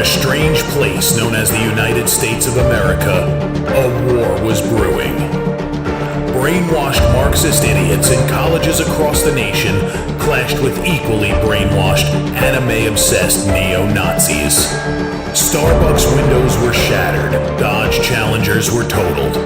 a strange place known as the United States of America, a war was brewing. Brainwashed Marxist idiots in colleges across the nation clashed with equally brainwashed, anime-obsessed neo-Nazis. Starbucks windows were shattered, Dodge Challengers were totaled,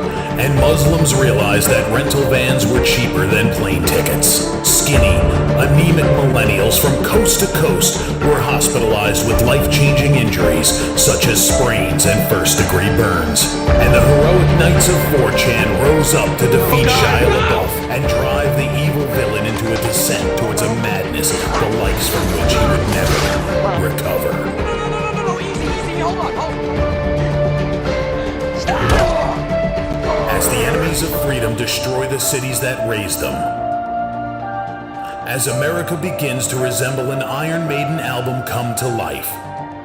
and Muslims realized that rental vans were cheaper than plane tickets. Skinny, anemic millennials from coast to coast were hospitalized with life-changing injuries such as sprains and first-degree burns. And the heroic knights of 4chan rose up to defeat Shia LaBeouf and drive the evil villain into a descent towards a madness the likes from which he would never recover. No, easy, hold on. As the enemies of freedom destroy the cities that raised them. As America begins to resemble an Iron Maiden album come to life,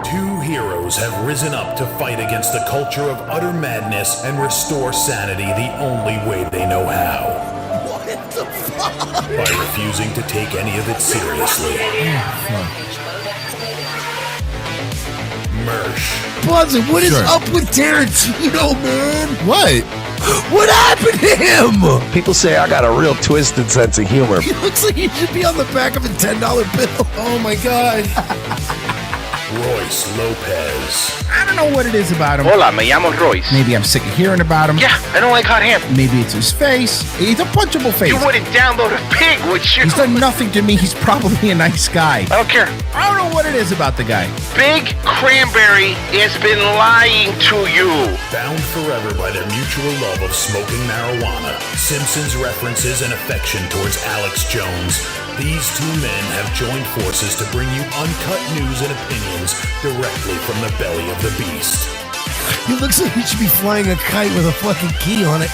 two heroes have risen up to fight against the culture of utter madness and restore sanity the only way they know how. What the fuck? By refusing to take any of it seriously. Mersh. Buzzin', what is up with Tarantino, man? What? What happened to him? People say I got a real twisted sense of humor. He looks like he should be on the back of a $10 bill. Oh my God. Royce Lopez. I don't know what it is about him. Hola, me llamo Royce. Maybe I'm sick of hearing about him. Yeah, I don't like hot ham. Maybe it's his face. He's a punchable face. You wouldn't download a pig, would you? He's done nothing to me. He's probably a nice guy. I don't care. I don't know what it is about the guy. Big Cranberry has been lying to you. Bound forever by their mutual love of smoking marijuana, Simpsons references and affection towards Alex Jones, these two men have joined forces to bring you uncut news and opinions directly from the belly of the beast. He looks like he should be flying a kite with a fucking key on it.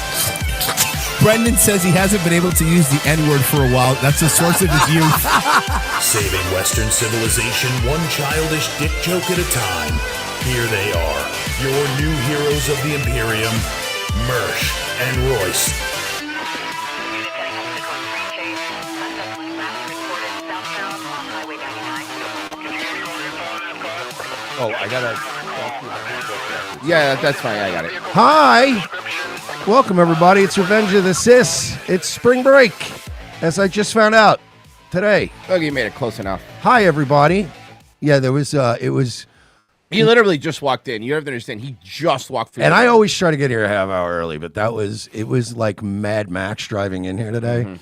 Brendan says he hasn't been able to use the N-word for a while. That's the source of his youth. Saving Western civilization one childish dick joke at a time. Here they are, your new heroes of the Imperium, Mersh and Royce. Oh, I gotta. Yeah, that's fine. I got it. Hi! Welcome, everybody. It's Revenge of the Sis. It's spring break, as I just found out today. Okay, you made it close enough. Hi, everybody. Yeah, there was, it was... He literally just walked in. You have to understand, he just walked through. And I always try to get here a half hour early, but it was like Mad Max driving in here today. Mm-hmm.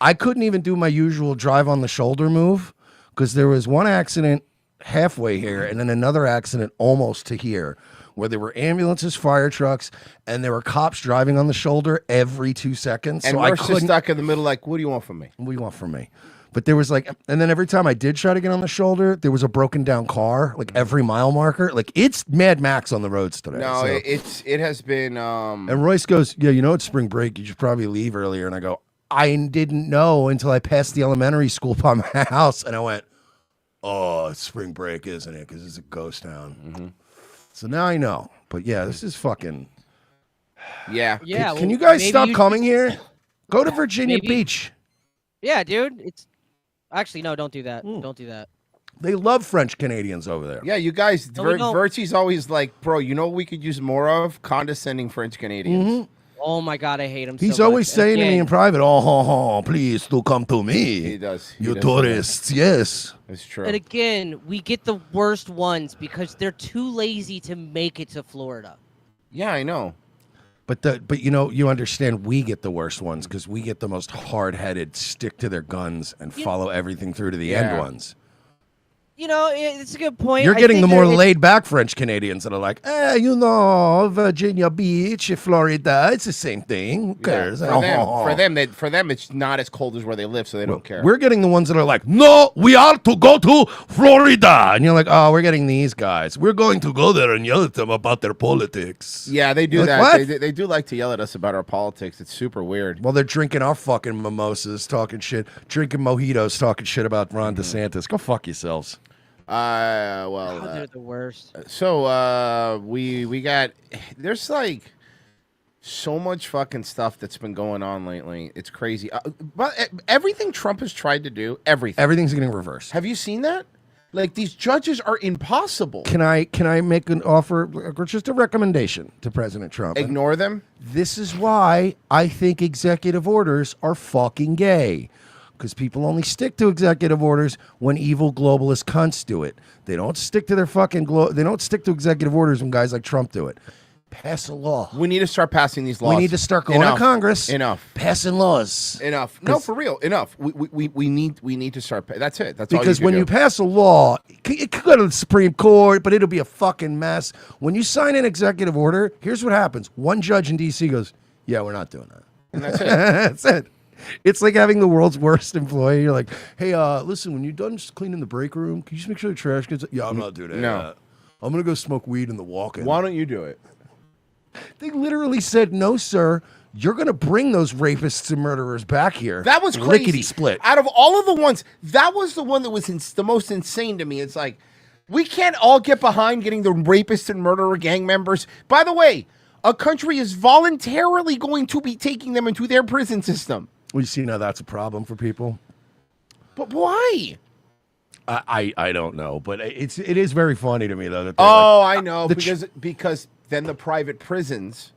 I couldn't even do my usual drive on the shoulder move, because there was one accident halfway here and then another accident almost to here where there were ambulances, fire trucks, and there were cops driving on the shoulder every 2 seconds. And so we're I couldn't stuck in the middle like, what do you want from me? What do you want from me? But there was like, and then every time I did try to get on the shoulder, there was a broken down car, like every mile marker. Like it's Mad Max on the roads today. No, so. it has been. And Royce goes, yeah, you know it's spring break. You should probably leave earlier. And I go, I didn't know until I passed the elementary school by my house. And I went, oh, it's spring break, isn't it? Because it's a ghost town. Mm-hmm. So now I know. But yeah, this is fucking. Yeah. Can you guys stop coming here? Go to Virginia Beach. Yeah, dude. It's actually no. Don't do that. Don't do that. They love French Canadians over there. Yeah, you guys. No, Vertie's always like, bro. You know what we could use more of? Condescending French Canadians. Mm-hmm. Oh my God, I hate him. He's so always much. saying to me in private, "Oh, please do come to me." He does. You tourists, yes. It's true. And again, we get the worst ones because they're too lazy to make it to Florida. Yeah, I know. But you know, you understand we get the worst ones because we get the most hard-headed, stick to their guns and follow everything through to the end ones. You know, it's a good point. You're getting the more laid-back French Canadians that are like, you know, Virginia Beach, Florida, it's the same thing. Who cares? Yeah, for them, it's not as cold as where they live, so they don't care. We're getting the ones that are like, no, we are to go to Florida. And you're like, oh, we're getting these guys. We're going to go there and yell at them about their politics. Yeah, they do that. They do like to yell at us about our politics. It's super weird. Well, they're drinking our fucking mimosas, talking shit, drinking mojitos, talking shit about Ron DeSantis. Go fuck yourselves. They're the worst. So we got there's like so much fucking stuff that's been going on lately. It's crazy. But everything Trump has tried to do, everything's getting reversed. Have you seen that? Like these judges are impossible. Can I make an offer, or just a recommendation to President Trump? Ignore them? This is why I think executive orders are fucking gay. Because people only stick to executive orders when evil globalist cunts do it. They don't stick to their fucking they don't stick to executive orders when guys like Trump do it. Pass a law. We need to start passing these laws. We need to start going to Congress. Enough. Passing laws. Enough. No, for real. Enough. We need to start. That's it. That's all because you when do. you pass a law, it could go to the Supreme Court, but it'll be a fucking mess. When you sign an executive order, here's what happens. One judge in D.C. goes, yeah, we're not doing that. And that's it. That's it. It's like having the world's worst employee. You're like, hey, listen, when you're done just cleaning the break room, can you just make sure the trash gets... Yeah, I'm not doing that. No. I'm going to go smoke weed in the walk-in. Why don't you do it? They literally said, no, sir. You're going to bring those rapists and murderers back here. That was crazy. Lickety split. Out of all of the ones, that was the one that was the most insane to me. It's like, we can't all get behind getting the rapists and murderer gang members. By the way, a country is voluntarily going to be taking them into their prison system. We see now that's a problem for people. But why? I don't know, but it is very funny to me though. That I know because then the private prisons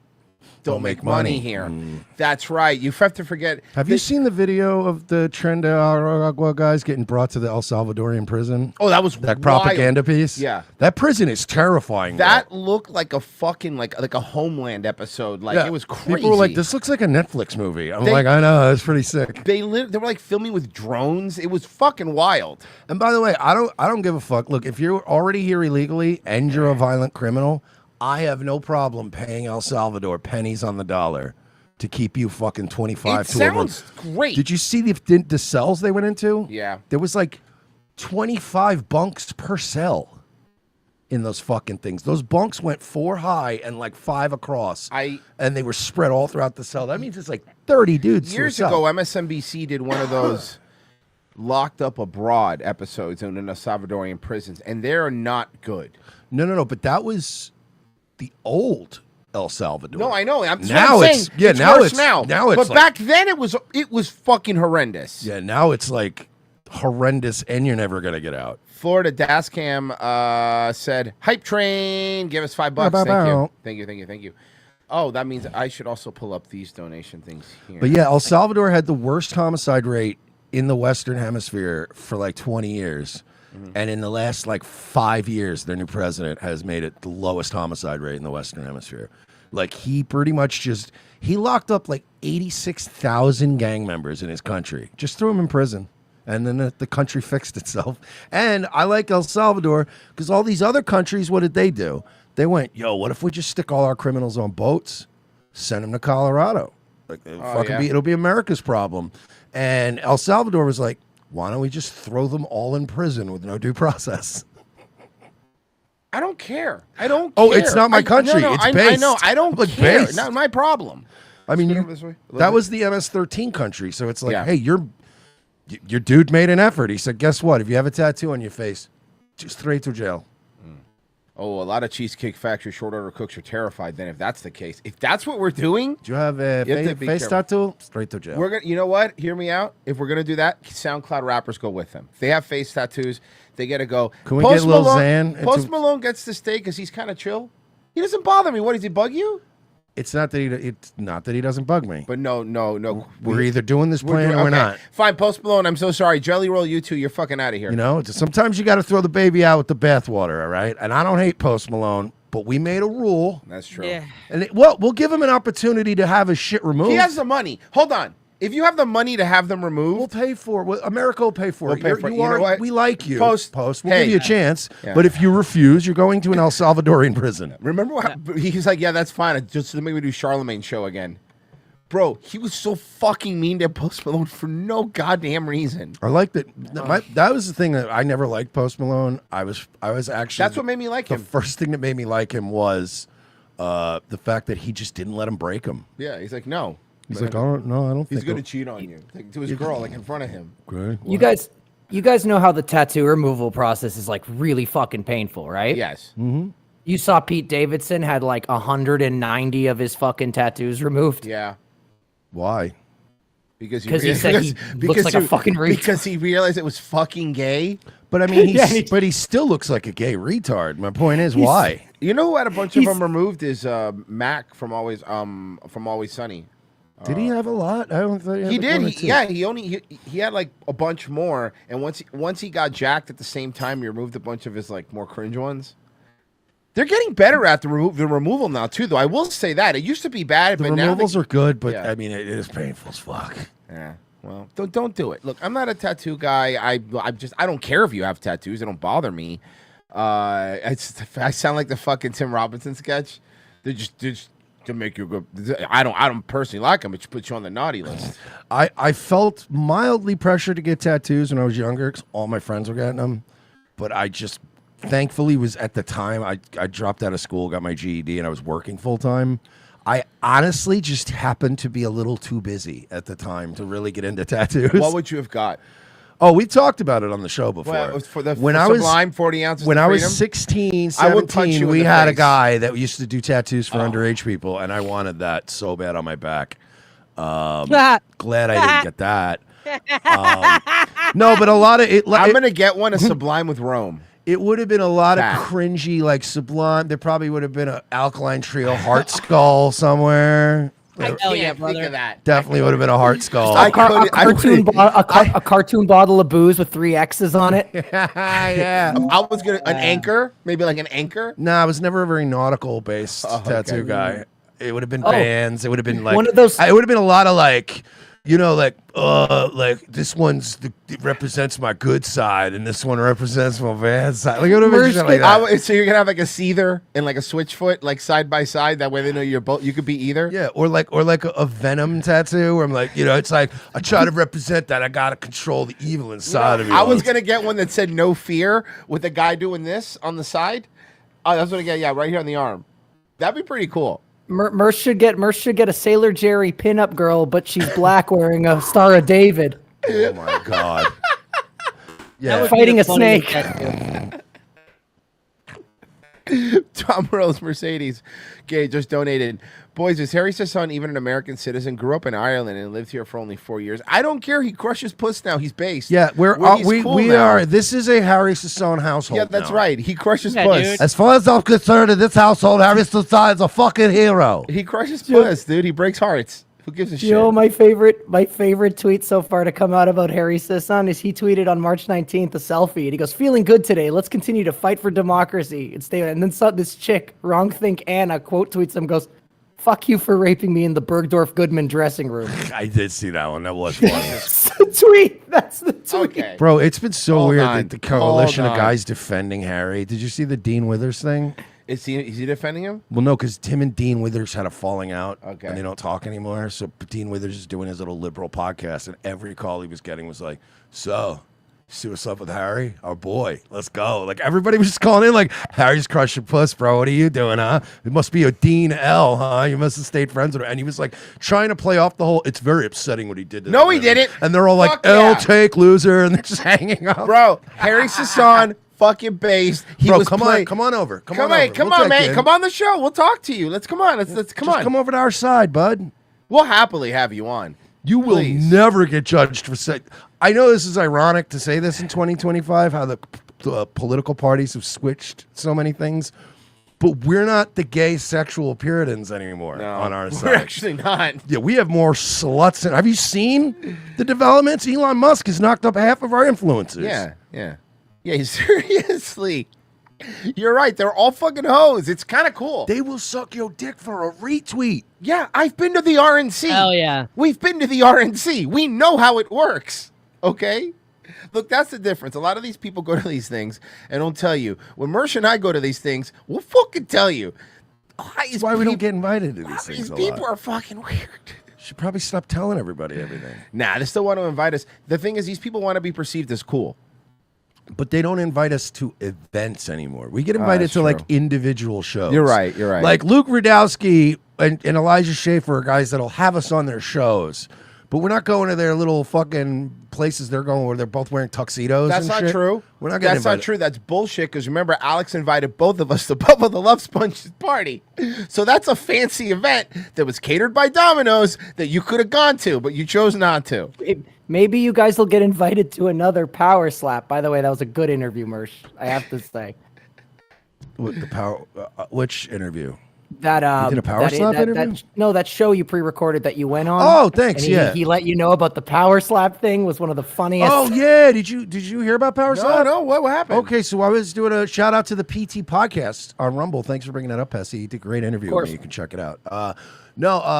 don't make money here. That's right. You have to forget. Have you seen the video of the Trinidad guys getting brought to the El Salvadorian prison? Oh, that was that wild. propaganda piece. Yeah, that prison is terrifying. That looked like a fucking like a Homeland episode. Like it was crazy. People were like, "This looks like a Netflix movie." I'm like, "I know, it's pretty sick." They were like filming with drones. It was fucking wild. And by the way, I don't give a fuck. Look, if you're already here illegally and you're a violent criminal, I have no problem paying El Salvador pennies on the dollar to keep you fucking 25 to a month. Sounds great. Did you see the cells they went into? Yeah. There was like 25 bunks per cell in those fucking things. Those bunks went 4 high and like 5 across. And they were spread all throughout the cell. That means it's like 30 dudes. Years ago, MSNBC did one of those locked up abroad episodes in the Salvadorian prisons, and they're not good. No, but that was the old El Salvador. No, I know. Now it's worse now. But like, back then it was fucking horrendous. Yeah, now it's like horrendous, and you're never gonna get out. Florida Dascam said, "Hype train, give us $5. Thank you. Oh, that means I should also pull up these donation things here. But yeah, El Salvador had the worst homicide rate in the Western Hemisphere for like 20 years. And in the last like 5 years, their new president has made it the lowest homicide rate in the Western Hemisphere. Like he pretty much he locked up like 86,000 gang members in his country. Just threw them in prison. And then the country fixed itself. And I like El Salvador because all these other countries, what did they do? They went, yo, what if we just stick all our criminals on boats, send them to Colorado? Like it'll be America's problem. And El Salvador was like, why don't we just throw them all in prison with no due process? I don't care. I don't Oh, care. it's not my country. It's based. I know. I don't Like care. based. Not my problem. I mean, that was the MS-13 country. So it's like, hey, your dude made an effort. He said, guess what? If you have a tattoo on your face, just straight to jail. Oh, a lot of Cheesecake Factory short order cooks are terrified then if that's the case. If that's what we're doing. Do you have a face tattoo? Straight to jail. We're gonna, you know what? Hear me out. If we're going to do that, SoundCloud rappers go with them. If they have face tattoos, they get to go. Can we get Lil Xan? Post Malone gets to stay because he's kind of chill. He doesn't bother me. What, does he bug you? It's not that he doesn't bug me. But no. We're either doing this plan or we're not. Fine, Post Malone, I'm so sorry. Jelly Roll, you two, you're fucking out of here. You know, sometimes you got to throw the baby out with the bathwater, all right? And I don't hate Post Malone, but we made a rule. That's true. Yeah. And we'll give him an opportunity to have his shit removed. He has the money. Hold on. If you have the money to have them removed, we'll pay for it. America will pay for it. Pay for it. You know what? We like you. Post. We'll give you a chance. Yeah. But if you refuse, you're going to an El Salvadorian prison. Remember what he's like, yeah, that's fine. Just to make me do Charlemagne's show again. Bro, he was so fucking mean to Post Malone for no goddamn reason. I like that. That was the thing that I never liked Post Malone. I was actually. That's what made me like him. The first thing that made me like him was the fact that he just didn't let him break him. Yeah, he's like, no. He's like, I don't think he's going to cheat on you. Like, to his girl, like in front of him. Okay. You guys know how the tattoo removal process is like really fucking painful, right? Yes. Mm-hmm. You saw Pete Davidson had like 190 of his fucking tattoos removed. Yeah. Why? Because he said he looks like a fucking retard. Because he realized it was fucking gay. But I mean, Yeah, he- but he still looks like a gay retard. My point is, why? You know who had a bunch of them removed is Mac from Always Sunny. Did he have a lot? I don't think He did. He had like a bunch more, and once he got jacked at the same time, he removed a bunch of his like more cringe ones. They're getting better at the removal now too, though. I will say that it used to be bad, The but now removals are good, but Yeah. I mean, it is painful as fuck. Yeah. Well, don't do it. Look, I'm not a tattoo guy. I don't care if you have tattoos. They don't bother me. I sound like the fucking Tim Robinson sketch. They're just to make you go. I don't personally like them. It just puts you on the naughty list. I felt mildly pressured to get tattoos when I was younger because all my friends were getting them, but I just thankfully was at the time I dropped out of school, got my GED, and I was working full time. I honestly just happened to be a little too busy at the time to really get into tattoos. What would you have got? Oh, we talked about it on the show before. Well, for the when for I was Sublime 40 ounces. when of I was freedom? 16, I would punch 17, you in we the had a face. guy that used to do tattoos for underage people, and I wanted that so bad on my back. Glad I didn't get that. No, but a lot of it. I'm gonna get one a Sublime with Rome. It would have been a lot That. of cringy, like Sublime. There probably would have been an Alkaline Trio heart skull somewhere. Oh yeah, Think brother. of that. Definitely would have been a heart skull. I couldn't- a cartoon bottle of booze with 3 X's on it. Yeah. I was gonna an anchor, maybe like an anchor. No, I was never a very nautical based tattoo okay. guy. It would have been bands. It would have been like One of those- It would have been a lot of like, you know, like this one's it represents my good side, and this one represents my bad side. Like it would have been shit like that. So you're gonna have like a seether and like a switchfoot, like side by side. That way they know you're both. You could be either. Yeah, or like a Venom tattoo, where I'm like, you know, it's like I try to represent that. I gotta control the evil inside of me. I was gonna get one that said "No Fear" with a guy doing this on the side. Oh, that's what I get. Yeah, right here on the arm. That'd be pretty cool. Merce should get a Sailor Jerry pinup girl, but she's black wearing a Star of David. Oh my god. Yeah, Fighting a Funny snake. tattoo. Tom Earl's Mercedes. Gay just donated. Boys, is Harry Sasson even an American citizen? Grew up in Ireland and lived here for only 4 years. I don't care. He crushes puss now. He's based. Yeah, He's cool we now. are. This is a Harry Sasson household. Yeah, that's now. right. He crushes Yeah, puss. dude. As far as I'm concerned, in this household, Harry Sasson is a fucking hero. He crushes puss, dude. He breaks hearts. Who gives a shit? You know, my favorite tweet so far to come out about Harry Sisson is he tweeted on March 19th a selfie, and he goes, "Feeling good today. Let's continue to fight for democracy and stay." And then this chick, Wrong Think Anna, quote tweets him, goes, "Fuck you for raping me in the Bergdorf Goodman dressing room." I did see that one. That was funny. That's the tweet. That's the tweet. Okay. Bro, it's been so Hold weird on. that the coalition Hold of on. guys defending Harry. Did you see the Dean Withers thing? Is he defending him? Well, no, because Tim and Dean Withers had a falling out, Okay. and they don't talk anymore. So Dean Withers is doing his little liberal podcast, and every call he was getting was like, "So, see what's up with Harry? Our boy, let's go!" Like everybody was just calling in, like, "Harry's crushing puss, bro. What are you doing, huh? It must be a Dean L, huh? You must have stayed friends with him." And he was like trying to play off the whole. It's very upsetting what he did. To No, the he women. didn't. And they're all like, Fuck "L yeah. take loser," and they're just hanging up. Bro, Harry Sasson, fucking based. He Bro, was come playing. on, come on over. Come Come on, on, over. come We'll on, take man. you in. Come on the show. We'll talk to you. Let's come on. Let's come Just on. come over to our side, bud. We'll happily have you on. You will Please. never get judged for say. I know this is ironic to say this in 2025, how the political parties have switched so many things, but we're not the gay sexual Puritans anymore on our side. We're actually not. Yeah, we have more sluts. Have you seen the developments? Elon Musk has knocked up half of our influencers. Yeah. Seriously. You're right. They're all fucking hoes. It's kind of cool. They will suck your dick for a retweet. Yeah, I've been to the RNC. Hell yeah. We've been to the RNC. We know how it works. Okay? Look, that's the difference. A lot of these people go to these things and don't tell you. When Mersh and I go to these things, we'll fucking tell you. That's why we don't get invited to these These things a people lot. are fucking weird. Should probably stop telling everybody everything. Nah, they still want to invite us. The thing is, these people want to be perceived as cool. But they don't invite us to events anymore. We get invited that's to like true. individual shows. You're right, you're right. Like Luke Rudowski and Elijah Schaefer are guys that'll have us on their shows. But we're not going to their little fucking places they're going where they're both wearing tuxedos. That's and not shit. true. We're not getting That's not true. That's bullshit. Because remember, Alex invited both of us to Bubba the Love Sponge's party. So that's a fancy event that was catered by Domino's that you could have gone to, but you chose not to. Maybe you guys will get invited to another Power Slap. By the way, that was a good interview, Mersh. I have to say. With the power, which interview? That You did a Power Slap interview? that show you pre-recorded that you went on. Oh, thanks. And Yeah. he let you know about the Power Slap thing. Was one of the funniest. Oh yeah, did you hear about Power Slap? No, what happened? Okay, so I was doing a shout out to the PT podcast on Rumble. Thanks for bringing that up, Pessy. You did a great interview with me. You can check it out.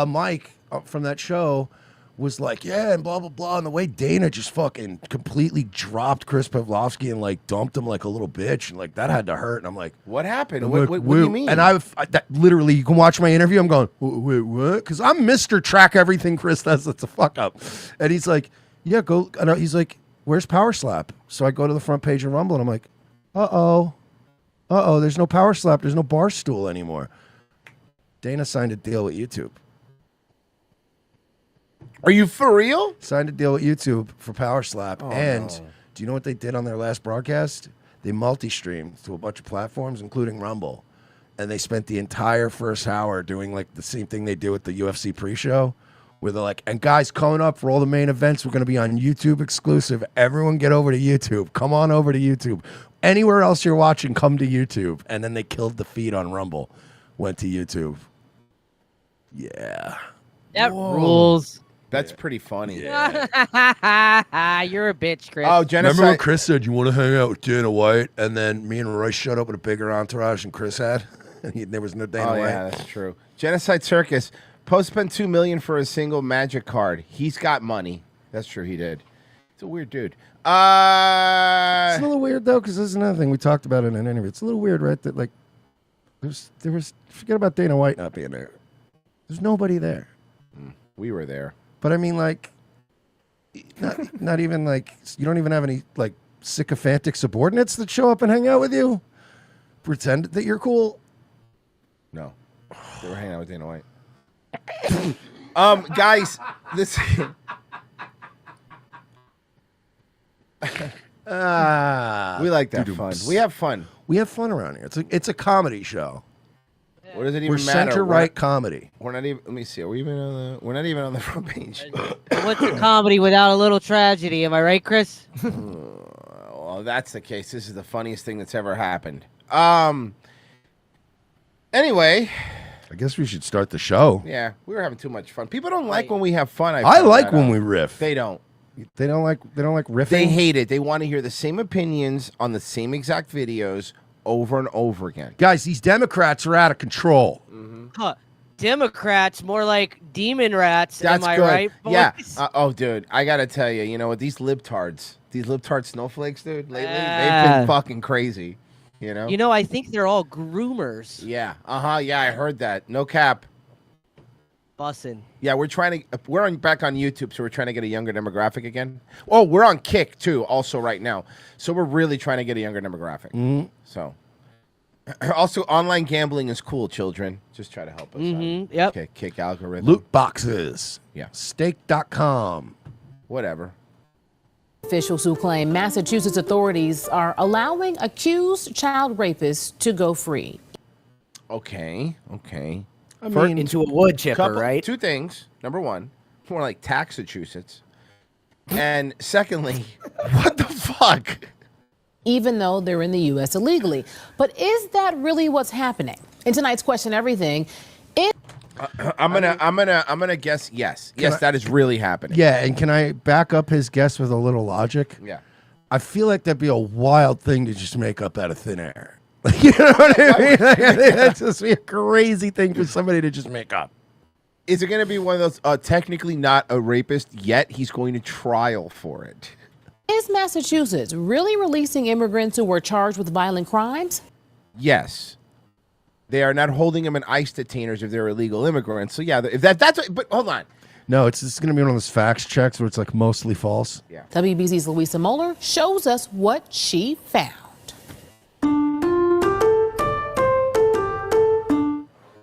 Mike from that show was like, yeah, and blah blah blah. And the way Dana just fucking completely dropped Chris Pavlovsky and like dumped him like a little bitch, and like that had to hurt. And I'm like, What happened? I'm What, like, what do you mean? And that literally, you can watch my interview. I'm going, wait, what? Because I'm Mr. Track Everything Chris does. That's a fuck up. And he's like, yeah, go. And he's like, where's Power Slap? So I go to the front page of Rumble and I'm like, uh-oh, there's no Power Slap. There's no Barstool anymore. Dana signed a deal with YouTube. Are you for real? Signed a deal with YouTube for Power Slap. Oh, and no. do you know what they did on their last broadcast? They multi-streamed to a bunch of platforms, including Rumble. And they spent the entire first hour doing like the same thing they do with the UFC pre-show, where they're like, and guys, coming up for all the main events, we're going to be on YouTube exclusive. Everyone get over to YouTube. Come on over to YouTube. Anywhere else you're watching, come to YouTube. And then they killed the feed on Rumble. Went to YouTube. Yeah. That rules. That's pretty funny. You're a bitch, Chris. Oh, genocide. Remember when Chris said, you want to hang out with Dana White? And then me and Royce showed up with a bigger entourage than Chris had? And there was no Dana Oh, White. yeah, that's true. Genocide Circus. Post spent $2 million for a single magic card. He's got money. That's true, he did. It's a weird dude. It's a little weird, though, because this is another thing we talked about in an interview. It's a little weird, right, that, like, there was forget about Dana White not being there. There's nobody there. We were there. But I mean, like, not even like, you don't even have any like sycophantic subordinates that show up and hang out with you, pretend that you're cool. No, they were hanging out with Dana White. Guys, this. We like that fun. We have fun. We have fun around here. It's a comedy show. What does it even We're matter? center right comedy. We're not even. Let me see. Are we even on the? We're not even on the front page. What's a comedy without a little tragedy? Am I right, Chris? Well, if that's the case, this is the funniest thing that's ever happened. Anyway, I guess we should start the show. yeah, we were having too much fun. People don't like when we have fun. I found like that when out. we riff. They don't. They don't like riffing. They hate it. They want to hear the same opinions on the same exact videos over and over again. Guys, these Democrats are out of control. Huh. Democrats, more like demon rats. That's am I good. right? Yeah. boys? Dude, I gotta tell you, you know what? These libtards snowflakes, dude. Lately, they've Ah. been fucking crazy. You know. You know, I think they're all groomers. Yeah. Yeah, I heard that. No cap. Bussin'. Yeah, we're back on YouTube, so we're trying to get a younger demographic again. Oh, we're on Kick too, also right now. So we're really trying to get a younger demographic. So, also, online gambling is cool, children. Just try to help us out. Yep. Okay, Kick algorithm. Loot boxes. Yeah. Stake.com. Whatever. Officials who claim Massachusetts authorities are allowing accused child rapists to go free. Okay. I mean, into a wood chipper, right? Two things. Number one, more like Taxachusetts. And secondly, what the fuck? Even though they're in the U.S. illegally. But is that really what's happening? In tonight's Question Everything, I'm gonna guess yes. Yes, that is really happening. yeah, and can I back up his guess with a little logic? Yeah. I feel like that'd be a wild thing to just make up out of thin air. You know what I mean? Like, I think that's just be a crazy thing for somebody to just make up. Is it going to be one of those technically not a rapist yet? He's going to trial for it. is Massachusetts really releasing immigrants who were charged with violent crimes? Yes. They are not holding them in ICE detainers if they're illegal immigrants. So yeah, if that's what, but hold on. No, it's going to be one of those fact checks where it's like mostly false. Yeah. WBZ's Louisa Moeller shows us what she found.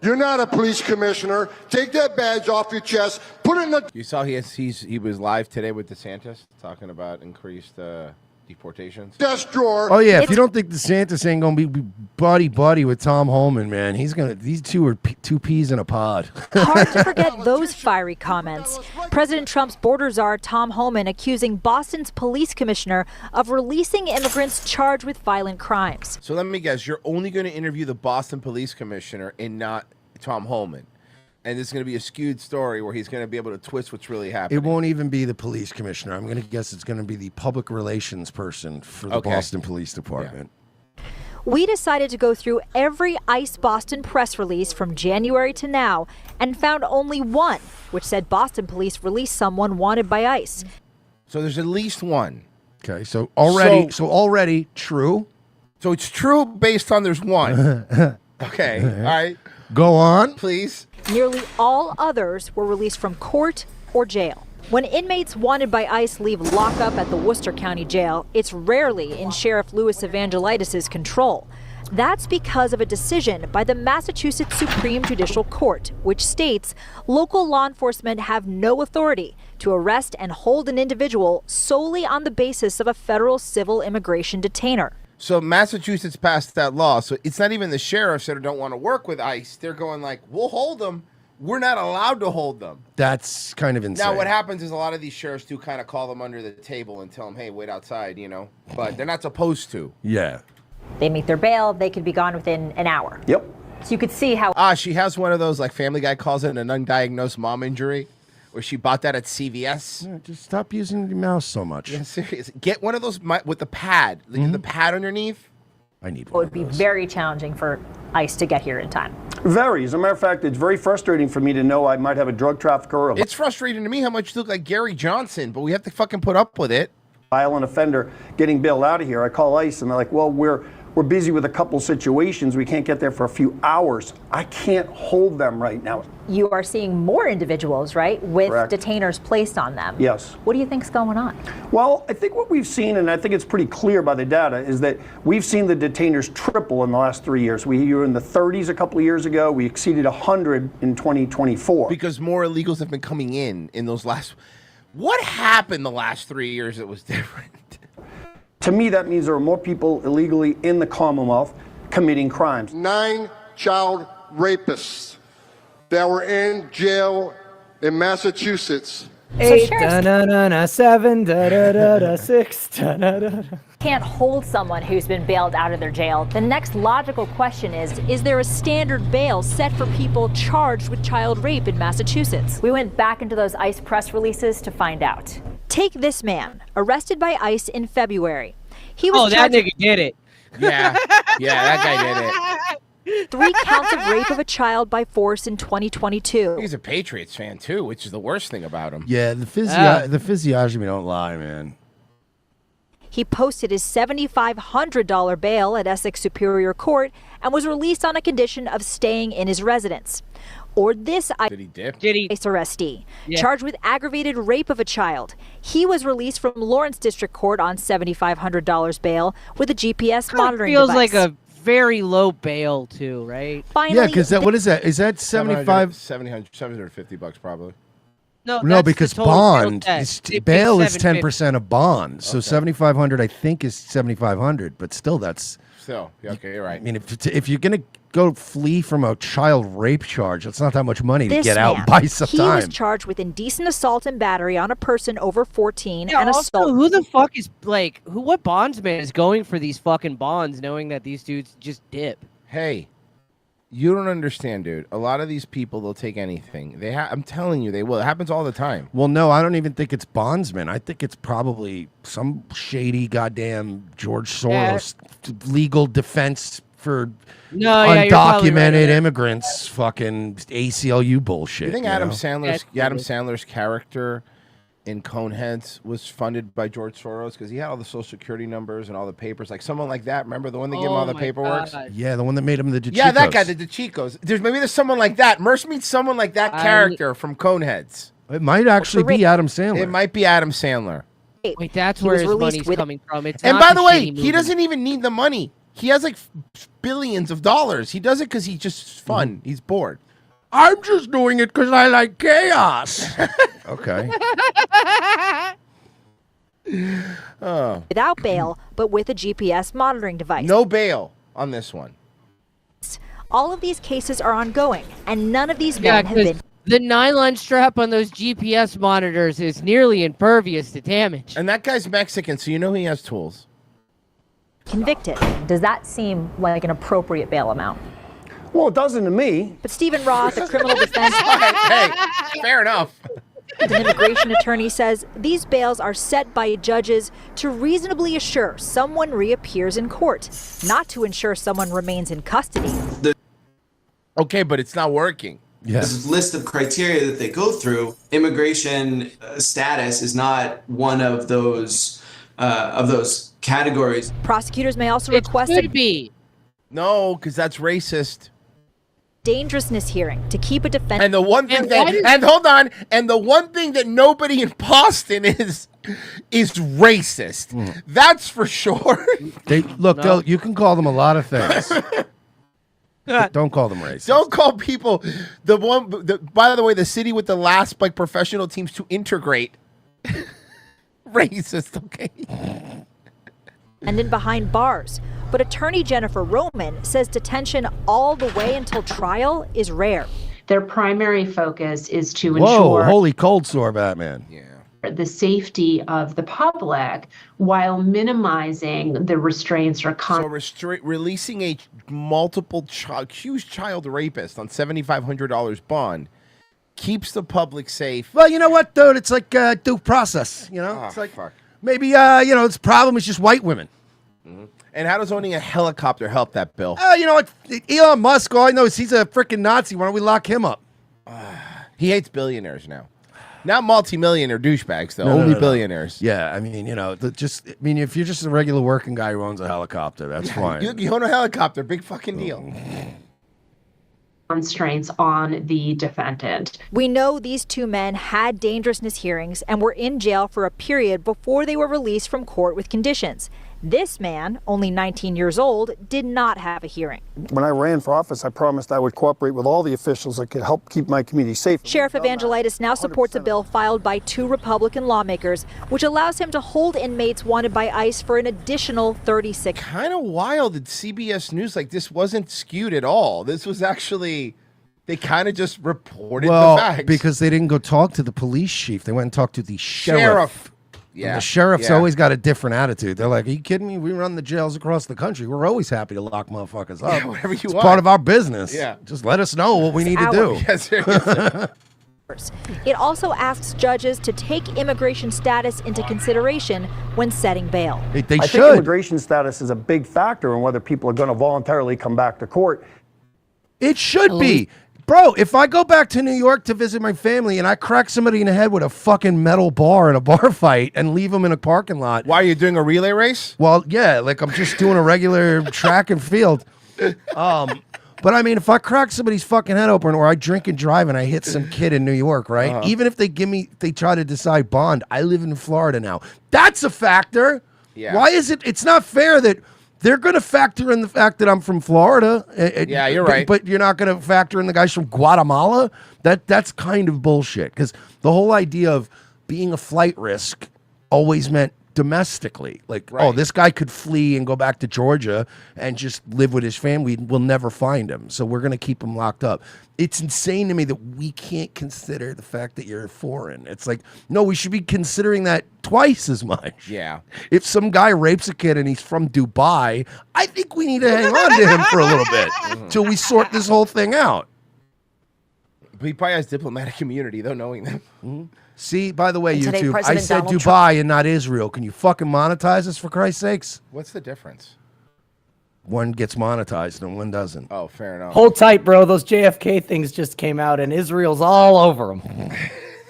You're not a police commissioner. Take that badge off your chest. Put it in the... You saw he was live today with DeSantis talking about increased deportations. Desk drawer. Oh yeah, if you don't think DeSantis ain't gonna be buddy with Tom Homan, man, these two are two peas in a pod. Hard to forget those fiery comments. President Trump's border czar Tom Homan accusing Boston's police commissioner of releasing immigrants charged with violent crimes. So let me guess, you're only going to interview the Boston police commissioner and not Tom Homan. And this is going to be a skewed story where he's going to be able to twist what's really happening. It won't even be the police commissioner. I'm going to guess it's going to be the public relations person for the Boston Police Department. We decided to go through every ICE Boston press release from January to now and found only one, which said Boston police released someone wanted by ICE. So there's at least one. Okay, so already true. So it's true based on there's one. Okay, all right. Go on. Please. Nearly all others were released from court or jail. When inmates wanted by ICE leave lockup at the Worcester County Jail, it's rarely in Sheriff Louis Evangelitis' control. That's because of a decision by the Massachusetts Supreme Judicial Court, which states local law enforcement have no authority to arrest and hold an individual solely on the basis of a federal civil immigration detainer. So Massachusetts passed that law. So it's not even the sheriffs that don't want to work with ICE. They're going like, we'll hold them. We're not allowed to hold them. That's kind of insane. Now, what happens is a lot of these sheriffs do kind of call them under the table and tell them, hey, wait outside, But they're not supposed to. Yeah. They meet their bail. They could be gone within an hour. Yep. So you could see how... She has one of those, like Family Guy calls it, an undiagnosed mom injury. Or she bought that at CVS. Yeah, just stop using the mouse so much. Yeah, seriously. Get one of those with the pad. The pad underneath. I need It would be very challenging for ICE to get here in time. Very. As a matter of fact, it's very frustrating for me to know I might have a drug trafficker. It's frustrating to me how much you look like Gary Johnson, but we have to fucking put up with it. Violent offender getting bailed out of here. I call ICE and they're like, well, we're busy with a couple situations. We can't get there for a few hours. I can't hold them right now. You are seeing more individuals, right, with Correct. detainers placed on them. Yes. What do you think's going on? Well, I think what we've seen, and I think it's pretty clear by the data, is that we've seen the detainers triple in the last 3 years. We were in the 30s a couple of years ago. We exceeded 100 in 2024. Because more illegals have been coming in those last... What happened the last 3 years that was different? To me, that means there are more people illegally in the Commonwealth committing crimes. 9 child rapists that were in jail in Massachusetts. 8, da-na-na-na, 7, da-da-da-da, 6, da-da-da-da. Can't hold someone who's been bailed out of their jail. The next logical question is there a standard bail set for people charged with child rape in Massachusetts? We went back into those ICE press releases to find out. Take this man, arrested by ICE in February. He was that nigga did it. Yeah, that guy did it. 3 counts of rape of a child by force in 2022. He's a Patriots fan, too, which is the worst thing about him. Yeah, the physiognomy don't lie, man. He posted his $7,500 bail at Essex Superior Court and was released on a condition of staying in his residence. Or this Did he dip? ICE arrestee, Yeah. charged with aggravated rape of a child. He was released from Lawrence District Court on $7,500 bail with a GPS monitoring feels device. like a very low bail too, right? Finally, Yeah, because what is that? Is that 75? $750 probably. No, that's because the total bond bail is, test. bail It's is 10% of bond. So 7,500, I think, is 7,500. But still, that's Still, okay, you're right. I mean, if you're gonna go flee from a child rape charge, that's not that much money to This get out man, and buy some he time. was charged with indecent assault and battery on a person over 14 Yeah, and also, assault. who the fuck is what bondsman is going for these fucking bonds knowing that these dudes just dip? Hey, you don't understand, dude. A lot of these people, they'll take anything. I'm telling you, they will. It happens all the time. Well, no, I don't even think it's bondsman. I think it's probably some shady goddamn George Soros legal defense for yeah, you're probably undocumented right. immigrants, fucking ACLU bullshit. You think you Adam know? Sandler's character in Coneheads was funded by George Soros because he had all the social security numbers and all the papers, like someone like that. Remember the one that gave him all the paperwork? Yeah, the one that made him the DeChicos. Yeah, that guy, the DeChicos. There's someone like that. Merce meets someone like that character from Coneheads. It might actually be Adam Sandler. It might be Adam Sandler. Wait, that's He where was his released money's with- coming from. It's And not by the way, shitty he movie. doesn't even need the money. He has like billions of dollars. He does it because he's just fun. He's bored. I'm just doing it because I like chaos. Okay. Without bail, but with a GPS monitoring device. No bail on this one. All of these cases are ongoing, and none of these Yeah, men have 'cause been the nylon strap on those GPS monitors is nearly impervious to damage. And that guy's Mexican, so you know he has tools. convicted. Does that seem like an appropriate bail amount? Well, it doesn't to me. But Stephen Roth, a criminal defense Hey, fair enough. an immigration attorney, says these bails are set by judges to reasonably assure someone reappears in court, not to ensure someone remains in custody. Okay, but it's not working. This list of criteria that they go through, immigration status is not one of those categories. Prosecutors may also request a No, because that's racist. dangerousness hearing to keep a defendant. And the one thing hold on, and the one thing that nobody in Boston is racist. That's for sure. They look. You can call them a lot of things. But don't call them racist. Don't call people by the way, the city with the last professional teams to integrate. Racist, okay? And in behind bars. But attorney Jennifer Roman says detention all the way until trial is rare. Their primary focus is to Whoa! ensure Holy cold sore, Batman. the safety of the public while minimizing the restraints or Releasing a multiple accused child rapist on $7,500 bond keeps the public safe. Well, you know what, dude? It's like due process. You know, it's like maybe its problem is just white women. And how does owning a helicopter help that, Bill? You know what? Elon Musk, all I know is he's a freaking Nazi. Why don't we lock him up? He hates billionaires now. Not multimillionaire douchebags, though. No, Only no. billionaires. Yeah, I mean, if you're just a regular working guy who owns a helicopter, that's fine. You own a helicopter, big fucking deal. constraints on the defendant. We know these two men had dangerousness hearings and were in jail for a period before they were released from court with conditions. This man, only 19 years old, did not have a hearing. When I ran for office, I promised I would cooperate with all the officials that could help keep my community safe. Sheriff Evangelitis now supports a bill filed by 2 Republican lawmakers, which allows him to hold inmates wanted by ICE for an additional 36. Kind of wild that CBS News, this wasn't skewed at all. This was actually, they kind of just reported the facts. Because they didn't go talk to the police chief. They went and talked to the sheriff. Yeah. And the sheriff's always got a different attitude. They're like, are you kidding me? We run the jails across the country. We're always happy to lock motherfuckers up. Yeah, whatever you it's want. part of our business. Yeah. Just let us know what we need to do. Yeah, seriously. It also asks judges to take immigration status into consideration when setting bail. They I should. think immigration status is a big factor in whether people are going to voluntarily come back to court. It should be. Bro, if I go back to New York to visit my family and I crack somebody in the head with a fucking metal bar in a bar fight and leave them in a parking lot. Why, are you doing a relay race? Well, yeah, I'm just doing a regular track and field. But I mean, if I crack somebody's fucking head open or I drink and drive and I hit some kid in New York, right? Even if they try to decide bond, I live in Florida now. That's a factor. Yeah. Why is it's not fair that they're going to factor in the fact that I'm from Florida. Yeah, you're right. But you're not going to factor in the guys from Guatemala? That's kind of bullshit. Because the whole idea of being a flight risk always meant domestically. Oh, this guy could flee and go back to Georgia and just live with his family. We'll never find him. So we're going to keep him locked up. It's insane to me that we can't consider the fact that you're foreign. It's like, no, we should be considering that twice as much. Yeah. If some guy rapes a kid and he's from Dubai, I think we need to hang on to him for a little bit till we sort this whole thing out. But he probably has diplomatic immunity, though, knowing them. See, by the way, And today, YouTube, I President said Donald Dubai and not Israel. Can you fucking monetize us for Christ's sakes? What's the difference? One gets monetized and one doesn't. Oh, fair enough. Hold tight, bro. Those JFK things just came out, and Israel's all over them.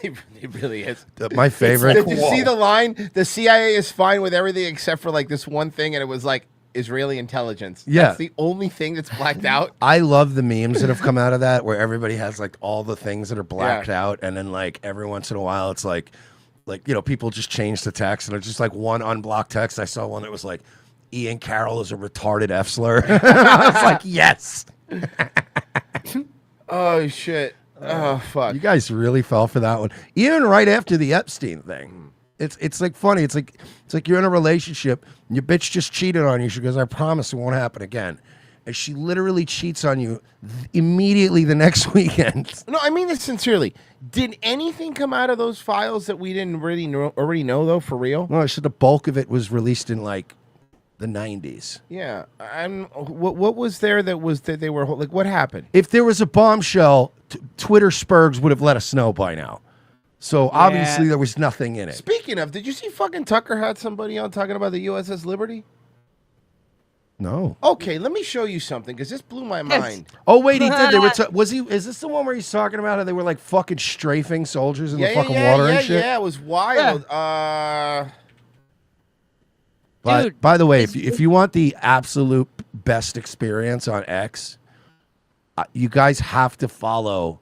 It really is. My favorite. Did you see the line? The CIA is fine with everything except for this one thing, and it was Israeli intelligence. Yeah. That's the only thing that's blacked out. I love the memes that have come out of that, where everybody has all the things that are blacked out, and then every once in a while it's people just change the text, and it's just one unblocked text. I saw one that was Ian Carroll is a retarded F slur. I was like, yes. Oh shit. Oh fuck. You guys really fell for that one. Even right after the Epstein thing. It's like funny. It's like you're in a relationship and your bitch just cheated on you. She goes, I promise it won't happen again. And she literally cheats on you immediately the next weekend. No, I mean this sincerely. Did anything come out of those files that we didn't already know though, for real? No, I said the bulk of it was released in like the 90s. Yeah. What was there that was that they were like? What happened? If there was a bombshell, Twitter Spurgs would have let us know by now. So obviously there was nothing in it. Speaking of, did you see fucking Tucker had somebody on talking about the USS Liberty? No. Okay, let me show you something because this blew my mind. Oh wait, he did. They were was he? Is this the one where he's talking about how they were like fucking strafing soldiers in the fucking water and shit? Yeah, it was wild. By the way, if you want the absolute best experience on X, you guys have to follow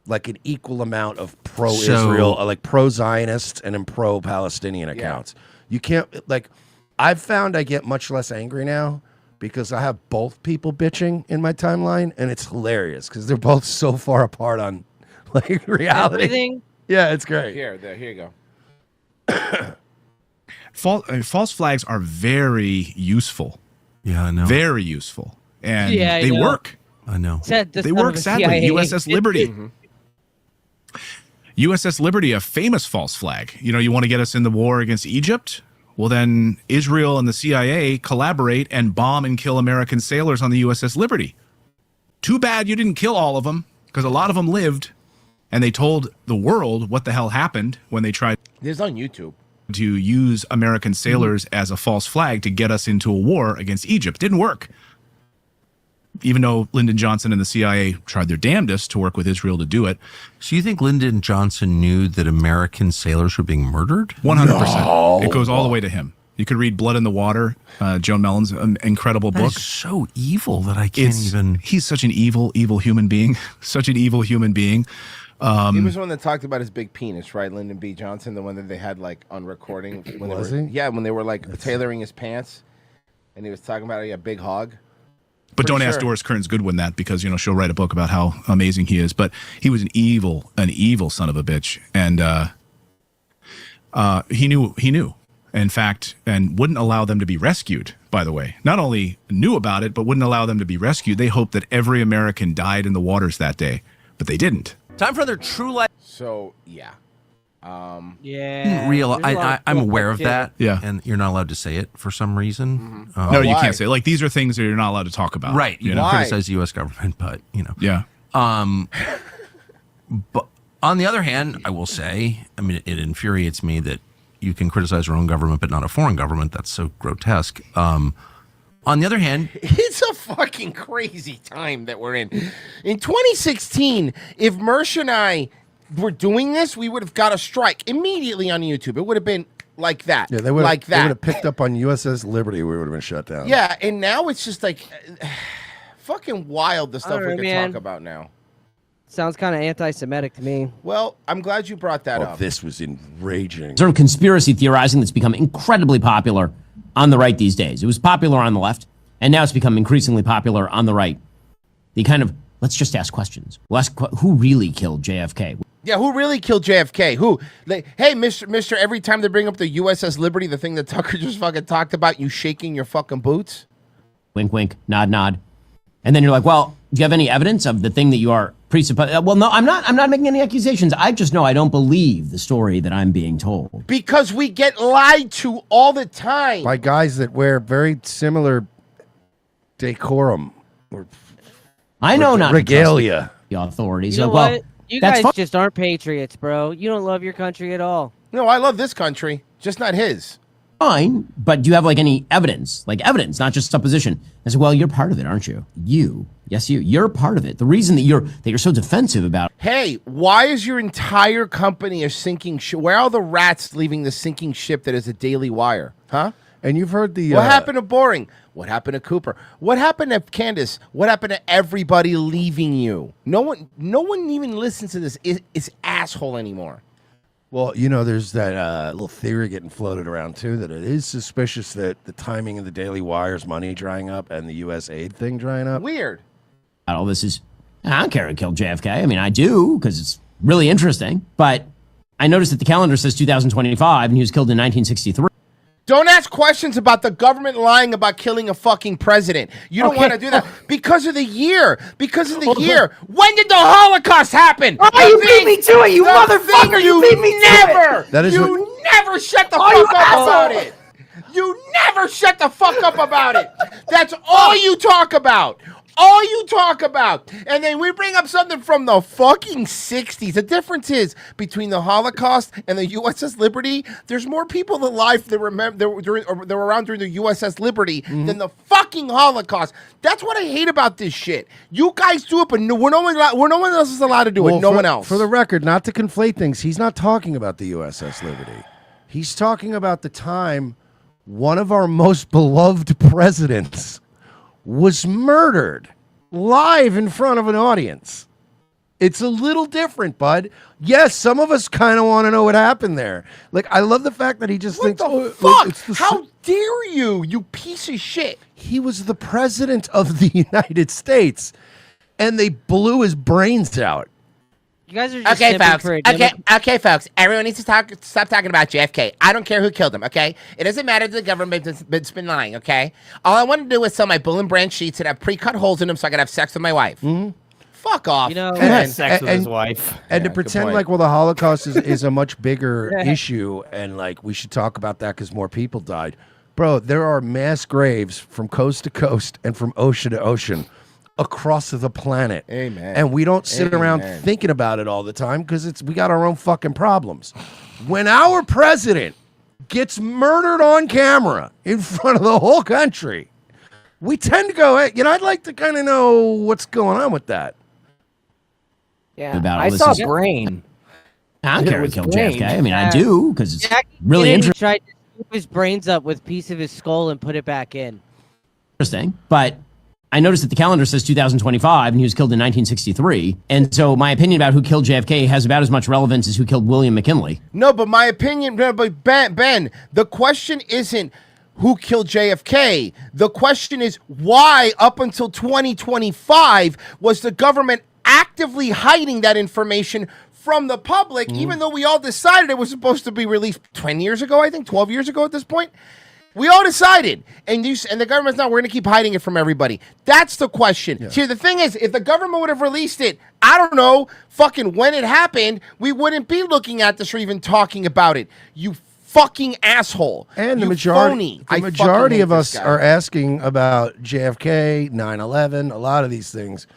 like an equal amount of pro-Israel, like pro-Zionist and pro-Palestinian accounts. You can't like. I've found I get much less angry now because I have both people bitching in my timeline, and it's hilarious because they're both so far apart on like reality. Everything? Yeah, it's great. Here you go. False flags are very useful. Yeah, I know. Very useful. And Yeah, I they know. work. I know. They work, sadly. USS Liberty. USS Liberty, a famous false flag. You know, you want to get us in the war against Egypt? Well, then Israel and the CIA collaborate and bomb and kill American sailors on the USS Liberty. Too bad you didn't kill all of them, because a lot of them lived, and they told the world what the hell happened when they tried This is on YouTube. to use American sailors as a false flag to get us into a war against Egypt. Didn't work. Even though Lyndon Johnson and the CIA tried their damnedest to work with Israel to do it. So you think Lyndon Johnson knew that American sailors were being murdered? 100%. It goes all the way to him. You could read Blood in the Water, Joan Mellon's incredible book. That is so evil that I can't even... He's such an evil human being. Such an evil human being. He was the one that talked about his big penis, right? Lyndon B. Johnson, the one that they had like on recording. When Was they were, he? Yeah, when they were like tailoring his pants, and he was talking about a big hog. But For don't ask sure. Doris Kearns Goodwin that because, you know, she'll write a book about how amazing he is. But he was an evil son of a bitch. And he knew, in fact, and wouldn't allow them to be rescued, by the way. Not only knew about it, but wouldn't allow them to be rescued. They hoped that every American died in the waters that day, but they didn't. Time for another true life. So, yeah. Yeah. Real. I'm aware of that. Yeah. And you're not allowed to say it for some reason. No, you can't say it. Like, these are things that you're not allowed to talk about. Right. You You know, know? criticize the U.S. government, but, you know. Yeah. But on the other hand, I will say, I mean, it infuriates me that you can criticize your own government, but not a foreign government. That's so grotesque. On the other hand, It's a fucking crazy time that we're in. In 2016, if Mersh and I were doing this, we would have got a strike immediately on YouTube. It would have been like that. Yeah, they would like They would that. have picked up on USS Liberty. We would have been shut down. Yeah, and now it's just like fucking wild the stuff we Alright, can man. talk about now. Sounds kind of anti-Semitic to me. Well, I'm glad you brought that up. This was enraging. Sort of conspiracy theorizing that's become incredibly popular on the right these days. It was popular on the left, and now it's become increasingly popular on the right. The kind of, let's just ask questions. We'll ask, who really killed JFK? Yeah, who really killed JFK? Who? Like, hey, Mister, every time they bring up the USS Liberty, the thing that Tucker just fucking talked about, you shaking your fucking boots? Wink, wink, nod, nod. And then you're like, well, do you have any evidence of the thing that you are presupposing? Well, no, I'm not making any accusations. I just know I don't believe the story that I'm being told. Because we get lied to all the time. By guys that wear very similar decorum. I know not to trust regalia. the authorities. You know Well, what? You that's guys fine. just aren't patriots, bro. You don't love your country at all. No, I love this country, just not his. Fine, but do you have like any evidence? Like evidence, not just supposition. I said, well, you're part of it, aren't you? You're part of it. The reason that you're so defensive about Hey, why is your entire company a sinking ship? Where are all the rats leaving the sinking ship that is a Daily Wire? Huh? And you've heard the... What happened to Boring? What happened to Cooper? What happened to Candace? What happened to everybody leaving you? No one even listens to this asshole anymore. Well, you know, there's that little theory getting floated around too that it is suspicious that the timing of the Daily Wire's money drying up and the U.S. aid thing drying up. Weird. All this is, I don't care who killed JFK. I mean, I do because it's really interesting. But I noticed that the calendar says 2025 and he was killed in 1963. Don't ask questions about the government lying about killing a fucking president. You don't want to do that because of the year. Because of the year. When did the Holocaust happen? Oh, you beat me to it, you motherfucker! You beat me to it. That is You never shut the fuck up about it. You never shut the fuck up about it. That's all you talk about. All you talk about. And then we bring up something from the fucking 60s. The difference is between the Holocaust and the USS Liberty, there's more people alive that remember they were around during the USS Liberty than the fucking Holocaust. That's what I hate about this shit. You guys do it, but no one else is allowed to do it. No one else. For the record, not to conflate things, he's not talking about the USS Liberty. He's talking about the time one of our most beloved presidents was murdered live in front of an audience. It's a little different, bud. Yes, some of us kind of want to know what happened there. Like, I love the fact that he just thinks, fuck? How dare you, you piece of shit. He was the president of the United States, and they blew his brains out. You guys are just Okay, simping folks. for a Okay, folks. Everyone needs to stop talking about JFK. I don't care who killed him, okay? It doesn't matter that the government's been lying, okay? All I want to do is sell my Bull and Branch sheets that have pre-cut holes in them so I can have sex with my wife. Fuck off. You know, Had sex with his wife. And to good pretend point. like, well, the Holocaust is a much bigger issue, and like we should talk about that because more people died. Bro, there are mass graves from coast to coast and from ocean to ocean across the planet. Amen. And we don't sit around Amen. thinking about it all the time because we got our own fucking problems. When our president gets murdered on camera in front of the whole country, we tend to go, hey, I'd like to kind of know what's going on with that. Yeah, About all I this saw is- Brain. I don't It care who was killed Brain. JFK. I mean, I do because it's Jackie really Kennedy interesting. tried to scoop his brains up with a piece of his skull and put it back in. But I noticed that the calendar says 2025 and he was killed in 1963. And so my opinion about who killed JFK has about as much relevance as who killed William McKinley. No, but my opinion, but Ben, the question isn't who killed JFK. The question is why, up until 2025, was the government actively hiding that information from the public, even though we all decided it was supposed to be released 10 years ago, I think, 12 years ago at this point? We all decided, and the government's not. We're going to keep hiding it from everybody. That's the question. Yeah. See, the thing is, if the government would have released it, I don't know, fucking when it happened, we wouldn't be looking at this or even talking about it. You fucking asshole. And you the majority, phony. the I majority fucking of hate us this guy. are asking about JFK, 9/11, a lot of these things.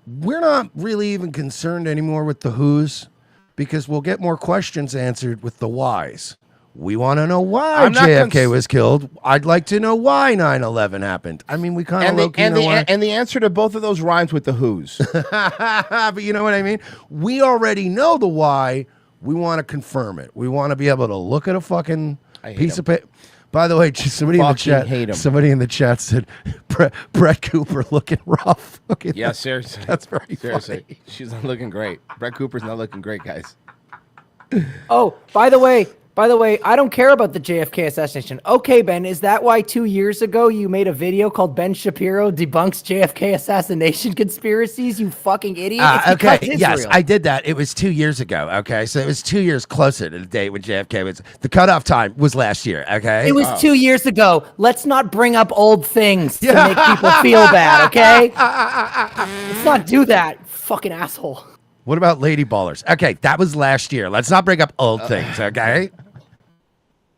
We're not really even concerned anymore with the who's because we'll get more questions answered with the whys. We want to know why JFK was killed. I'd like to know why 9/11 happened. I mean, we kind of and the answer to both of those rhymes with the who's. But you know what I mean? We already know the why. We want to confirm it. We want to be able to look at a fucking piece of paper. By the way, just somebody in the chat said Brett Cooper looking rough. Okay, Yeah, seriously. That's very seriously. funny. She's not looking great. Brett Cooper's not looking great, guys. Oh, by the way, I don't care about the JFK assassination. Okay, Ben, is that why 2 years ago you made a video called Ben Shapiro debunks JFK assassination conspiracies? You fucking idiot. It's Okay, because yes, Israel. I did that. It was 2 years ago. Okay, so it was 2 years closer to the date when JFK was. The cutoff time was last year. Okay, It was 2 years ago. Let's not bring up old things to make people feel bad, okay? Let's not do that, fucking asshole. What about Lady Ballers? Okay, that was last year. Let's not bring up old things. Okay.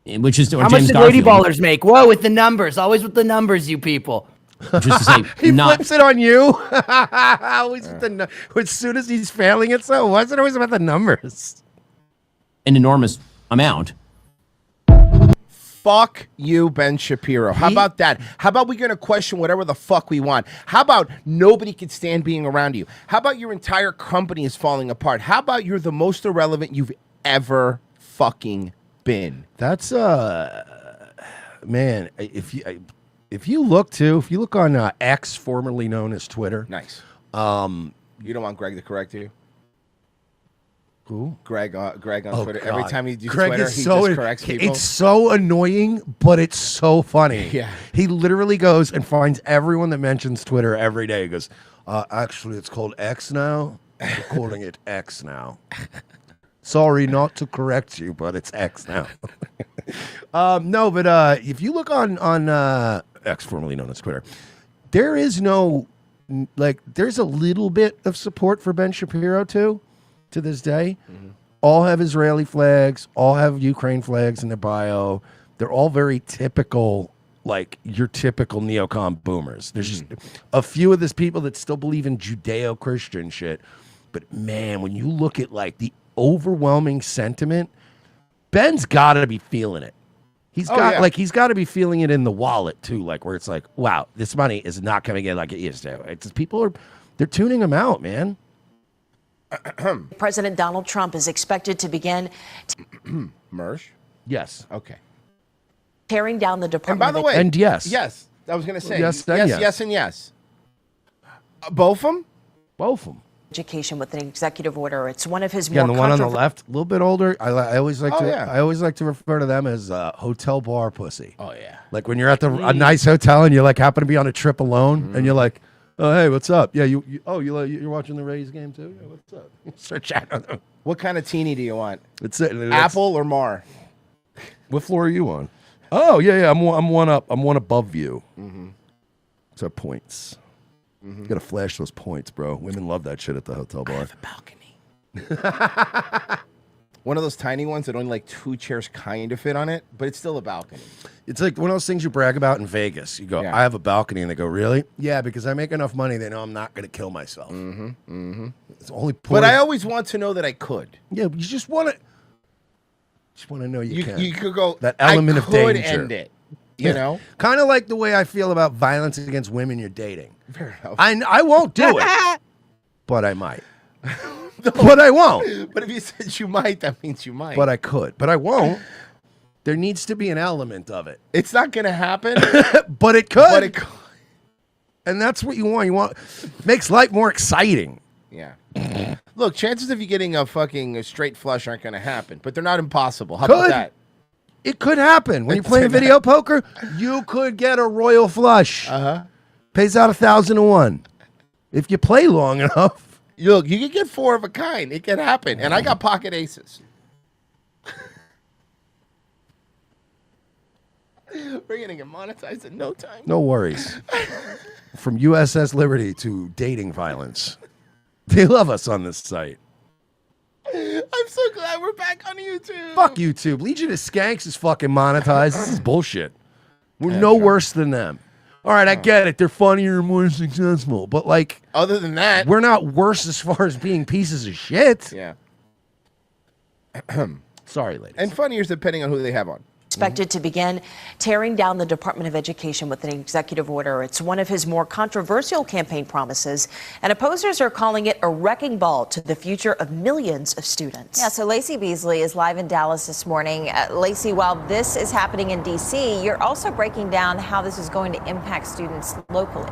Which is How much did Lady Ballers make? Whoa, with the numbers. Always with the numbers, you people. Just to say, He flips it on you. Always with the as soon as he's failing it, so why is it always about the numbers? An enormous amount. Fuck you, Ben Shapiro. How about that? How about we going to question whatever the fuck we want? How about nobody can stand being around you? How about your entire company is falling apart? How about you're the most irrelevant you've ever fucking been? That's man. If you look on X, formerly known as Twitter. Nice. You don't want Greg to correct you? Who? Greg on Oh, Twitter. God. Every time he uses Greg Twitter, is he so, just corrects people. It's so annoying, but it's so funny. Yeah. He literally goes and finds everyone that mentions Twitter every day. He goes, actually, it's called X now. We're calling it X now. Sorry not to correct you, but it's X now. No, but if you look on X, formerly known as Twitter, there is no, like, there's a little bit of support for Ben Shapiro, too, to this day. Mm-hmm. All have Israeli flags, all have Ukraine flags in their bio. They're all very typical, like your typical neocon boomers. There's just a few of these people that still believe in Judeo-Christian shit. But man, when you look at like the overwhelming sentiment, Ben's got to be feeling it. He's got to be feeling it in the wallet too, like where it's like, wow, this money is not coming in like it used to. It's just they're tuning him out, man. President Donald Trump is expected to begin Mersh? Yes. Okay. tearing down the And Department by the of way, And yes. yes, I was going to say Yes, then yes. yes, and yes. Both of them? Both of them. Education with an executive order. It's one of his Yeah, more and the one on the controversial. left, a little bit older. I always like Oh, to. yeah. I always like to refer to them as hotel bar pussy. Oh yeah. Like when you're at a nice hotel and you like happen to be on a trip alone, and you're like, "Oh hey, what's up? Yeah, you're watching the Rays game too? Yeah, what's up?" Start chatting with them. What kind of teeny do you want? That's it. Apple or Mar? What floor are you on? Oh yeah. I'm one up. I'm one above you. Mm-hmm. So points. You gotta flash those points, bro. Women love that shit at the hotel bar. I have a balcony. One of those tiny ones that only like 2 chairs kind of fit on it, but it's still a balcony. It's like one of those things you brag about in Vegas. You go, Yeah. I have a balcony, and they go, really? Yeah, because I make enough money, they know I'm not going to kill myself. It's the only point. But I always want to know that I could. Yeah, but you just want to know you can. You could go. That element I of could danger. end it. You know, kind of like the way I feel about violence against women you're dating. Fair enough. I won't do it, but I might. But I won't. But if you said you might, that means you might. But I could. But I won't. There needs to be an element of it. It's not going to happen. But it could. But it could. And that's what you want. You want makes life more exciting. Yeah. Look, chances of you getting a straight flush aren't going to happen, but they're not impossible. How Could. about that? It could happen. When you're playing video poker, you could get a royal flush. Pays out 1,000 to 1. If you play long enough. Look, you can get 4 of a kind. It can happen. And I got pocket aces. We're going to get monetized in no time. No worries. From USS Liberty to dating violence. They love us on this site. I'm so glad we're back on YouTube. Fuck YouTube. Legion of Skanks is fucking monetized. This is bullshit. We're no worse than them. All right, I get it. They're funnier and more successful. But, like, other than that, we're not worse as far as being pieces of shit. Yeah. Sorry, ladies. And funnier depending on who they have on. Expected to begin tearing down the Department of Education with an executive order. It's one of his more controversial campaign promises, and opposers are calling it a wrecking ball to the future of millions of students. Yeah, so Lacey Beasley is live in Dallas this morning. Lacey, while this is happening in D.C., you're also breaking down how this is going to impact students locally.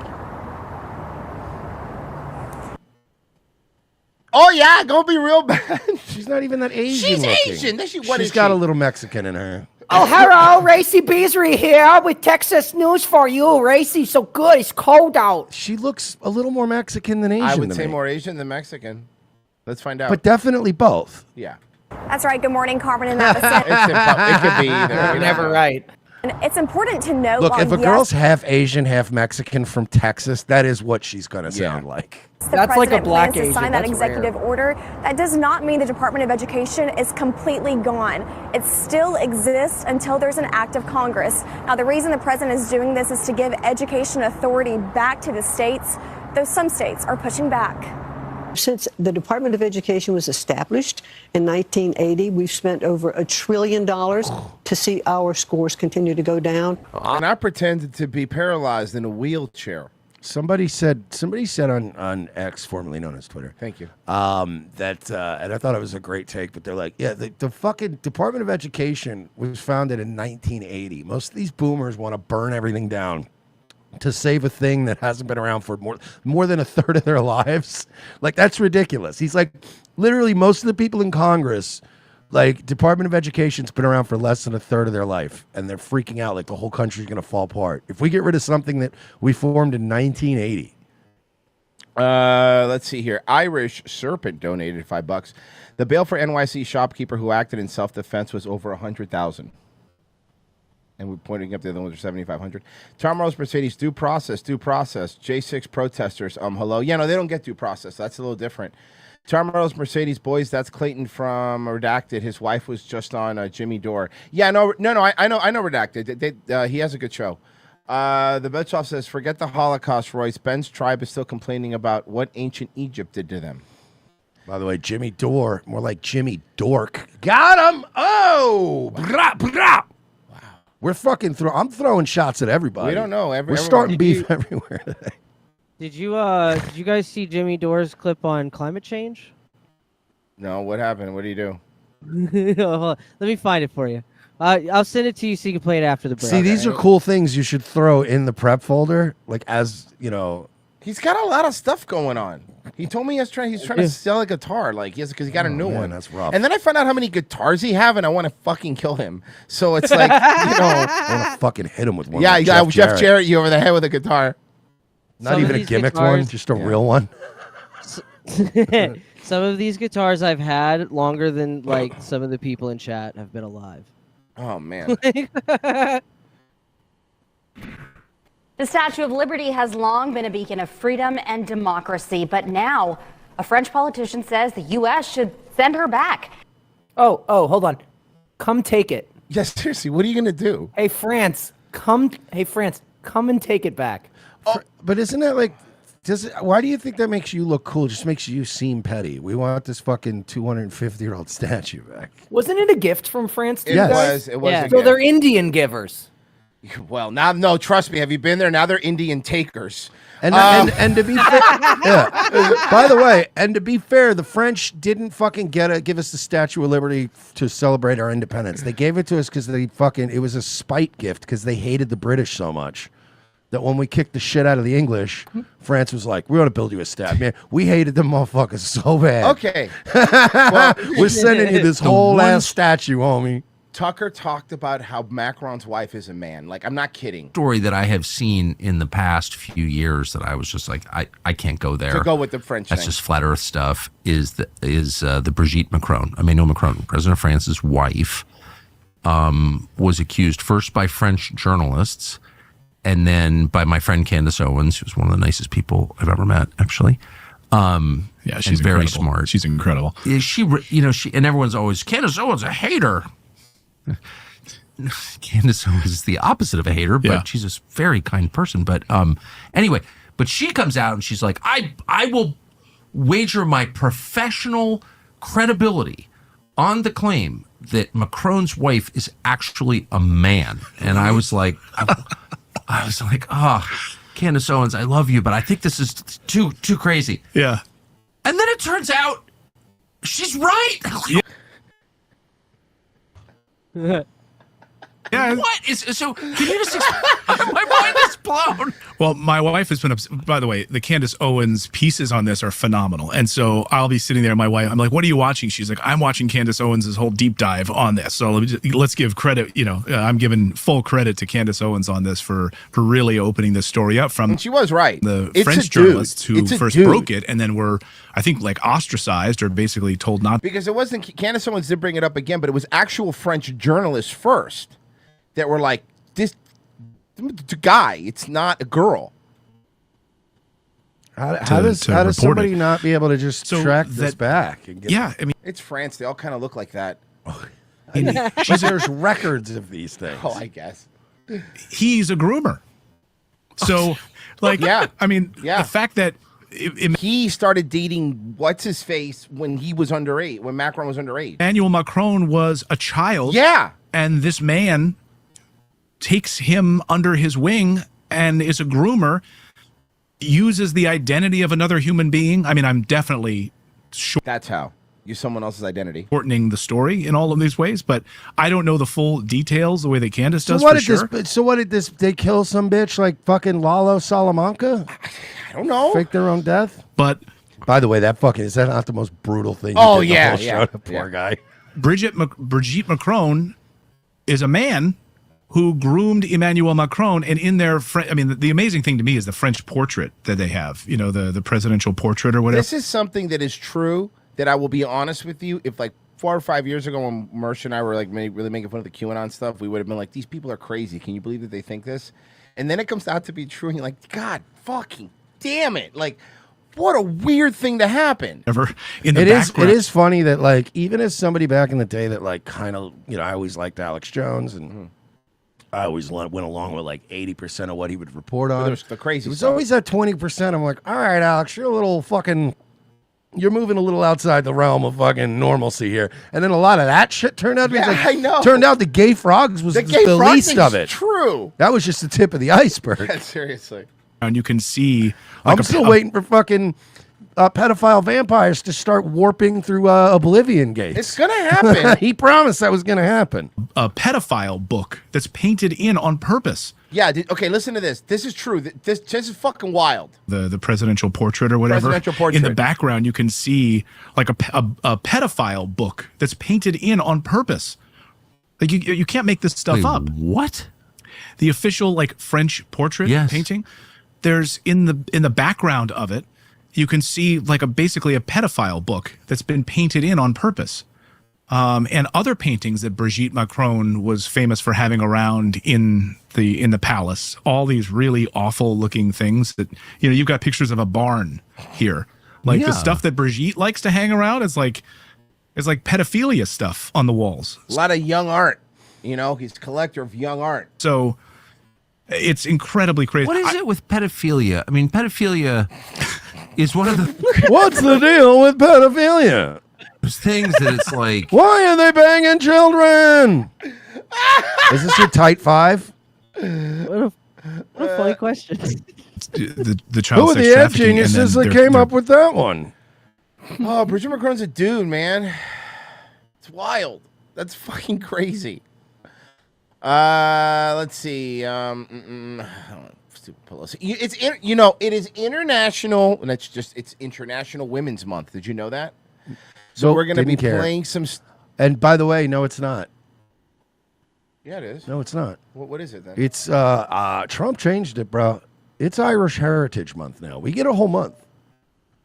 Oh, yeah, gonna be real bad. She's not even that Asian She's looking. Asian. She's got a little Mexican in her. Oh, hello, Racy Beasley here with Texas news for you. Racy, so good. It's cold out. She looks a little more Mexican than Asian. I would to say me. more Asian than Mexican. Let's find out. But definitely both. Yeah. That's right. Good morning, Carmen and Madison. It could be either. You're never right. And it's important to note. Look, while if a yes, girl's half Asian, half Mexican from Texas, that is what she's going to sound like. the That's like a president black plans to sign Asian. that That's executive rare. order, that does not mean the Department of Education is completely gone. It still exists until there's an act of Congress. Now, the reason the president is doing this is to give education authority back to the states, though some states are pushing back. Since the Department of Education was established in 1980, we've spent over $1 trillion to see our scores continue to go down. And I pretended to be paralyzed in a wheelchair. Somebody said on X, formerly known as Twitter. Thank you. That and I thought it was a great take, but they're like, yeah, the fucking Department of Education was founded in 1980. Most of these boomers want to burn everything down to save a thing that hasn't been around for more than a third of their lives. Like, that's ridiculous. He's like, literally most of the people in Congress, like Department of Education's been around for less than a third of their life, and they're freaking out like the whole country's going to fall apart if we get rid of something that we formed in 1980. Let's see here. Irish Serpent donated $5. The bail for NYC shopkeeper who acted in self-defense was over 100,000. And we're pointing up the other ones are 7,500. Tom Rose Mercedes, due process. J6 protesters, hello. Yeah, no, they don't get due process. That's a little different. Tom Rose Mercedes, boys, that's Clayton from Redacted. His wife was just on Jimmy Dore. Yeah, no, I know Redacted. He has a good show. The Betchoff says, forget the Holocaust, Royce. Ben's tribe is still complaining about what ancient Egypt did to them. By the way, Jimmy Dore, more like Jimmy Dork. Got him! Oh! Brah, brah. Wow. We're fucking I'm throwing shots at everybody. We don't know. We're starting beef everywhere today. Did you guys see Jimmy Dore's clip on climate change? No, what happened? What do you do? Hold on. Let me find it for you. I'll send it to you so you can play it after the break. See, these are cool things you should throw in the prep folder, like as, you know. He's got a lot of stuff going on. He told me he's trying to sell a guitar, like because he got a new one. That's rough. And then I found out how many guitars he have, and I want to fucking kill him. So it's like, I want to fucking hit him with one. Yeah, like Jeff Jarrett, you over the head with a guitar. Not even a gimmicked one, just a real one. Some of these guitars I've had longer than like some of the people in chat have been alive. Oh man. The Statue of Liberty has long been a beacon of freedom and democracy, but now a French politician says the U.S. should send her back. Oh, hold on. Come take it. Yes, seriously, what are you going to do? Hey, France, come and take it back. But isn't that like, why do you think that makes you look cool? It just makes you seem petty. We want this fucking 250-year-old statue back. Wasn't it a gift from France to you It guys? was a So gift. they're Indian givers. Well, now, no, trust me. Have you been there? Now they're Indian takers. And to be fair, by the way, and to be fair, the French didn't fucking give us the Statue of Liberty to celebrate our independence. They gave it to us because it was a spite gift because they hated the British so much that when we kicked the shit out of the English, France was like, we ought to build you a statue. Man, we hated them motherfuckers so bad. Okay. We're sending you this whole ass statue, homie. Tucker talked about how Macron's wife is a man. Like, I'm not kidding. Story that I have seen in the past few years that I was just like, I can't go there. To go with the French That's thing. just flat earth stuff. Is the Brigitte Macron, Emmanuel Macron, President of France's wife, was accused first by French journalists and then by my friend Candace Owens, who's one of the nicest people I've ever met, actually. Yeah, she's very incredible. smart. She's incredible. Is she? And everyone's always Candace Owens a hater. Candace Owens is the opposite of a hater, but she's a very kind person. But anyway, but she comes out and she's like, I will wager my professional credibility on the claim that Macron's wife is actually a man. And I was like, oh, Candace Owens, I love you, but I think this is too crazy. Yeah. And then it turns out she's right. Yeah. What is so? Can you just explain? My mind is blown. Well, my wife has been by the way, the Candace Owens pieces on this are phenomenal. And so I'll be sitting there, my wife, I'm like, what are you watching? She's like, I'm watching Candace Owens' whole deep dive on this. So let's give credit, I'm giving full credit to Candace Owens on this for really opening this story up from. And she was right. The It's French a dude. journalists who It's a first dude. broke it and then were, I think, like ostracized or basically told not. Because it wasn't, Candace Owens did bring it up again, but it was actual French journalists first that were like, this guy, it's not a girl. How does somebody not be able to just track this back? And I mean, it's France. They all kind of look like that. But there's records of these things. Oh, I guess. He's a groomer. So, like, I mean, the fact that he started dating what's his face when he was underage, when Macron was underage. Emmanuel Macron was a child. Yeah. And this man takes him under his wing and is a groomer, uses the identity of another human being. I mean, I'm definitely sure. That's how. use someone else's identity. Shortening the story in all of these ways, but I don't know the full details the way that Candace does. So what for did sure. this? So what did this? They kill some bitch like fucking Lalo Salamanca? I don't know. Fake their own death. But by the way, that fucking is that not the most brutal thing? Oh, you did in the yeah, whole yeah, show? The poor guy. Brigitte Macron is a man who groomed Emmanuel Macron, and in their the amazing thing to me is the French portrait that they have. You know, the presidential portrait or whatever. This is something that is true. That I will be honest with you. If like 4 or 5 years ago, when Mersh and I were like really making fun of the QAnon stuff, we would have been like, "These people are crazy. Can you believe that they think this?" And then it comes out to be true, and you're like, "God, fucking damn it!" Like, what a weird thing to happen. In the It is funny that like even as somebody back in the day that like kind of I always liked Alex Jones and I always went along with like 80% of what he would report on. There's the crazy It was stuff. always that 20%. I'm like, all right, Alex, you're moving a little outside the realm of fucking normalcy here. And then a lot of that shit turned out to be I know. Turned out the gay frogs was The the, gay frog least thing's of it. true. That was just the tip of the iceberg. Yeah, seriously. And you can see. I'm still waiting for fucking pedophile vampires to start warping through Oblivion gates. It's gonna happen. He promised that was gonna happen. A pedophile book that's painted in on purpose. Yeah. Okay. Listen to this. This is true. This is fucking wild. The presidential portrait or whatever. Presidential portrait. In the background, you can see like a pedophile book that's painted in on purpose. Like you can't make this stuff up. What? The official like French portrait painting. There's in the background of it, you can see like basically a pedophile book that's been painted in on purpose. And other paintings that Brigitte Macron was famous for having around in the palace. All these really awful looking things that you've got pictures of a barn here. Like the stuff that Brigitte likes to hang around is like pedophilia stuff on the walls. A lot of young art. He's a collector of young art. So it's incredibly crazy. What is it with pedophilia? I mean, pedophilia is one of the. What's the deal with pedophilia? There's things that it's like. Why are they banging children? Is this your tight five? What a funny question. The child Who are sex the ad trafficking, and geniuses then that they're- came up with that one? Oh, Brigitte Macron's a dude, man. It's wild. That's fucking crazy. Let's see. Stupid Pelosi. It is international, and it's International Women's Month. Did you know that? So Nope, we're going to be didn't care. playing some. And by the way, no, it's not. Yeah, it is. No, it's not. What is it then? It's Trump changed it, bro. It's Irish Heritage Month now. We get a whole month.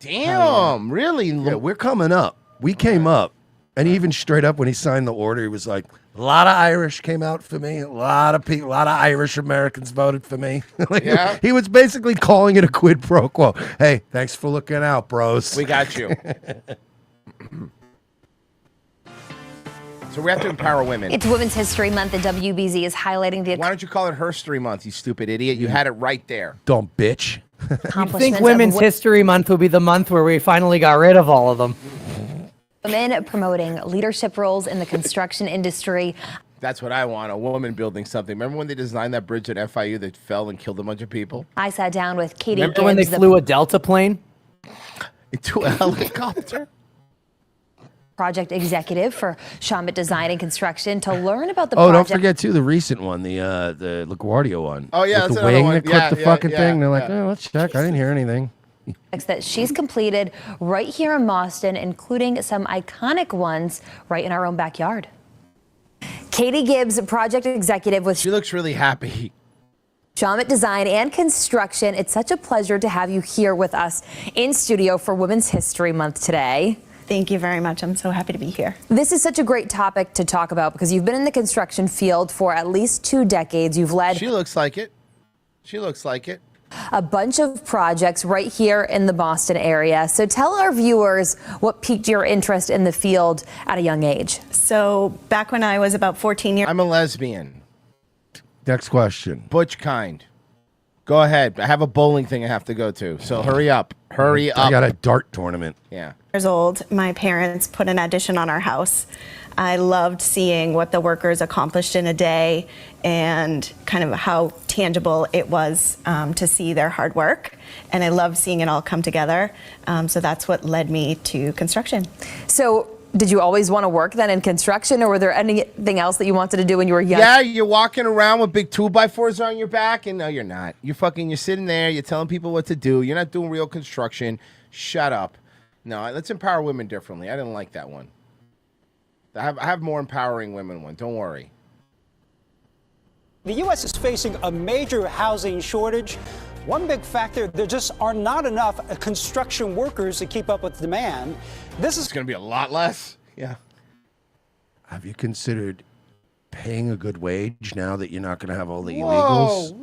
Damn, really? Yeah, we're coming up. We came up, and even straight up when he signed the order, he was like, "A lot of Irish came out for me. A lot of people, a lot of Irish Americans voted for me." Yeah. He was basically calling it a quid pro quo. Hey, thanks for looking out, bros. We got you. So we have to empower women. It's Women's History Month, and WBZ is highlighting the Why don't you call it Herstory Month, you stupid idiot? You had it right there. Dumb bitch. I think accomplishments Women's of History Month will be the month where we finally got rid of all of them. women promoting leadership roles in the construction industry. That's what I want, a woman building something. Remember when they designed that bridge at FIU that fell and killed a bunch of people? I sat down with Katie Remember when they Gibbs, the flew a Delta plane? Into a helicopter? project executive for Shambit Design and Construction, to learn about the Oh, project. don't forget too the recent one, the LaGuardia one. Oh, yeah, with that's the another wing one. that clipped Yeah, the yeah, fucking yeah, thing. They're like, yeah. oh, let's check. I didn't hear anything. That she's completed right here in Boston, including some iconic ones right in our own backyard. Katie Gibbs, project executive with She looks really happy. Shambit Design and Construction. It's such a pleasure to have you here with us in studio for Women's History Month today. Thank you very much. I'm so happy to be here. This is such a great topic to talk about because you've been in the construction field for at least 2 decades. You've led She looks like it. She looks like it. a bunch of projects right here in the Boston area. So tell our viewers what piqued your interest in the field at a young age. So back when I was about 14 years I'm a lesbian. Next question. Butch kind. Go ahead. I have a bowling thing I have to go to. So hurry up. Hurry up. I got a dart tournament. Yeah. Years old, my parents put an addition on our house. I loved seeing what the workers accomplished in a day and kind of how tangible it was to see their hard work. And I loved seeing it all come together. So that's what led me to construction. So did you always want to work then in construction, or were there anything else that you wanted to do when you were young? Yeah, you're walking around with big 2x4s on your back, and no, you're not. You're sitting there, you're telling people what to do. You're not doing real construction. Shut up. No, let's empower women differently. I didn't like that one. I have more empowering women one. Don't worry. The U.S. is facing a major housing shortage. One big factor, there just are not enough construction workers to keep up with demand. This is going to be a lot less. Yeah. Have you considered paying a good wage now that you're not going to have all the illegals? Whoa.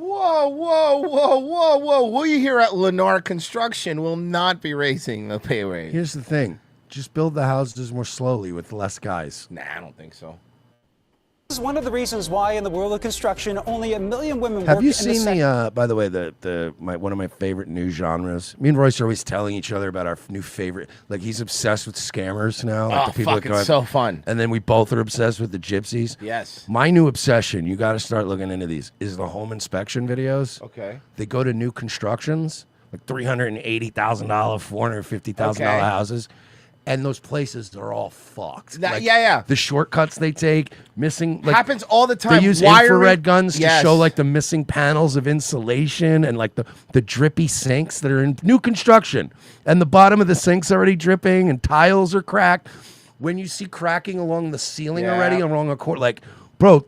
We here at Lennar Construction will not be raising the pay rate. Here's the thing. Just build the houses more slowly with less guys. Nah, I don't think so. This is one of the reasons why in the world of construction, only 1 million women work Have you in seen the by the way, one of my favorite new genres? Me and Royce are always telling each other about our new favorite. Like, he's obsessed with scammers now. Like Oh, the people fuck, that go it's so fun. And then we both are obsessed with the gypsies. Yes. My new obsession, you got to start looking into these, is the home inspection videos. Okay. They go to new constructions, like $380,000, $450,000 Okay. houses. And those places are all fucked. That- yeah. The shortcuts they take, missing. Like, Happens all the time. They use Wiring- infrared guns Yes. to show like the missing panels of insulation and like the drippy sinks that are in new construction. And the bottom of the sink's already dripping and tiles are cracked. When you see cracking along the ceiling Yeah. already along a court, like, bro, all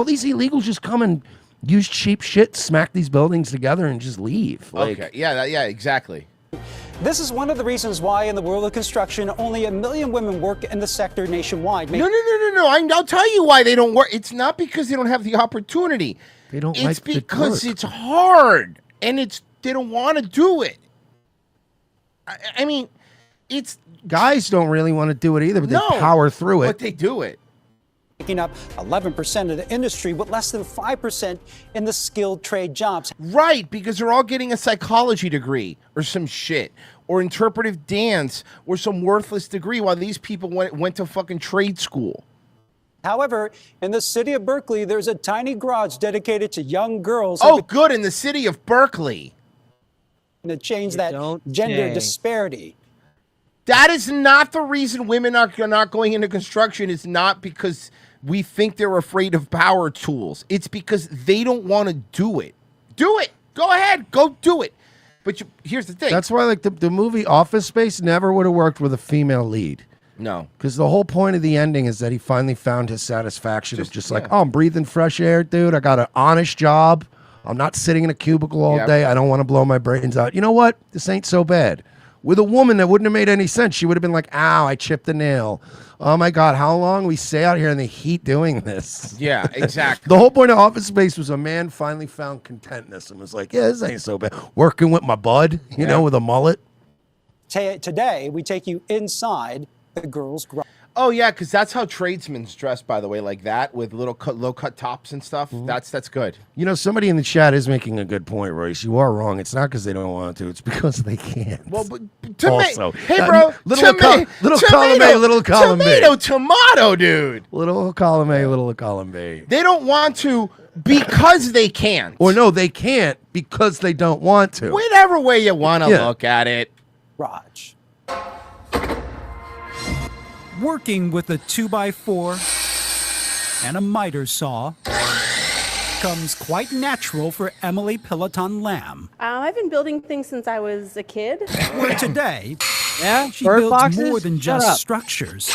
these illegals just come and use cheap shit, smack these buildings together and just leave. Like, Okay. Yeah, exactly. This is one of the reasons why in the world of construction, only 1 million women work in the sector nationwide. No. I'll tell you why they don't work. It's not because they don't have the opportunity. They don't It's like the because work. it's hard and they don't want to do it. I mean, it's guys don't really want to do it either, but No, they power through it. but they do it. Making up 11% of the industry, with less than 5% in the skilled trade jobs. Right, because they're all getting a psychology degree or some shit, or interpretive dance, or some worthless degree, while these people went to fucking trade school. However, in the city of Berkeley, there's a tiny garage dedicated to young girls. Oh, good, in the city of Berkeley. To change that gender say. disparity. That is not the reason women are not going into construction. It's not because we think they're afraid of power tools. It's because they don't want to do it. Do it. Go ahead. Go do it. But here's the thing. That's why, like, the movie Office Space never would have worked with a female lead. No. Because the whole point of the ending is that he finally found his satisfaction of just like, oh, I'm breathing fresh air, dude. I got an honest job. I'm not sitting in a cubicle all Yep. day. I don't want to blow my brains out. You know what? This ain't so bad. With a woman, that wouldn't have made any sense. She would have been like, ow, I chipped a nail. Oh, my God, how long we stay out here in the heat doing this? Yeah, exactly. The whole point of Office Space was a man finally found contentness and was like, yeah, this ain't so bad. Working with my bud, you know, with a mullet. Today, we take you inside the girls' garage. Oh, yeah, because that's how tradesmen's dress, by the way, like that, with little low-cut tops and stuff. Mm-hmm. That's good. You know, somebody in the chat is making a good point, Royce. You are wrong. It's not because they don't want to. It's because they can't. Well, but also, hey, bro, little column A, little column B. Tomato, dude. Little column A, little column B. They don't want to because they can't. Or no, they can't because they don't want to. Whatever way you want to look at it. Garage. Working with a 2x4 and a miter saw comes quite natural for Emily Peloton Lamb. I've been building things since I was a kid. Where today, she bird builds boxes? more than Shut just up. structures.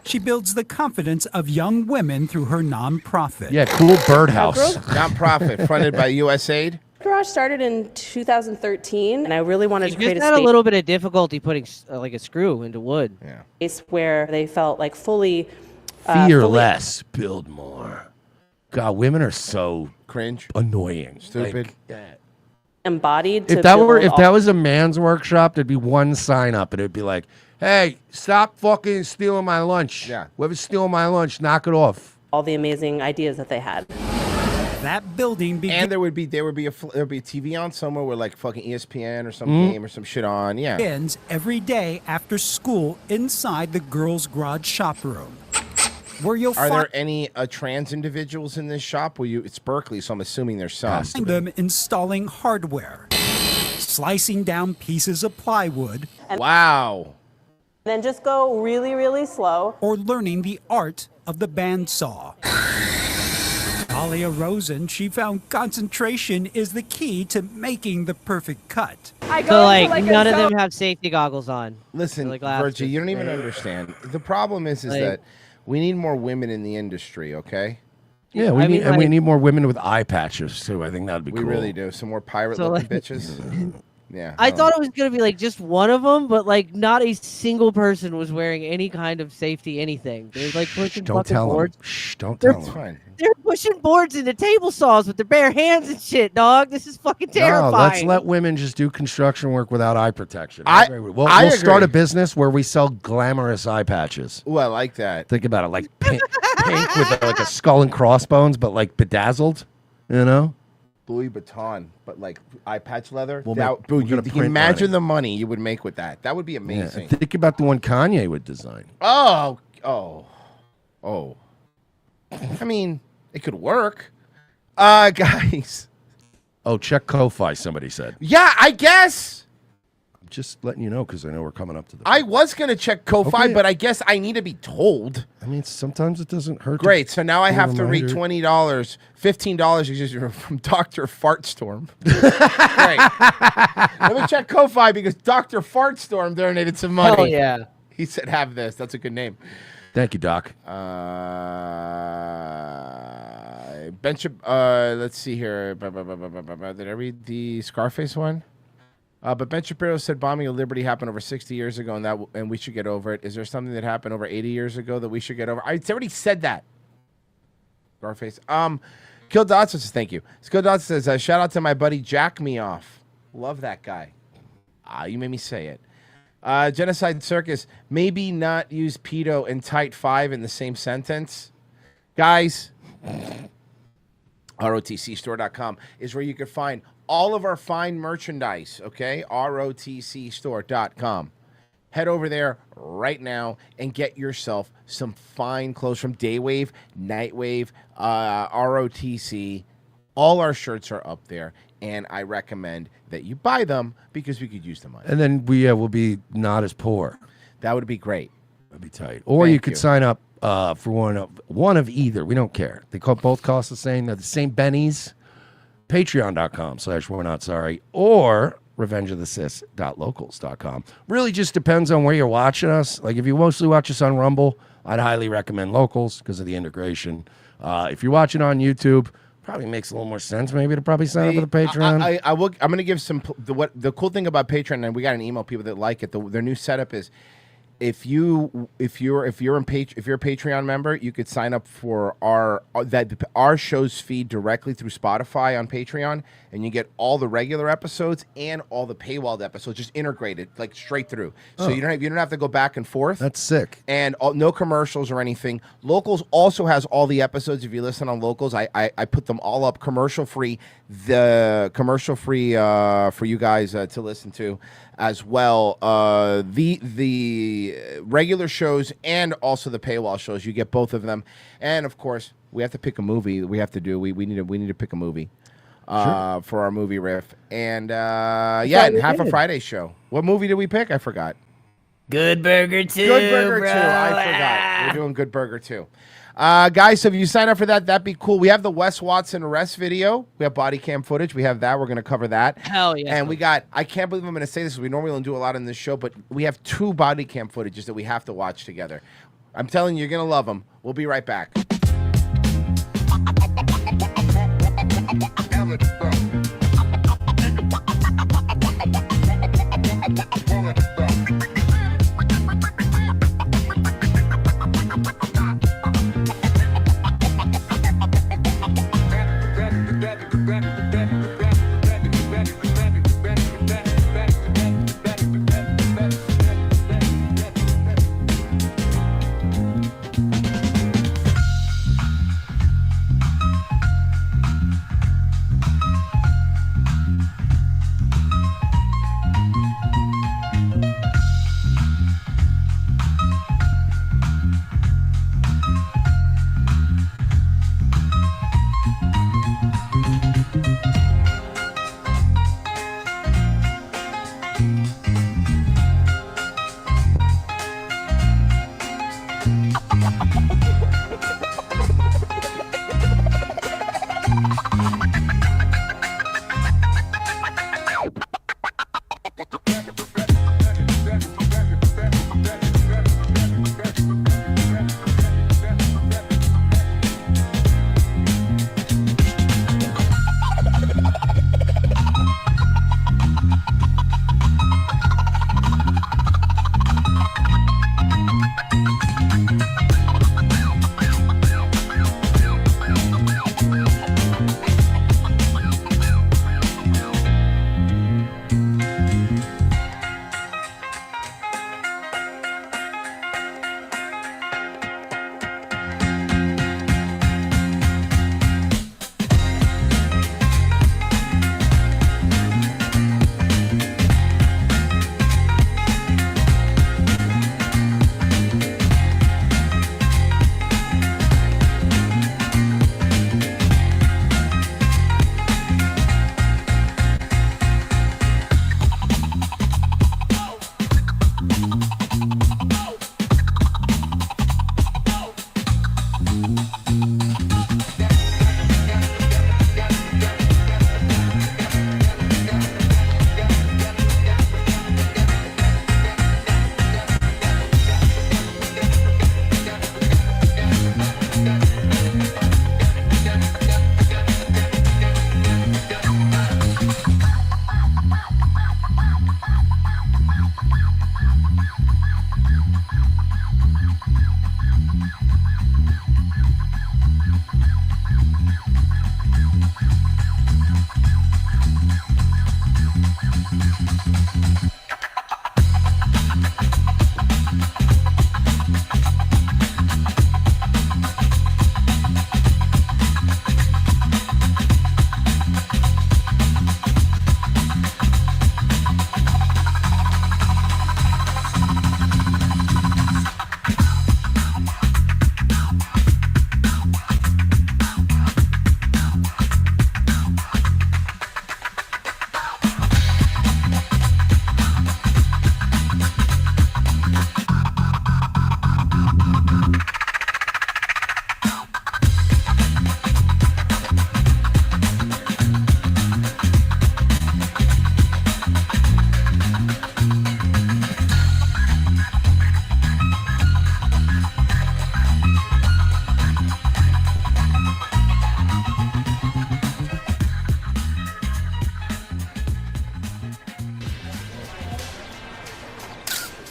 She builds the confidence of young women through her nonprofit. Yeah, cool birdhouse. Nonprofit funded by USAID. Garage started in 2013, and I really wanted to You create just a had a space little bit of difficulty putting like a screw into wood. Yeah. where they felt like fully Fear less, build more. God, women are so cringe, annoying, stupid. embodied. To If that build all- was a man's workshop, there'd be one sign up, and it'd be like, "Hey, stop fucking stealing my lunch. Yeah, whoever's stealing my lunch, knock it off." all the amazing ideas that they had. That building and there would be a TV on somewhere where like fucking ESPN or some game or some shit on. Yeah. begins every day after school inside the girls' garage shop room, where you'll Are find there any trans individuals in this shop? It's Berkeley, so I'm assuming there's some. them installing hardware, slicing down pieces of plywood. Wow. Then just go really, really slow. Or learning the art of the bandsaw. Talia Rosen, she found concentration is the key to making the perfect cut. So like none of them have safety goggles on. Listen, like Virgie, you don't even understand. The problem is Like- that we need more women in the industry, okay? Yeah, we need more women with eye patches too. I think that'd be We cool. really do. Some more pirate-looking bitches. Yeah. I thought it was gonna be like just one of them, but like not a single person was wearing any kind of safety anything. They were like pushing Don't fucking tell them. boards. Shh, don't They're- tell them. They're pushing boards into table saws with their bare hands and shit, dog. This is fucking terrifying. No, let's let women just do construction work without eye protection. I We'll agree. start a business where we sell glamorous eye patches. Ooh, I like that. Think about it, like pink with like a skull and crossbones, but like bedazzled. You know. Louis Vuitton, but like eye patch leather. We'll That- make- dude, we're gonna you print imagine money. the money you would make with that. That would be Yeah, amazing. think about the one Kanye would design. Oh. I mean, it could work. Guys. Oh, check Ko-Fi. Somebody said. Yeah, I guess. I'm just letting you know because I know we're coming up to the. I was gonna check Ko-Fi, Okay. but I guess I need to be told. I mean, sometimes it doesn't hurt. Great. So now I do a have to read reminder. $20, $15 from Dr. Fartstorm. Great. Let me check Ko-Fi because Dr. Fartstorm donated some money. Hell yeah. He said, "Have this." That's a good name. Thank you, Doc. Let's see here. Did I read the Scarface one? But Ben Shapiro said bombing of Liberty happened over 60 years ago, and we should get over it. Is there something that happened over 80 years ago that we should get over? I already said that. Scarface. Kill Dodson says thank you. Kill Dodson says shout out to my buddy Jack Me Off. Love that guy. You made me say it. Genocide Circus. Maybe not use pedo and tight 5 in the same sentence. Guys, ROTCstore.com is where you can find all of our fine merchandise, okay? ROTCstore.com. Head over there right now and get yourself some fine clothes from Daywave, Nightwave, ROTC. All our shirts are up there, and I recommend that you buy them because we could use the money. And then we will be not as poor. That would be great. That'd be tight. Or you could sign up for one of either. We don't care. They both cost the same. They're the same bennies. Patreon.com/we're not sorry. Or revengeofthesis.locals.com. Really just depends on where you're watching us. Like if you mostly watch us on Rumble, I'd highly recommend Locals because of the integration. If you're watching on YouTube, probably makes a little more sense maybe to probably sign up for the Patreon. I will. I'm going to give some. The cool thing about Patreon, and we got an email people that like it. Their new setup is, if you're a Patreon member, you could sign up for our show's feed directly through Spotify on Patreon, and you get all the regular episodes and all the paywalled episodes just integrated like straight through. So you don't have to go back and forth. That's sick. And no commercials or anything. Locals also has all the episodes. If you listen on Locals, I put them all up commercial free. The commercial free for you guys to listen to as well. The regular shows and also the paywall shows. You get both of them. And of course, we have to pick a movie. We have to do. We need to pick a movie. For our movie riff. And and Half a Friday show. What movie did we pick? I forgot. Good Burger 2. Good Burger bro. 2. I forgot. We're doing Good Burger 2. Guys, so if you sign up for that, that'd be cool. We have the Wes Watson arrest video. We have body cam footage. We have that. We're going to cover that. Hell yeah. And we got, I can't believe I'm going to say this. We normally don't do a lot in this show, but we have 2 body cam footages that we have to watch together. I'm telling you, you're going to love them. We'll be right back.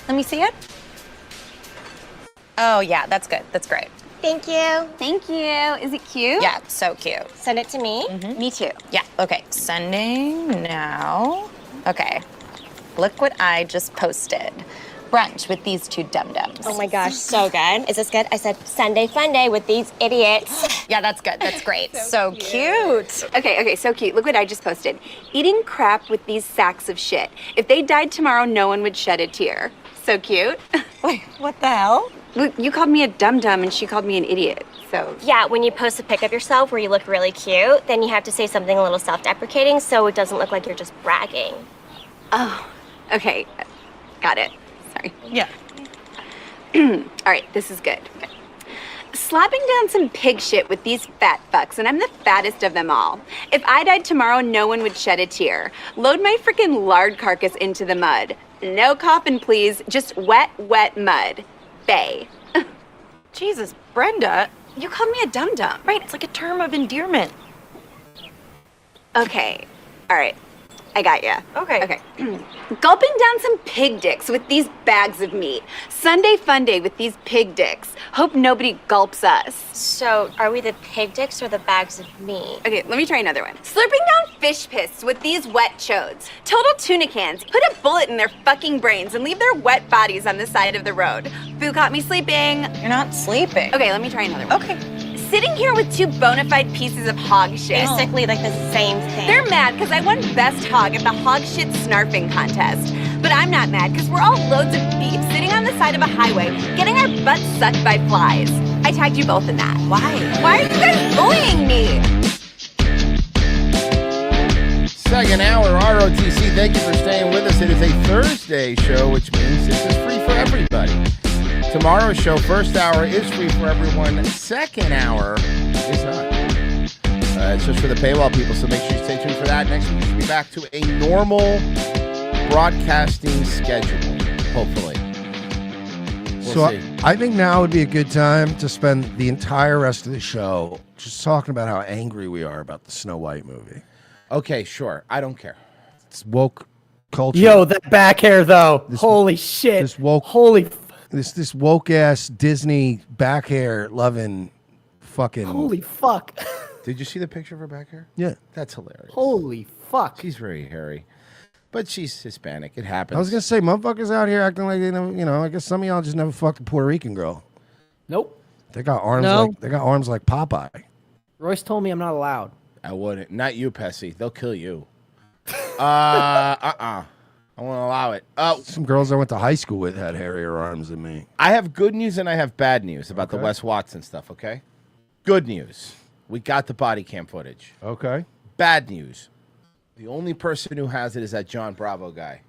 Let me see it. Oh, yeah, that's good. That's great. Thank you. Thank you. Is it cute? Yeah, so cute. Send it to me. Me too. Yeah, okay. Sending now. Okay. Look what I just posted. Brunch with these two dum-dums. Oh my gosh, so good. Is this good? I said Sunday fun day with these idiots. Yeah, that's good. That's great. so cute. Okay, so cute. Look what I just posted. Eating crap with these sacks of shit. If they died tomorrow, no one would shed a tear. So cute. Wait, what the hell? Look, you called me a dum-dum and she called me an idiot, so. Yeah, when you post a pic of yourself where you look really cute, then you have to say something a little self-deprecating so it doesn't look like you're just bragging. Oh, okay. Got it. Sorry. Yeah. All right, this is good. Okay. Slapping down some pig shit with these fat fucks, and I'm the fattest of them all. If I died tomorrow, no one would shed a tear. Load my freaking lard carcass into the mud. No coffin, please. Just wet, wet mud. Bay. Jesus, Brenda. You called me a dum-dum. Right, it's like a term of endearment. Okay. All right. I got ya. Okay. Gulping down some pig dicks with these bags of meat. Sunday fun day with these pig dicks. Hope nobody gulps us. So, are we the pig dicks or the bags of meat? Okay, let me try another one. Slurping down fish piss with these wet chodes. Total tuna cans. Put a bullet in their fucking brains and leave their wet bodies on the side of the road. Boo caught me sleeping. You're not sleeping. Okay, let me try another one. Okay. Sitting here with two bona fide pieces of hog shit. Basically like the same thing. They're mad because I won best hog at the hog shit snarfing contest. But I'm not mad because we're all loads of beef sitting on the side of a highway getting our butts sucked by flies. I tagged you both in that. Why? Why are you guys bullying me? Second hour, ROTC. Thank you for staying with us. It is a Thursday show, which means this is free for everybody. Tomorrow's show, first hour is free for everyone. Second hour is not. It's just for the paywall people, so make sure you stay tuned for that. Next week, we'll be back to a normal broadcasting schedule, hopefully. So I think now would be a good time to spend the entire rest of the show just talking about how angry we are about the Snow White movie. Okay, sure. I don't care. It's woke culture. Yo, that back hair though. Holy shit. This woke. Holy. This woke ass Disney back hair loving fucking. Holy fuck. Did you see the picture of her back hair? Yeah. That's hilarious. Holy fuck. She's very hairy. But she's Hispanic. It happens. I was gonna say, motherfuckers out here acting like they never, I guess some of y'all just never fucked a Puerto Rican girl. Nope. They got arms No. like Popeye. Royce told me I'm not allowed. I wouldn't. Not you, Pessy. They'll kill you. I won't allow it. Some girls I went to high school with had hairier arms than me. I have good news and I have bad news about the Wes Watson stuff, okay? Good news. We got the body cam footage. Okay. Bad news. The only person who has it is that John Bravo guy.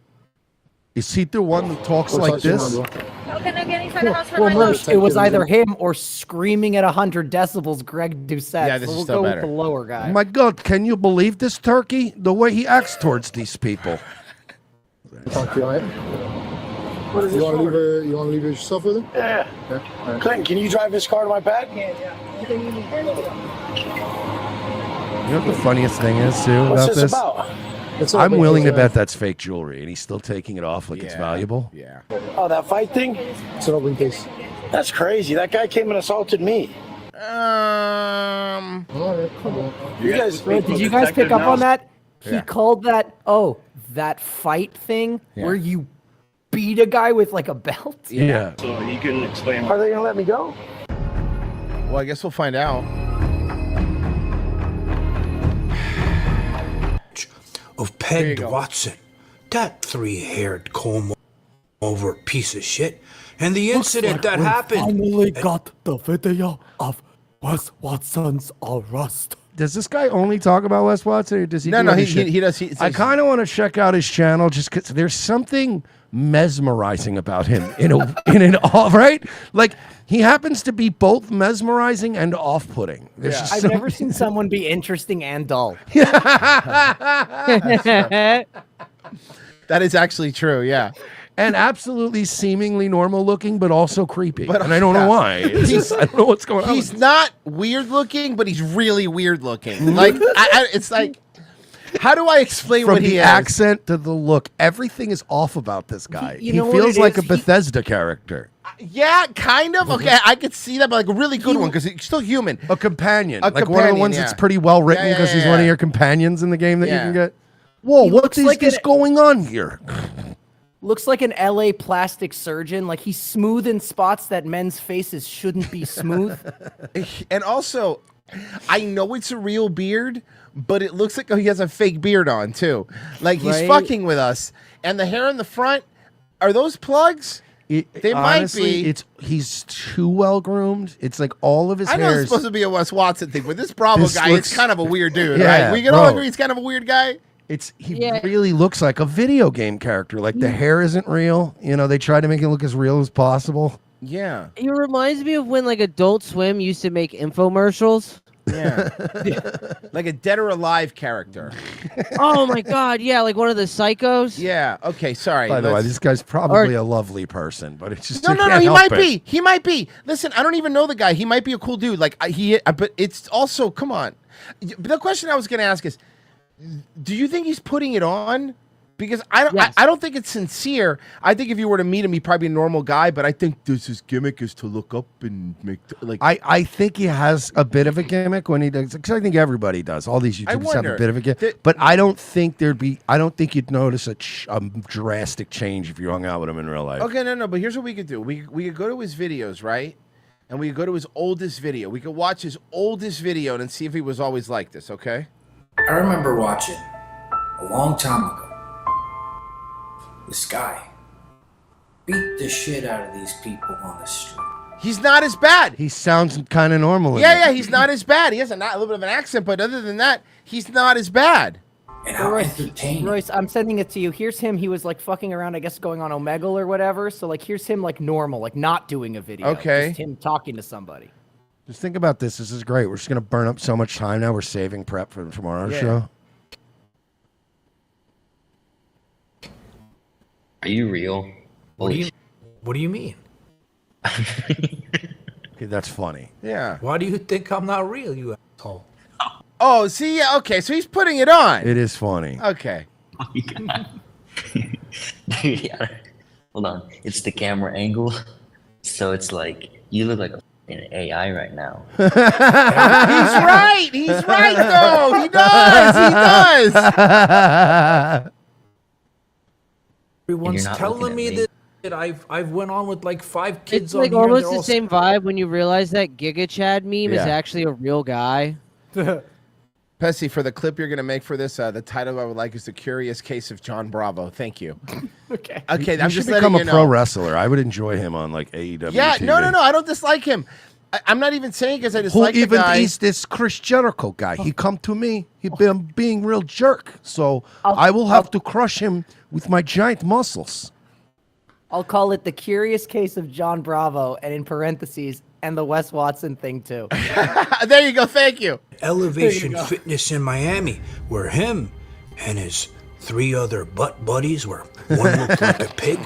Is he the one that talks like this? How can I get inside the house for Well, my Merce, lunch? it was either him or screaming at 100 decibels, Greg Doucette. Yeah, this so is we'll still go better. with the lower guy. My God, can you believe this turkey? The way he acts towards these people. Talk to you, all right? What is You this want to for? leave it? You want to leave it yourself with him? Yeah. Yeah. All right. Clinton, can you drive this car to my pad? Yeah. You know what the funniest thing is, too, What's about this this? about? I'm willing to bet that's fake jewelry, and he's still taking it off like it's valuable. Yeah. Oh, that fight thing? It's an open case. That's crazy. That guy came and assaulted me. All right, come on. You guys, Did you guys pick up on that? He Yeah. called that, that fight thing Yeah. where you beat a guy with like a belt? Yeah. So you can explain. Are they gonna let me go? Well, I guess we'll find out. Of There you Peg go. Watson, that three-haired comb-over piece of shit, and the incident that happened. Finally got the video of Wes Watson's arrest. Does this guy only talk about Wes Watson, or does he? No, do no, other he shit? does. I kind of want to check out his channel just because there's something mesmerizing about him in an off, right? Like he happens to be both mesmerizing and off-putting. There's just I've some- never seen someone be interesting and dull. That is actually true, yeah. And absolutely seemingly normal looking, but also creepy. But- And I don't know yeah. why. It's just, I don't know what's going on. He's not weird looking, but he's really weird looking. Like, it's like, how do I explain From what he the is? accent to the look, everything is off about this guy. You He know what feels it like is? a Bethesda character. Yeah, kind of. Okay, I could see that, but like a really good one because he's still human. A companion. A Like one of the companion, ones yeah. that's pretty well written Yeah, because yeah, he's one of yeah. your companions in the game that you Yeah. can get. Whoa, He what looks is like this an- going on here? Looks like an LA plastic surgeon. Like he's smooth in spots that men's faces shouldn't be smooth. And also, I know it's a real beard, but it looks like he has a fake beard on too. Like he's Right? fucking with us. And the hair in the front, are those plugs? They Honestly, might be. he's too well groomed. It's like all of his I know hair it's is supposed to be a Wes Watson thing, but this Bravo This guy looks- is kind of a weird dude, Yeah, right? We can all bro. agree he's kind of a weird guy. He really looks like a video game character. Like the hair isn't real. You know, they try to make it look as real as possible. Yeah. It reminds me of when like Adult Swim used to make infomercials. Yeah. Like a dead or alive character. Oh my god, yeah, like one of the psychos. Yeah. Okay. Sorry. By the way, let's- this guy's probably a lovely person, but it's just No, I no, no. can't He help might it. be. He might be. Listen, I don't even know the guy. He might be a cool dude. Like but it's also, come on. The question I was going to ask is, do you think he's putting it on? Because I don't think it's sincere. I think if you were to meet him, he'd probably be a normal guy. But I think his gimmick is to look up and make like. I think he has a bit of a gimmick when he does. Because I think everybody does. All these I YouTubers have a wonder, bit of a gimmick. But I don't think I don't think you'd notice a drastic change if you hung out with him in real life. Okay, no. But here's what we could do. We could go to his videos, right? And we could go to his oldest video. We could watch his oldest video and see if he was always like this. Okay. I remember watching a long time ago. This guy beat the shit out of these people on the street. He's not as bad. He sounds kind of normal. Yeah, he's not as bad. He has a little bit of an accent, but other than that, he's not as bad. and how entertaining. Royce, I'm sending it to you. Here's him. He was like fucking around, I guess, going on Omegle or whatever. So like, here's him like normal, like not doing a video. Okay. Just him talking to somebody. Just think about this. This is great. We're just gonna burn up so much time now. We're saving prep for tomorrow's Yeah. show. Are you real? What do you mean? Okay, that's funny. Yeah. Why do you think I'm not real, you asshole? Oh, see, yeah, okay, so he's putting it on. It is funny. Okay. Yeah. Hold on. It's the camera angle. So it's like, you look like an AI right now. He's right. He's right, though. He does. He does. Everyone's not telling looking me at me. that I've went on with like 5 kids It's on like here, and almost they're the all same vibe when you realize that Giga Chad meme is Yeah. actually a real guy. Pessy, for the clip you're going to make for this, the title I would like is The Curious Case of John Bravo. Thank you. Okay. Okay, You I'm should just become letting a you pro know. wrestler. I would enjoy him on like AEW. Yeah, TV. no. I don't dislike him. I'm not even saying because I Who dislike the even guy. is this Chris Jericho guy? He come to me. He been being real jerk. So I will have to crush him with my giant muscles. I'll call it The Curious Case of John Bravo, and in parentheses, and the Wes Watson thing too. There you go. Thank you. Elevation There you go. Fitness in Miami, where him and his 3 other butt buddies, where one looked like a pig,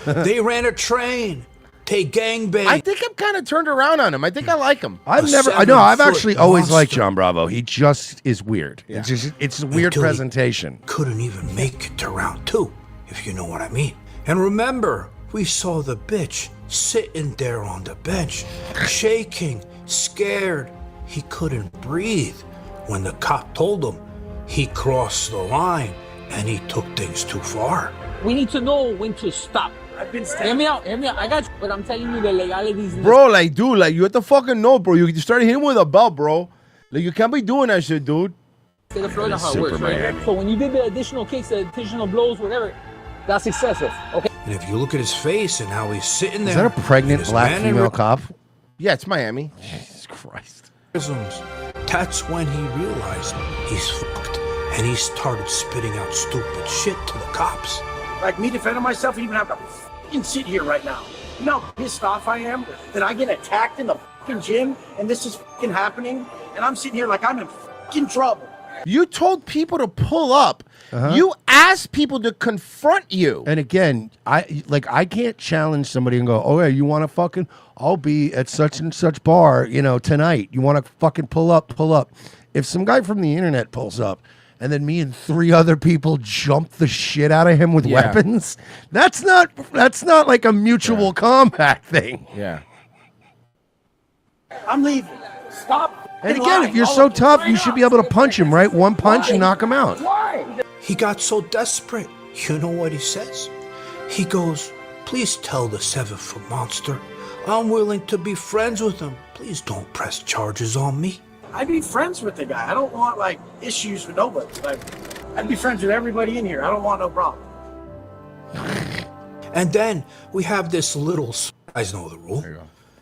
they ran a train. They gangbang. I think I'm kind of turned around on him. I think I like him. I've actually always liked John Bravo. He just is weird. Yeah. It's a weird Until he presentation. Couldn't even make it to round 2, if you know what I mean. And remember, we saw the bitch sitting there on the bench, shaking, scared. He couldn't breathe when the cop told him he crossed the line and he took things too far. We need to know when to stop. I've been hear me out. I got you. But I'm telling you the legalities. Bro, like, dude, like, you have to fucking know, bro. You start hitting him with a belt, bro. Like, you can't be doing that shit, dude. State of Florida, how it Super works, right? Miami. So when you did the additional kicks, the additional blows, whatever, that's excessive. Okay. And if you look at his face and how he's sitting there. Is that a pregnant with his black man in female cop? Yeah, it's Miami. Jesus Christ. That's when he realized he's fucked. And he started spitting out stupid shit to the cops. Like me defending myself, you even have to fucking sit here right now. You know how pissed off I am that I get attacked in the fucking gym and this is fucking happening, and I'm sitting here like I'm in fucking trouble. You told people to pull up. Uh-huh. You asked people to confront you. And again, I can't challenge somebody and go, oh yeah, you want to fucking, I'll be at such and such bar, tonight. You want to fucking pull up. If some guy from the internet pulls up and then me and 3 other people jump the shit out of him with weapons, that's not like a mutual combat thing. Yeah. I'm leaving. Stop. And again, if you're so tough, you should be able to punch him, right? One punch and knock him out. Why? He got so desperate. You know what he says? He goes, please tell the 7-foot monster I'm willing to be friends with him. Please don't press charges on me. I'd be friends with the guy. I don't want like issues with nobody. Like, I'd be friends with everybody in here. I don't want no problem. And then we have this little, you guys know the rule.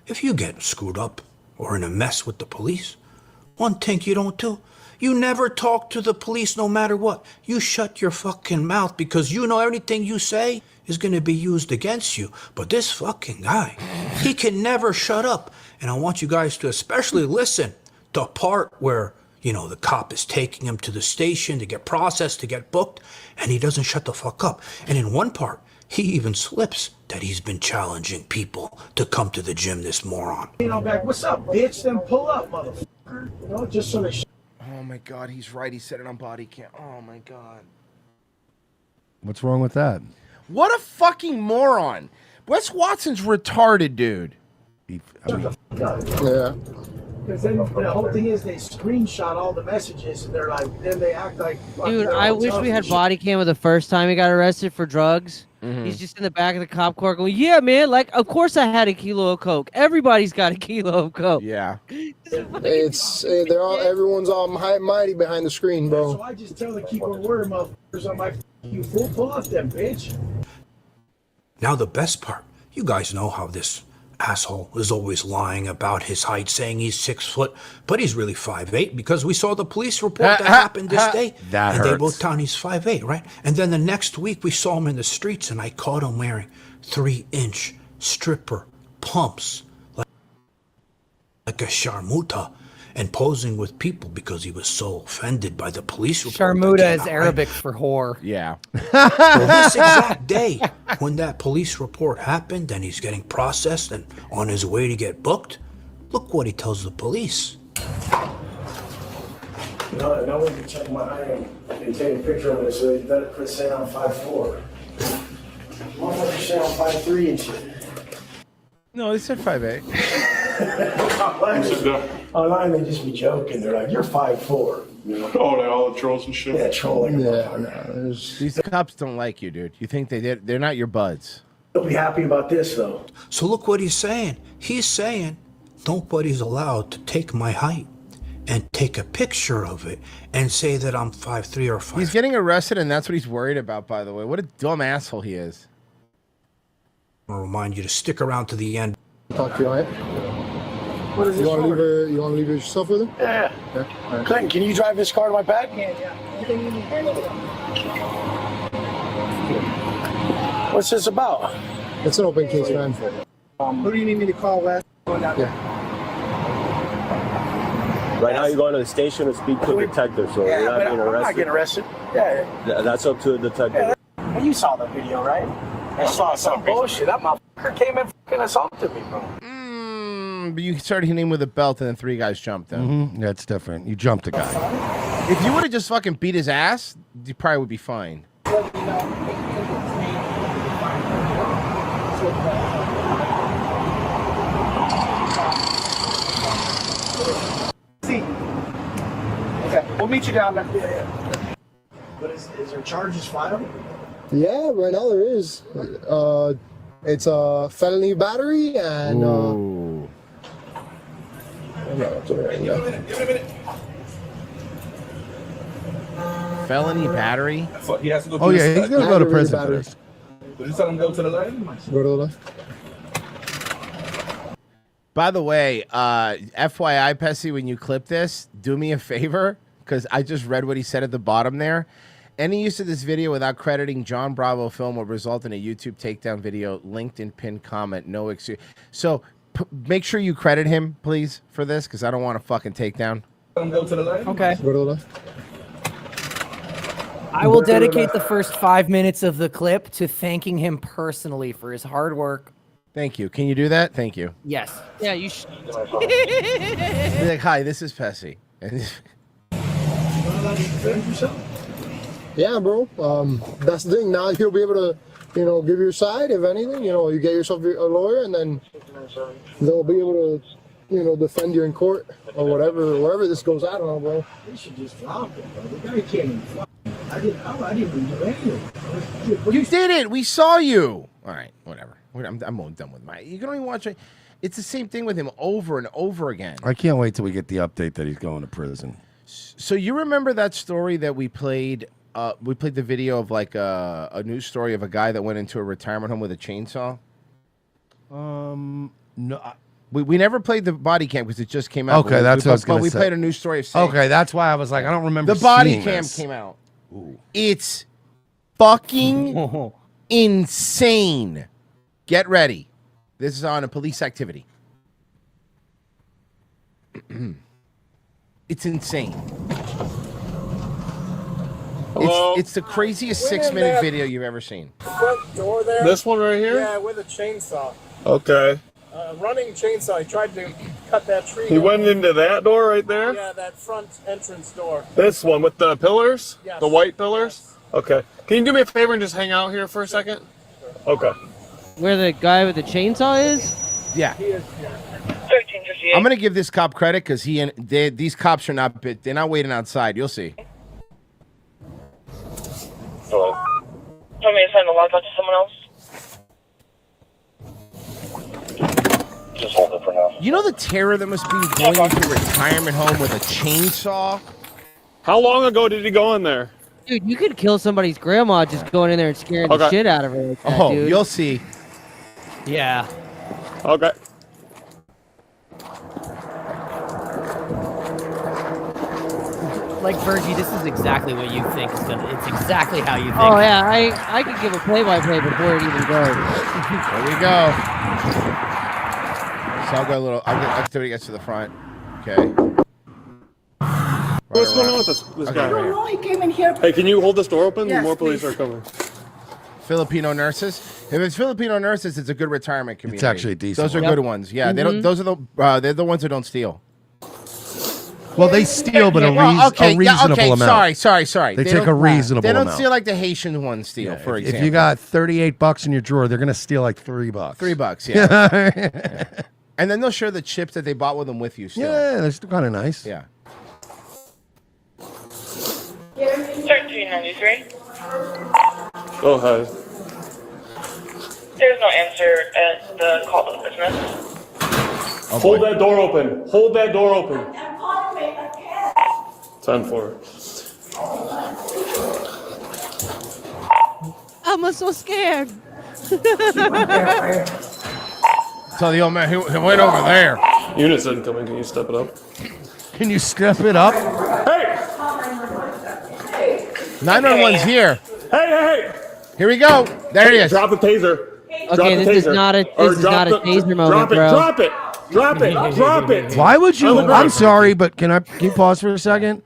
If you get screwed up or in a mess with the police, one thing you don't do, you never talk to the police no matter what. You shut your fucking mouth because you know everything you say is going to be used against you. But this fucking guy, he can never shut up. And I want you guys to especially listen to a part where, the cop is taking him to the station to get processed, to get booked, and he doesn't shut the fuck up. And in one part, he even slips that he's been challenging people to come to the gym, this moron. Back, what's up, bitch? Then pull up, motherfucker. Just so they Oh my God, he's right. He said it on body cam. Oh my God. What's wrong with that? What a fucking moron. Wes Watson's retarded, dude. Yeah. Because then the whole thing is they screenshot all the messages and they're like, then they act like. Dude, they're I all wish tough we and had shit. body cam the first time he got arrested for drugs. He's just in the back of the cop car going, yeah, man, like, of course I had a kilo of coke. Everybody's got a kilo of coke. Yeah. Everyone's all mighty behind the screen, bro. So I just tell the keyboard word motherfuckers, I'm like, you fool, pull up them, bitch. Now the best part, you guys know how this asshole is always lying about his height, saying he's 6 foot, but he's really 5'8" because we saw the police report that happened this day. That and they hurts. wrote down he's 5'8", right? And then the next week we saw him in the streets and I caught him wearing 3-inch stripper pumps like a sharmuta and posing with people because he was so offended by the police report. Sharmuta is Arabic for whore. Yeah. Well, this exact day when that police report happened and he's getting processed and on his way to get booked, look what he tells the police. No one can check my height and take a picture of it, so you better quit saying I'm 5'4". Motherfuckers say I'm 5'3" and shit. No, they said 5'8". Online, they just be joking. They're like, "You're 5'4". You know? Oh, like all the trolls and shit. Yeah, trolling. These cops don't like you, dude. You think they did? They're not your buds. They'll be happy about this, though. So look what he's saying. He's saying nobody's allowed to take my height and take a picture of it and say that I'm 5'3" or 5'4". He's getting arrested, and that's what he's worried about, by the way. What a dumb asshole he is. I'll remind you to stick around to the end. Talk to you, all right? What is this? You want to leave her yourself with him? Yeah. All right. Clinton, can you drive this car to my pad? Yeah. What's this about? It's an open case, man. Who do you need me to call, last? Yeah. Right now, you're going to the station to speak to a detective, so you're not getting I'm arrested. not getting arrested. Yeah. That's up to a detective. Well, you saw the video, right? I saw some bullshit. That motherfucker came and fucking assaulted me, bro. But you started hitting him with a belt, and then 3 guys jumped him. Mm-hmm. That's different. You jumped a guy. If you would have just fucking beat his ass, you probably would be fine. See. Okay, we'll meet you down there. Yeah. But is there charges filed? Yeah, right now there is. It's a felony battery and. Felony battery? He has to go to Oh, yeah, he's going to go to prison for this. Did you tell him to go to the left? Go to the left. By the way, FYI, Pessy, when you clip this, do me a favor, because I just read what he said at the bottom there. Any use of this video without crediting John Bravo Film will result in a YouTube takedown video linked in pinned comment. No excuse. So make sure you credit him, please, for this, because I don't want a fucking takedown. Go to the left. Okay. Go to the left. I will dedicate the first 5 minutes of the clip to thanking him personally for his hard work. Thank you. Can you do that? Thank you. Yes. Yeah, you should. Be like, hi, this is Pessy. Yeah, bro. That's the thing. Now you'll be able to, give your side. If anything, you get yourself a lawyer, and then they'll be able to, defend you in court or whatever, wherever this goes. I don't know, bro. We should just drop it, bro. The guy can't even I didn't even do anything. You did it. We saw you. All right, whatever. I'm done with my. You can only watch it. It's the same thing with him over and over again. I can't wait till we get the update that he's going to prison. So you remember that story that we played? We played the video of like a news story of a guy that went into a retirement home with a chainsaw. No. We never played the body cam because it just came out. Okay, that's what I was going to say. But we played a news story of Saint. Okay, that's why I was like, I don't remember The body seeing cam this. came out. It's fucking insane. Get ready. This is on a police activity. It's insane. Hello? It's the craziest 6-minute video you've ever seen. Front door there. This one right here? Yeah, with a chainsaw. Okay. Running chainsaw. He tried to cut that tree. He went into that door right there? Yeah, that front entrance door. This one with the pillars? Yes. The white pillars? Okay. Can you do me a favor and just hang out here for a second? Okay. Where the guy with the chainsaw is? Yeah. I'm gonna give this cop credit because these cops are not they're not waiting outside. You'll see. Hello. Want me to send the laptop to someone else? Just hold it for now. You know the terror that must be going into a retirement home with a chainsaw? How long ago did he go in there? Dude, you could kill somebody's grandma just going in there and scaring the shit out of her like that, Oh, dude. you'll see. Yeah. Okay. like Virgie, this is exactly what you think is gonna. It's exactly how you think. Oh yeah, I could give a play-by-play before it even goes. There we go. So I'll go a little. I'll get till he gets to the front. Okay. What's going on with this guy right here? He came in here. Hey, can you hold this door open? Yes, More police please. are coming. Filipino nurses. If it's Filipino nurses, it's a good retirement community. It's actually a decent Those are one. good ones. Yeah, they don't. Those are they're the ones who don't steal. Well, they steal, but a reasonable amount. Sorry. They take a reasonable They don't amount. steal like the Haitian ones steal, for example. If you got $38 in your drawer, they're gonna steal like $3. $3, yeah. And then they'll share the chips that they bought with them with you still. Yeah, they're still kind of nice. Yeah. 1393. Go ahead. There's no answer at the call to the business. Hold that door open. Hold that door open. 10-4. I'm so scared. So the old man, he went over there. Unit's incoming. Can you step it up? Can you step it up? Hey! 911's here. Hey! Here we go. There he is. Drop the taser. Okay, this is not a taser moment, bro. Drop it. Drop it. Why would you? I'm sorry, but can you pause for a second?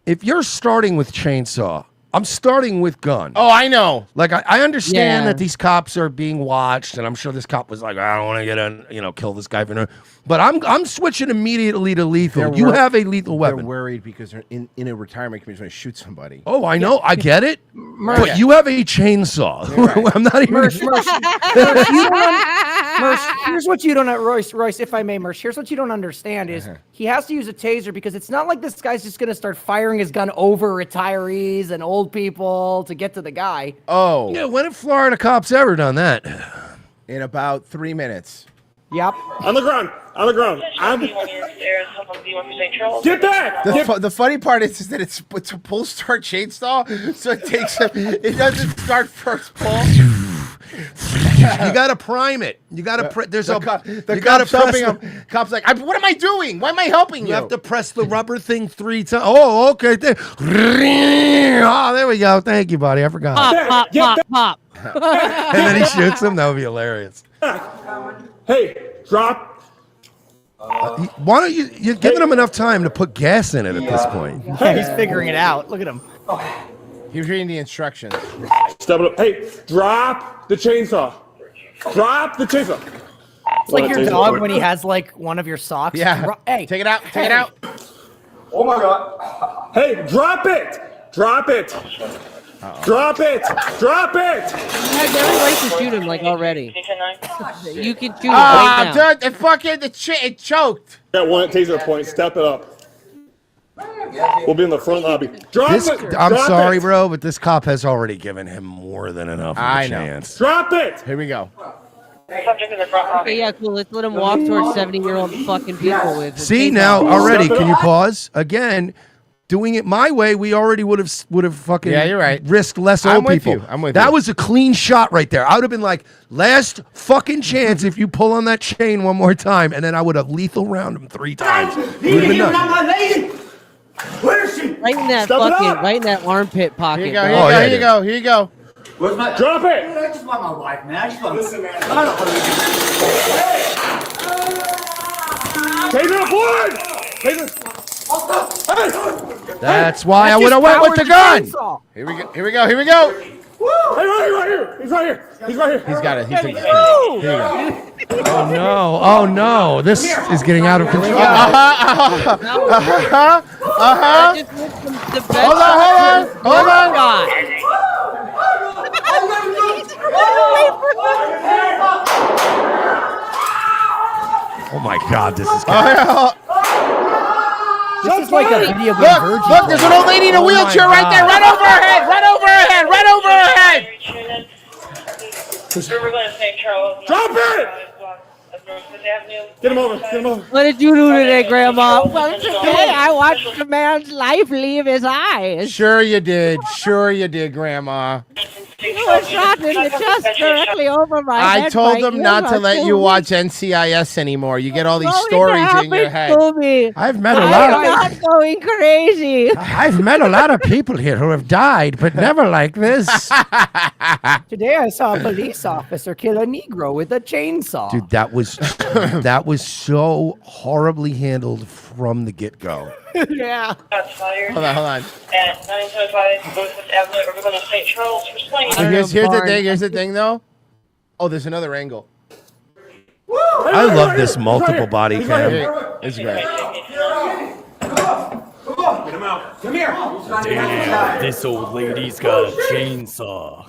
If you're starting with chainsaw, I'm starting with gun. Oh, I know. Like I understand Yeah. that these cops are being watched, and I'm sure this cop was like, I don't want to kill this guy for no. But I'm switching immediately to lethal. You have a lethal They're weapon. worried because they're in a retirement community trying to shoot somebody. Oh, I know. I get it. But you have a chainsaw. I'm not even. Mersh, here's what you don't know, Royce, if I may, Mersh, here's what you don't understand is he has to use a taser because it's not like this guy's just going to start firing his gun over retirees and old people to get to the guy. Oh. Yeah, when have Florida cops ever done that? In about 3 minutes. Yep. On the ground. Get back! The funny part is that it's a pull start chainsaw, so it takes him. It doesn't start first pull. You gotta prime it. You gotta. There's the a. cop, you the gotta cop's helping him. Cop's like, what am I doing? Why am I helping you? You have to press the rubber thing 3 times. Oh, okay. Oh, there we go. Thank you, buddy. I forgot. Pop. And then he shoots him. That would be hilarious. Hey, drop. Why don't you're giving him enough time to put gas in it at this point? Yeah, he's figuring it out. Look at him. He was reading the instructions. Step it up. Hey, drop the chainsaw. Drop the chainsaw. It's like your dog when he has like one of your socks. Yeah. Hey, take it out. Take it out. Oh my God. Hey, drop it. Drop it. Drop it. Drop it. You have every right to shoot him like already. You can shoot him Ah, right now. dude, it choked. Got one at taser point. Step it up. We'll be in the front lobby. Drop it. I'm Drop sorry, it. bro, but this cop has already given him more than enough of a I know. chance. Drop it. Here we go. Subject in the front lobby. Okay, yeah, cool. Let's let him walk towards 70-year-old fucking people with. See chainsaws. now already? Can you pause again? Doing it my way, we already would have fucking Yeah, you're right. risked less I'm old with people. you. I'm with that you. was a clean shot right there. I would have been like, last fucking chance if you pull on that chain one more time, and then I would have lethal round him 3 times. Would have been done. Where is she? Right in that Step it up. right in that armpit pocket. Here you go. bro. Here you go. Here you go. Where's my? Drop it. I just want my wife, man. I just want. Listen, man. Taser one. Taser. That's why I would have went with the gun. Here we go. Here we go. Here we go. Hey, right here. He's right here. He's right here. He's got it. He's taking it. Here you go. Oh no! Oh no! This is getting out of control. That just went from the best Hold on. God. Oh my God! This is. This is like a video game Look, virgin. look, there's an old lady in a Oh my wheelchair right there. God. Right over her head. Right over her head. Right over her head. We're going to St. Charles. Drop it. Get him over. Get him over. What did you do today, Grandma? Well, today I watched a man's life leave his eyes. Sure you did. Sure you did, Grandma. St. was shot in the chest directly over my head. I told Mike. them You not to must let kill you me. watch NCIS anymore. You get all these Going to stories in your happen head. to me. I've met a I'm lot. not going crazy. I've met a lot of people here who have died, but never like this. Today I saw a police officer kill a Negro with a chainsaw. Dude, that was so horribly handled from the get-go. Yeah. Shots fired. Hold on. At 975 Northwest Avenue, everyone in St. Charles for swinging. So here's the thing. Here's the thing, though. Oh, there's another angle. I love this multiple body cam. It's great. Get him out. Come here. Damn, this old lady's got a chainsaw.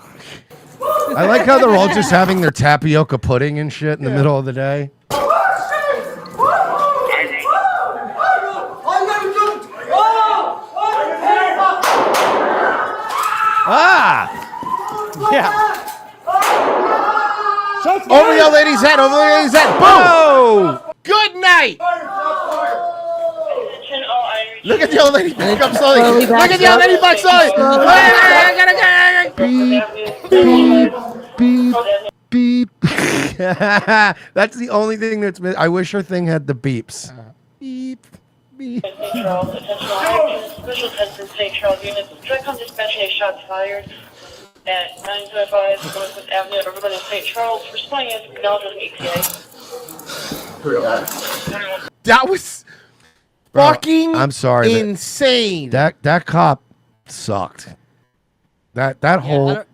I like how they're all just having their tapioca pudding and shit in the middle of the day. Ah! Yeah. Over the old lady's head. Over the old lady's head. Boom! Good night. Look at the old lady back up slowly. Look at the old lady back slowly. Beep, beep, beep. That's the only thing that's missing. I wish her thing had the beeps. Beep, beep. Special test in St. Charles units. Direct on dispatch, shots fired at 975 Northwest Avenue, everyone in St. Charles for swinging. Acknowledging ETA. That was fucking I'm sorry. insane. That cop sucked. That whole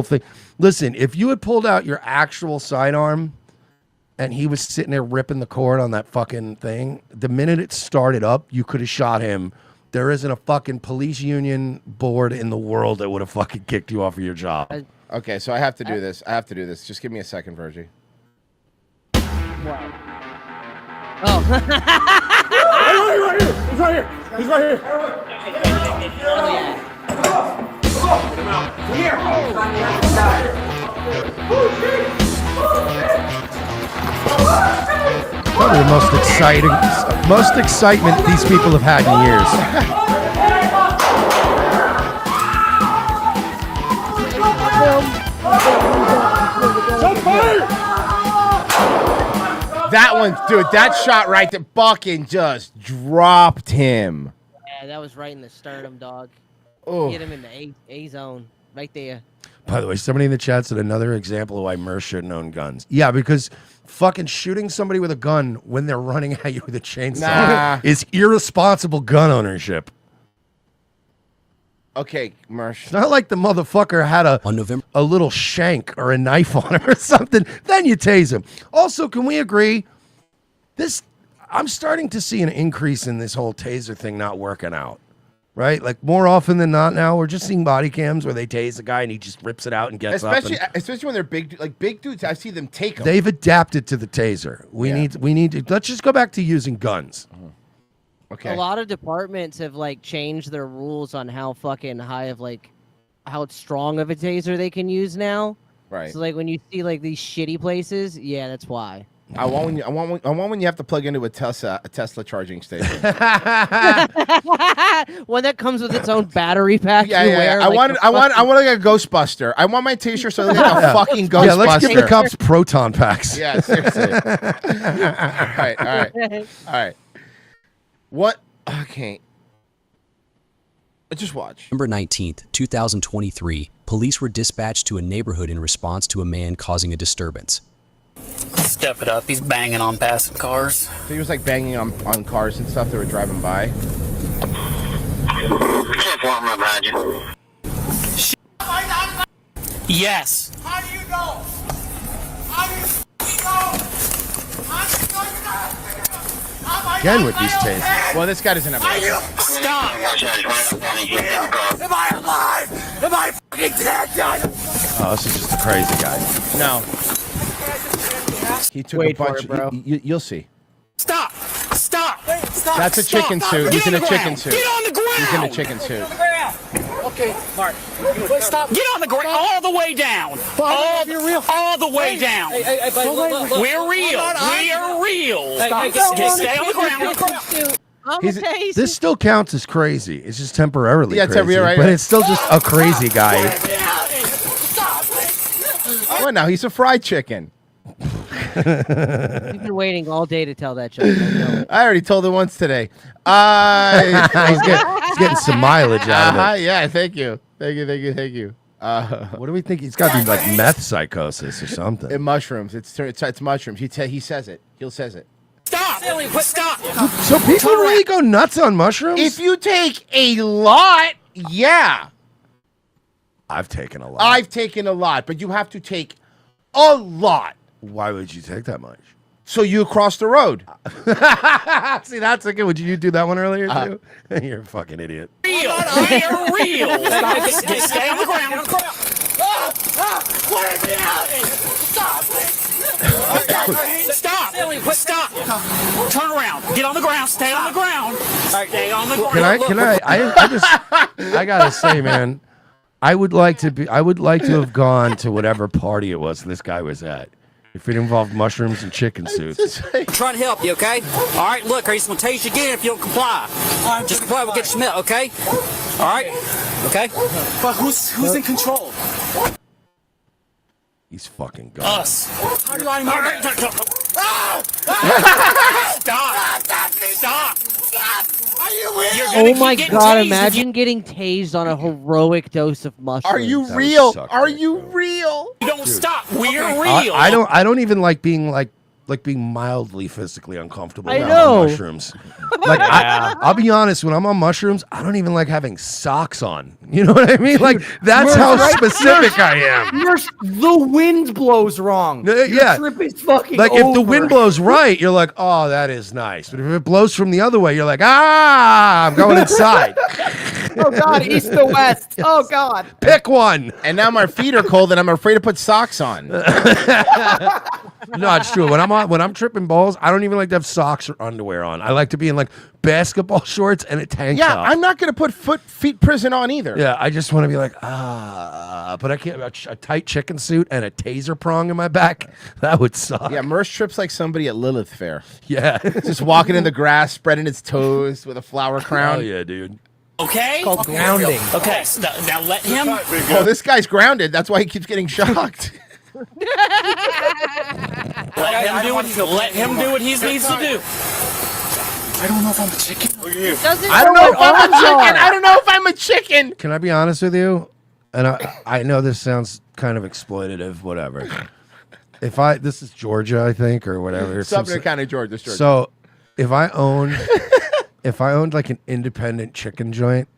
thing. Listen, if you had pulled out your actual sidearm and he was sitting there ripping the cord on that fucking thing, the minute it started up, you could have shot him. There isn't a fucking police union board in the world that would have fucking kicked you off of your job. Okay, so I have to do this. Just give me a second, Virgie. Wow. He's right here. He's right here. Oh, yeah. Get him out. Come here. Probably the most excitement these people have had in years. That one, dude, that shot right there, fucking just dropped him. Yeah, that was right in the sternum, dog. Oh. Hit him in the A zone, right there. By the way, somebody in the chat said another example of why Merce shouldn't own guns. Yeah, because fucking shooting somebody with a gun when they're running at you with a chainsaw is irresponsible gun ownership. Okay, Mersh. It's not like the motherfucker had a little shank or a knife on him or something. Then you tase him. Also, can we agree? I'm starting to see an increase in this whole taser thing not working out. Right? Like more often than not now, we're just seeing body cams where they tase a guy and he just rips it out and gets up. Especially when they're big dudes. I see them take them. They've adapted to the taser. We need to let's just go back to using guns. Okay. A lot of departments have like changed their rules on how fucking high of like how strong of a taser they can use now. Right. So like when you see like these shitty places, yeah, that's why. I want when you have to plug into a Tesla charging station. One that comes with its own battery pack. Yeah. I want like a Ghostbuster. I want my T-shirt so they like a fucking Ghostbuster. Yeah, let's give the cops proton packs. Yeah, seriously. All right. What? Okay. Just watch. November 19th, 2023, police were dispatched to a neighborhood in response to a man causing a disturbance. Step it up. He's banging on passing cars. So he was like banging on cars and stuff that were driving by. Yes. How do you know? How do you know? Again with these tasers. Well, this guy doesn't have. Stop! Am I alive? Am I fucking dead? Oh, this is just a crazy guy. No. He took Wait a bunch. for it, bro. You'll see. Stop! Stop! Stop! That's a chicken suit. He's in a chicken suit. Get on the ground! He's in a chicken suit. Okay, Mark. Stop. Get on the ground, all the way down. All the way down. We're real. We're real. Stay on the ground. This still counts as crazy. It's just temporarily Yeah, crazy. right. But it's still just a crazy guy. What now? He's a fried chicken. You've been waiting all day to tell that joke. I know. I already told it once today. He's getting some mileage out of it. Yeah, thank you. Thank you. What do we think? He's got to be like meth psychosis or something. It mushrooms. It's mushrooms. He says it. He says it. Stop! Stop! So people really go nuts on mushrooms? If you take a lot, yeah. I've taken a lot. I've taken a lot, but you have to take a lot. Why would you take that much? So you cross the road. See, that's a good. Would you do that one earlier too? You're a fucking idiot. We're real. Stay on the ground. Let me out! Stop! Stop! Turn around. Get on the ground. Stay on the ground. Stay on the ground. I gotta say, man, I would like to have gone to whatever party it was this guy was at. If it involved mushrooms and chicken suits. I'm trying to help you, okay? All right, look, I'm just going to tase you again if you don't comply. Just comply, we'll get you met, okay? All right? Okay? But who's in control? He's fucking gone. Us. How do I know that? Stop! Are you weird? Oh my god, imagine getting tased on a heroic dose of mushrooms. Are you real? Are you real? You don't stop. We're real. I don't even like being mildly physically uncomfortable I around know. mushrooms. Like I'll be honest, when I'm on mushrooms, I don't even like having socks on. You know what I mean? Like that's how specific I am. The wind blows wrong. Yeah. Your trip is fucking like over. if the wind blows right, you're like, oh, that is nice. But if it blows from the other way, you're like, I'm going inside. Oh god, east to west. Oh god. Pick one. And now my feet are cold and I'm afraid to put socks on. No, it's true. When I'm tripping balls, I don't even like to have socks or underwear on. I like to be in like basketball shorts and a tank top. I'm not gonna put feet prison on either. Yeah, I just want to be like, but I can't. A tight chicken suit and a taser prong in my back, that would suck. Yeah, Merce trips like somebody at Lilith Fair. Yeah. Just walking in the grass, spreading its toes with a flower crown. Oh yeah, dude. Okay? It's called grounding. Okay, now let him. Oh, this guy's grounded. That's why he keeps getting shocked. Let him do what he needs to do. I don't know if I'm a chicken. I don't know if I'm a chicken. I don't know if I'm a chicken. Can I be honest with you? And I know this sounds kind of exploitative, whatever. This is Georgia, I think, or whatever. Sumner County, Georgia. So if I owned like an independent chicken joint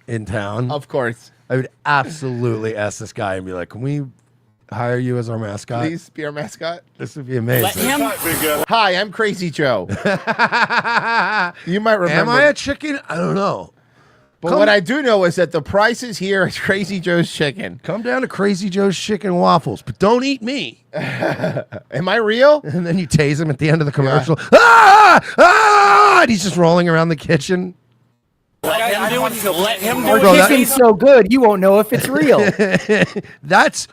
in town, of course, I would absolutely ask this guy and be like, can we hire you as our mascot? Please be our mascot. This would be amazing. Let him. Hi, I'm Crazy Joe. You might remember. Am I a chicken? I don't know. But what I do know is that the prices here at Crazy Joe's Chicken. Come down to Crazy Joe's Chicken and Waffles, but don't eat me. Am I real? And then you tase him at the end of the commercial. Yeah. And he's just rolling around the kitchen. Let him do what Our chicken's so good, you won't know if it's real. That's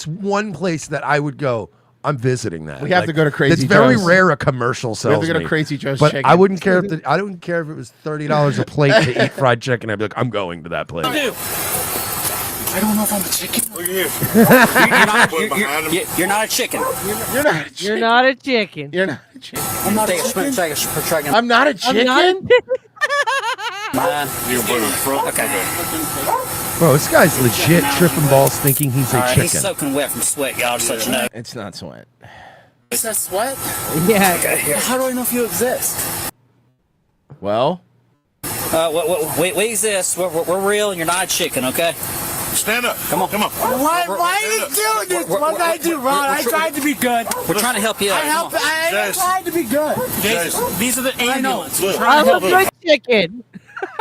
one place that I would go. I'm visiting that. We have to go to Crazy Joe's. It's very rare a commercial sells We have to go to me. Crazy Joe's But Chicken. I wouldn't care if I don't care if it was $30 a plate to eat fried chicken. I'd be like, I'm going to that place. I don't know if I'm a chicken. You're not a chicken. You're not a chicken. You're not a chicken. You're not a chicken. I'm not a chicken. I'm not a chicken? Okay. Bro, this guy's legit tripping balls thinking he's a chicken. He's soaking wet from sweat, y'all, just let you know. It's not sweat. Is that sweat? Yeah. How do I know if you exist? Well? We exist. We're real, and you're not a chicken, okay? Stand up. Come on. Why are you doing this? What did I do, Ron? I tried to be good. We're trying to help you out. I tried to be good. These are the ambulance. I'm a good chicken.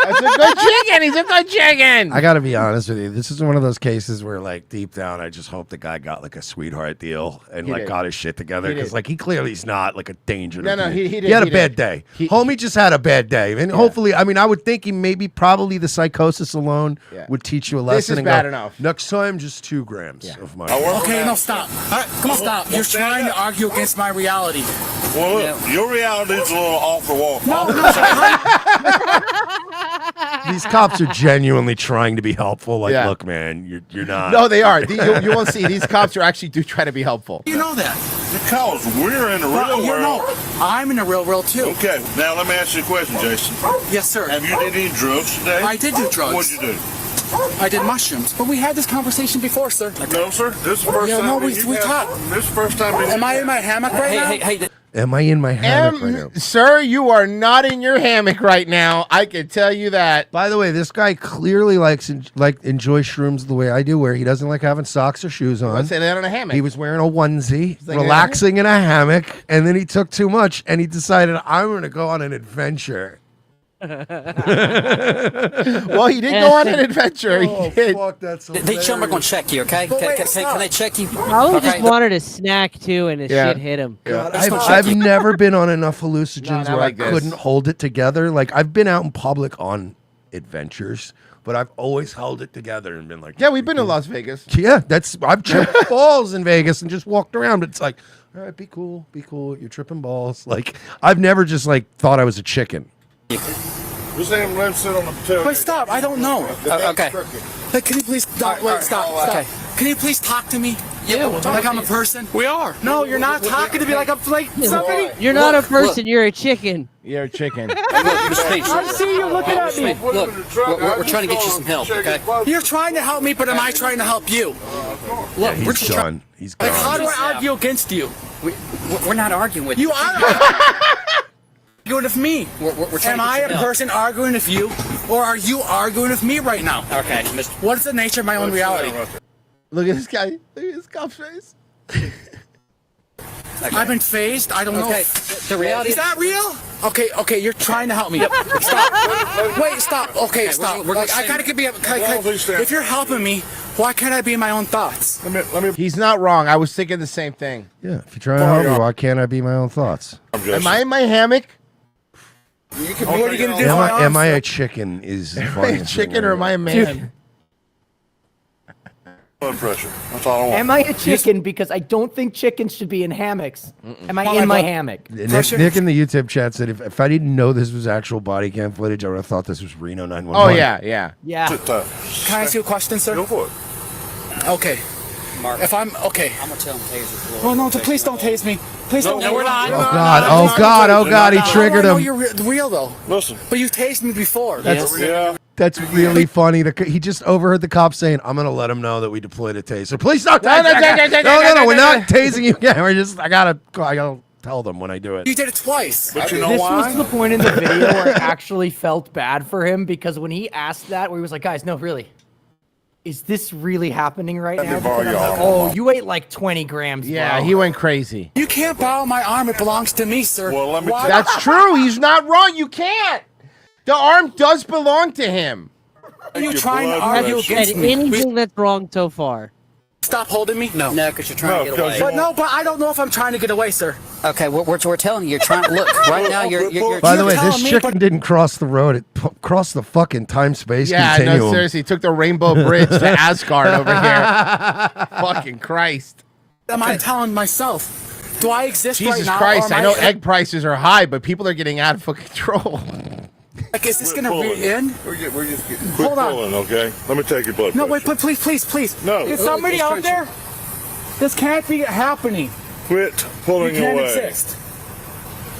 That's a good chicken. He's a good chicken. I got to be honest with you. This is one of those cases where, like, deep down, I just hope the guy got like a sweetheart deal and He like did. got his shit together He because, did. like, he clearly is not like a danger. No, to me. he did. He had a He bad did. day. Homie just had a bad day, and hopefully, I mean, I would think he probably the psychosis alone would teach you a lesson. This is and bad go, enough. Next time, just 2 grams of my. Okay, no, stop. All right, come on, stop. You're trying to argue against my reality. Well, look, your reality is a little off the wall. No, These cops are genuinely trying to be helpful. Like, Yeah. look, man, you're not. No, they are. You won't see. These cops are actually do try to be helpful. You know that. Because we're in the real You world. know, I'm in the real world too. Okay, now let me ask you a question, Jason. Yes, sir. Have you did any drugs today? I did do drugs. What'd you do? I did mushrooms. But we had this conversation before, sir. No, sir. This is the first time. No, we you have- talked. This is the first time. Am I in my hammock right now? Hey. Am I in my hammock right now? Sir, you are not in your hammock right now. I can tell you that. By the way, this guy clearly enjoys shrooms the way I do, where he doesn't like having socks or shoes on. Let's say that on a hammock. He was wearing a onesie, like relaxing in a hammock, and then he took too much, and he decided, I'm going to go on an adventure. Well, he did go on an adventure. Oh, He did. fuck, that's They chill, I'm gonna check you, okay? Can they check you? Probably just wanted a snack too, and his shit hit him. God, I've never been on enough hallucinogens not where like I this. couldn't hold it together. Like, I've been out in public on adventures, but I've always held it together and been like, Yeah, we've been to Las Vegas. yeah, I've tripped balls in Vegas and just walked around. It's like, all right, be cool, you're tripping balls. Like, I've never just like thought I was a chicken. Just let him sit on the tailgate. Wait, stop. I don't know. Okay. Hey, can you please stop? Wait, stop. Okay. Can you please talk to me? Yeah, like I'm a person. We are. No, you're not talking to me like I'm like somebody. You're not a person. You're a chicken. You're a chicken. I see you looking at me. Look, we're trying to get you some help, okay? You're trying to help me, but am I trying to help you? Look, we're He's just gone. He's like, how gone. do I argue against you? We're not arguing with You are arguing with me. We're trying Am to I get a some help. person arguing with you, or are you arguing with me right now? Okay, Mr. What is the nature of my own reality? Look at this guy. Look at this cop's face. I've been phased. I don't know. Okay, the reality Is that real? Okay, you're trying to help me. Stop. Wait, stop. Okay, stop. we're Like, I gotta be. If you're helping me, why can't I be in my own thoughts? He's not wrong. I was thinking the same thing. Yeah, if you're trying to help me, why can't I be my own thoughts? Am I in my hammock? What are you gonna do? Am I a chicken? Is Am I a chicken or am I a man? Blood pressure. That's all I want. Am I a chicken? Because I don't think chickens should be in hammocks. Am I in my hammock? Nick in the YouTube chat said if I didn't know this was actual body cam footage, I would have thought this was Reno 911. Oh yeah. Yeah. Can I ask you a question, sir? Go for it. Okay. Mark, If I'm okay. I'm gonna tell him tasers. Oh no! Please don't tase me. Please don't. No, we're not. Oh God, he triggered I know him. you're real though. Listen. But you tased me before. Yeah. That's really funny. He just overheard the cop saying, "I'm going to let him know that we deployed a taser. Please don't tase me. No, we're not tasing you again. We're just I gotta tell them when I do it." You did it twice. But you know This why? was the point in the video where I actually felt bad for him because when he asked that, where he was like, "Guys, no, really, is this really happening right now?" Because I'm like, oh, you ate like 20 grams. Yeah, bro. he went crazy. You can't borrow my arm. It belongs to me, sir. Well, let me Why? tell That's true. He's not wrong. You can't. The arm does belong to him. Are you Your trying to blood argue pressure. against And me? anything that's wrong so far. Stop holding me? No. No, because you're trying to get away. But I don't know if I'm trying to get away, sir. Okay, we're telling you, you're trying to look right now. You're By the way, this telling me, chicken didn't cross the road. It crossed the fucking time-space Yeah, continuum. no, seriously. He took the Rainbow Bridge to Asgard over here. Fucking Christ. Am I telling myself? Do I exist right Jesus now? Christ. or am I know egg prices are high, but people are getting out of fucking control. Like, is this Quit gonna pulling. end? We're just getting. Hold Quit on. pulling, okay? Let me take your blood No, pressure. wait, please. No. Is somebody out there? This can't be happening. Quit pulling You can't away. exist.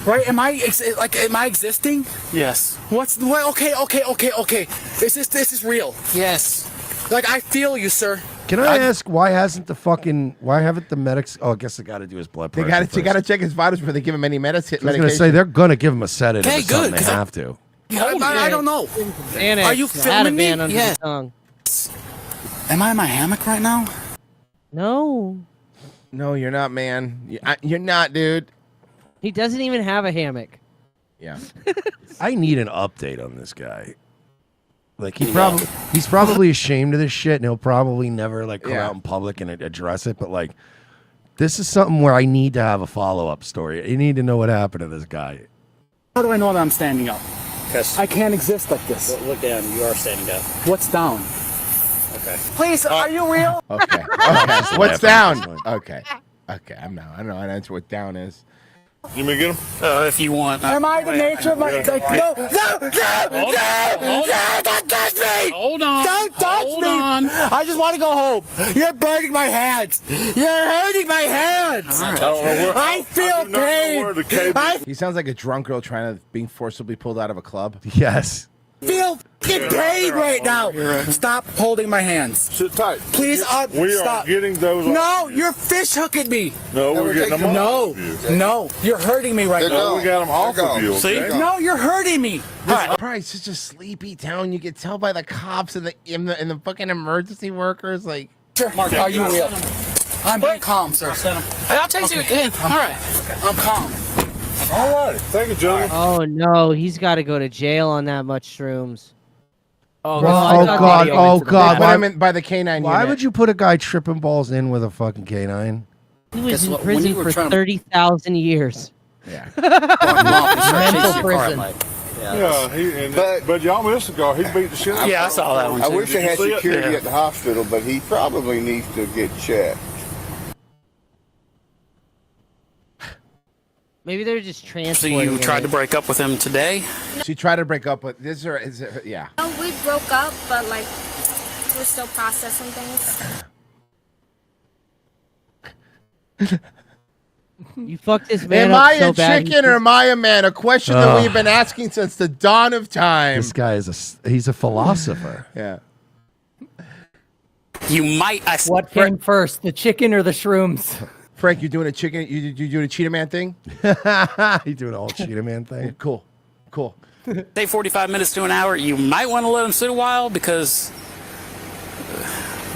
Right? Am I existing? Yes. Okay. This is real. Yes. Like, I feel you, sir. Can I ask why haven't the medics? Oh, I guess they got to do his blood They pressure. got to check his vitals before they give him any I was medication. going to say they're going to give him a sedative. Okay, or something. good, They 'cause have to. I don't know. Xanax, Are you filming me? Ativan under Yes. the tongue. Am I in my hammock right now? No. No, you're not, man. You're not, dude. He doesn't even have a hammock. Yeah. I need an update on this guy. Like he's probably ashamed of this shit, and he'll probably never come out in public and address it. But like, this is something where I need to have a follow-up story. You need to know what happened to this guy. How do I know that I'm standing up? Because I can't exist like this. look down. You are standing up. What's down? Okay. Please, are you real? Okay. What's down? Okay. I know. I know what down is. You may get him? If you want. Am I the nature of my... No, don't touch me! Hold on. Don't touch me! I just want to go home. You're burning my hands. You're hurting my hands. I don't know where. I feel pain. He sounds like a drunk girl being forcibly pulled out of a club. Yes. Feel fucking pain right now. Stop holding my hands. Sit tight. Please, We stop. are getting those. No, you're fish hooking me. No, we're getting them off of you. No, you're hurting me right now. No, we got them off of you. See? Okay? No, you're hurting me. This probably such a sleepy town. You can tell by the cops and the fucking emergency workers. Like, Mark, are you real? I'm being calm, sir. I'll take you again. All right. I'm calm. All right. Thank you, gentlemen. Oh no, he's got to go to jail on that much shrooms. Oh God! Oh God! Why, by the canine Why unit. would you put a guy tripping balls in with a fucking canine? He was in prison for 30,000 years. Yeah. Mental prison. Yeah, but y'all missed the car. He beat the shit out of Yeah, I saw that one. I too. wish they had see it? security Yeah. at the hospital, but he probably needs to get checked. Maybe they're just So transporting. you tried to it. break up with him today? She tried to break up with this, or is it? Yeah. No, we broke up, but like we're still processing things. You fucked this man Am up I so a bad, chicken or am I a man? A question that we've been asking since the dawn of time. This guy he's a philosopher. Yeah. You might. What came first, the chicken or the shrooms? Frank, you doing a chicken? You doing a cheetah man thing? You doing an old cheetah man thing? Cool. Say 45 minutes to an hour. You might want to let him sit a while because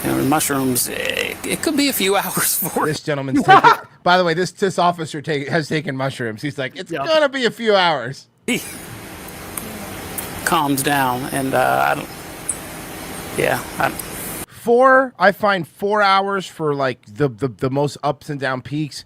mushrooms. It could be a few hours for this gentleman's taking. By the way, this officer has taken mushrooms. He's like, it's gonna be a few hours. He calms down, and I don't. Yeah, I find 4 hours for like the most ups and down peaks.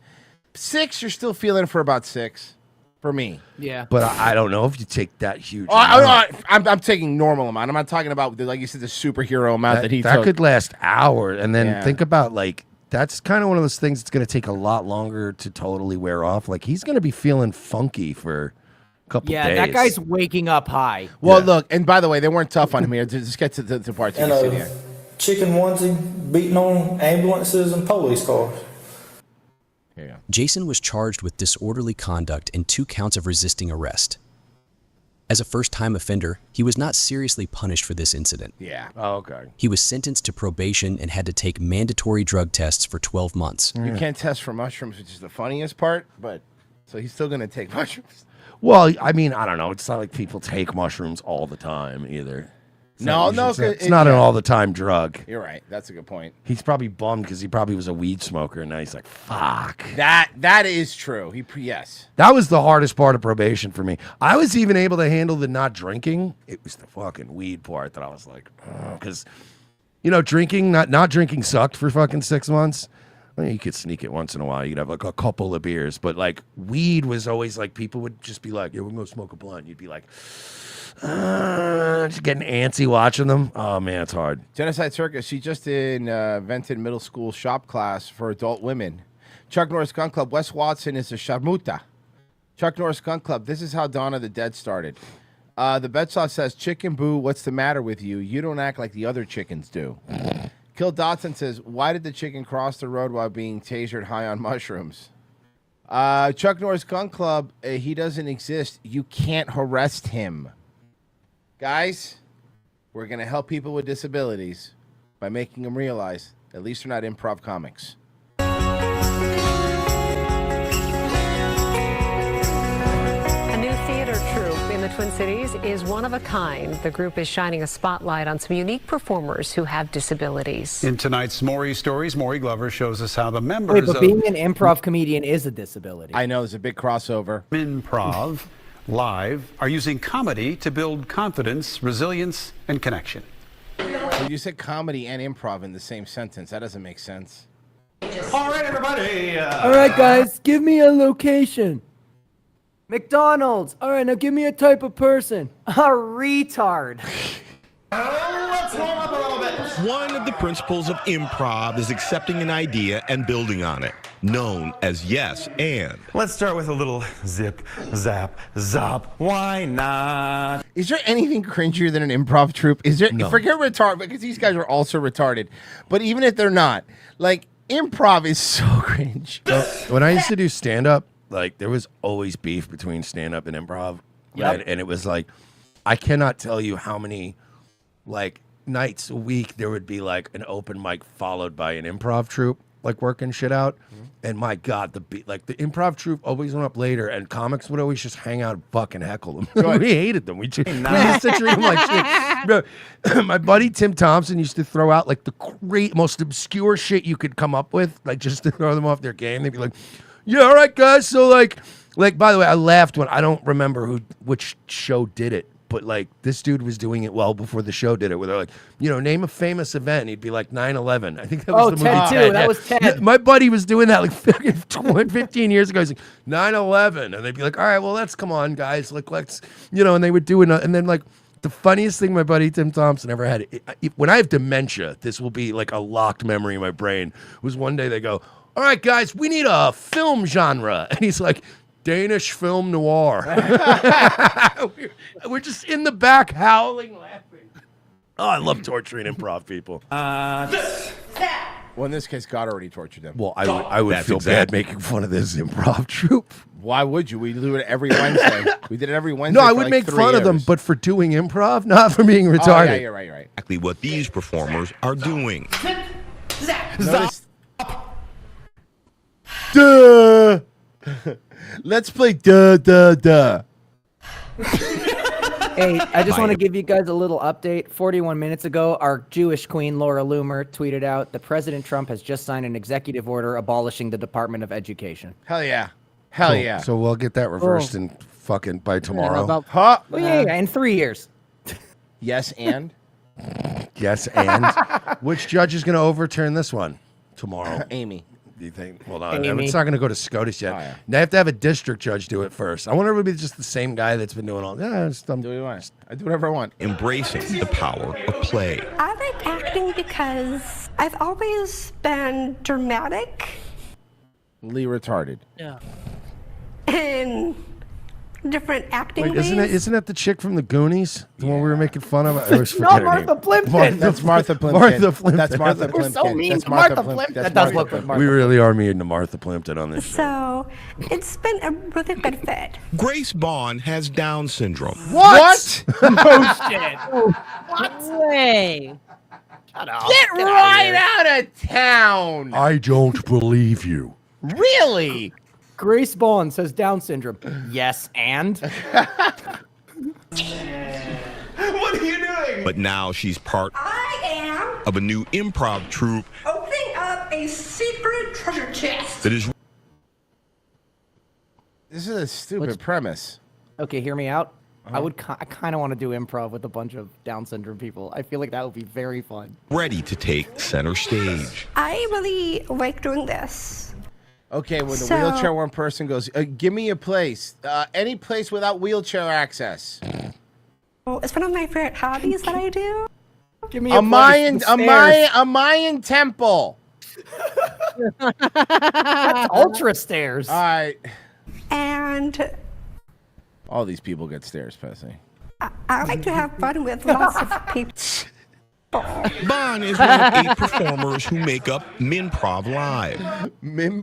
6, you're still feeling for about 6 for me. Yeah. But I don't know if you take that huge. I'm taking normal amount. I'm not talking about like you said the superhero amount that he took. could last hours, and then Yeah. think about like that's kind of one of those things that's going to take a lot longer to totally wear off. Like he's going to be feeling funky for a couple Yeah, days. that guy's waking up high. Well, look, and by the way, they weren't tough on him here. Just get to the part you And can see here. chicken onesie beating on ambulances and police cars. Jason was charged with disorderly conduct and 2 counts of resisting arrest. As a first-time offender, he was not seriously punished for this incident. Yeah. Oh, okay. He was sentenced to probation and had to take mandatory drug tests for 12 months. You can't test for mushrooms, which is the funniest part, but so he's still going to take mushrooms. Well, I mean, I don't know. It's not like people take mushrooms all the time either. It's No, not, no, it's not an yeah. all the time drug. You're right. That's a good point. He's probably bummed because he probably was a weed smoker, and now he's like, "Fuck." That is true. Yes. That was the hardest part of probation for me. I was even able to handle the not drinking. It was the fucking weed part that I was like, because, drinking, not drinking sucked for fucking 6 months. I mean, you could sneak it once in a while. You'd have like a couple of beers, but like weed was always like people would just be like, "Yeah, we're gonna smoke a blunt." You'd be like, just getting antsy watching them. Oh man, it's hard. Genocide Circus. She just invented middle school shop class for adult women. Chuck Norris Gun Club. Wes Watson is a sharmuta. Chuck Norris Gun Club. This is how Dawn of the Dead started. The Bedsaw says, "Chicken Boo, what's the matter with you? You don't act like the other chickens do." Kill Dotson says, "Why did the chicken cross the road while being tasered high on mushrooms?" Chuck Norris Gun Club. He doesn't exist. You can't arrest him. Guys, we're going to help people with disabilities by making them realize at least they're not improv comics. A new theater troupe in the Twin Cities is one of a kind. The group is shining a spotlight on some unique performers who have disabilities. In tonight's Maury Stories, Maury Glover shows us how the Wait, members but of being an improv comedian is a disability. I know, there's a big crossover. Improv Live are using comedy to build confidence, resilience, and connection. Well, you said comedy and improv in the same sentence. That doesn't make sense. All right, everybody. All right, guys, give me a location. McDonald's. All right, now give me a type of person. A retard. Let's warm up a little bit. One of the principles of improv is accepting an idea and building on it, known as yes and. Let's start with a little zip, zap, zop. Why not? Is there anything cringier than an improv troupe? Is there? No. Forget retarded, because these guys are also retarded. But even if they're not, like, improv is so cringe. So, when I used to do stand-up, like, there was always beef between stand-up and improv. Yep. And it was like, I cannot tell you how many, like, nights a week there would be, like, an open mic followed by an improv troupe, like, working shit out. And my God, the improv troupe always went up later, and comics would always just hang out and fucking heckle them. We hated them. We used to treat them like shit. Bro, my buddy Tim Thompson used to throw out, like, the most obscure shit you could come up with, like, just to throw them off their game. They'd be like, yeah, all right, guys, so, like, by the way, I laughed when, I don't remember which show did it, but, like, this dude was doing it well before the show did it, where they're like, name a famous event. And he'd be like 9/11. I think that was the movie Ted, too. That was Ted. Yeah, my buddy was doing that, like, 15 years ago. He's like, 9/11. And they'd be like, all right, well, come on, guys. Like, let's, and they would do it. And then, like, the funniest thing my buddy Tim Thompson ever had, when I have dementia, this will be, like, a locked memory in my brain, was one day they go, all right, guys, we need a film genre. And he's like, Danish film noir. We're just in the back howling, laughing. Oh, I love torturing improv people. Well, in this case, God already tortured them. Well, I would feel bad making fun of this improv troupe. Why would you? We do it every Wednesday. We did it every Wednesday. No, I for would like make 3 fun of them, years. but for doing improv, not for being retarded. Oh, yeah, you're right. Exactly what these performers are doing. Notice- Duh. Let's play duh, duh, duh. Hey, I just want to give you guys a little update. 41 minutes ago, our Jewish queen, Laura Loomer, tweeted out that President Trump has just signed an executive order abolishing the Department of Education. Hell yeah. Hell Cool. yeah. So we'll get that reversed in fucking by tomorrow. Huh? Oh, yeah, in 3 years. Yes, and? Yes, and? Which judge is going to overturn this one tomorrow? Amy. Do you think? Hold on. Amy. It's not going to go to SCOTUS yet. yeah. They have to have a district judge do it first. I wonder if it'll be just the same guy that's been doing all. Yeah, Do what you want. I do whatever I want. Embracing the power of play. I like acting because I've always been dramatic Lee retarded. Yeah. in different acting Wait, ways. isn't that the chick from the Goonies? The one we were making fun of? I always forget Not her Martha name. Plimpton. That's Martha Plimpton. Martha Plimpton. That's Martha We're Plimpton. so mean That's to Martha Plimpton. Plimpton. That's That does Martha look like Plimpton. Martha. We really are mean to Martha Plimpton on this show. So it's been a really good fit. Grace Bond has Down syndrome. What? No shit. What way? Shut up. Get right out of town. I don't believe you. Really? Grace Bond says Down syndrome. Yes, and? What are you doing? But now she's part I am of a new improv troupe opening up a secret treasure chest. that is This is a stupid premise. Okay, hear me out. I kind of want to do improv with a bunch of Down syndrome people. I feel like that would be very fun. ready to take center stage. I really like doing this. Okay, when the So- wheelchair one person goes, give me a place. Any place without wheelchair access. It's one of my favorite hobbies that I do. Give me A Mayan temple. That's ultra stairs. All right. And All these people get stairs, Pessy. I like to have fun with lots of people. Bon is one of 8 performers who make up Minprov Live.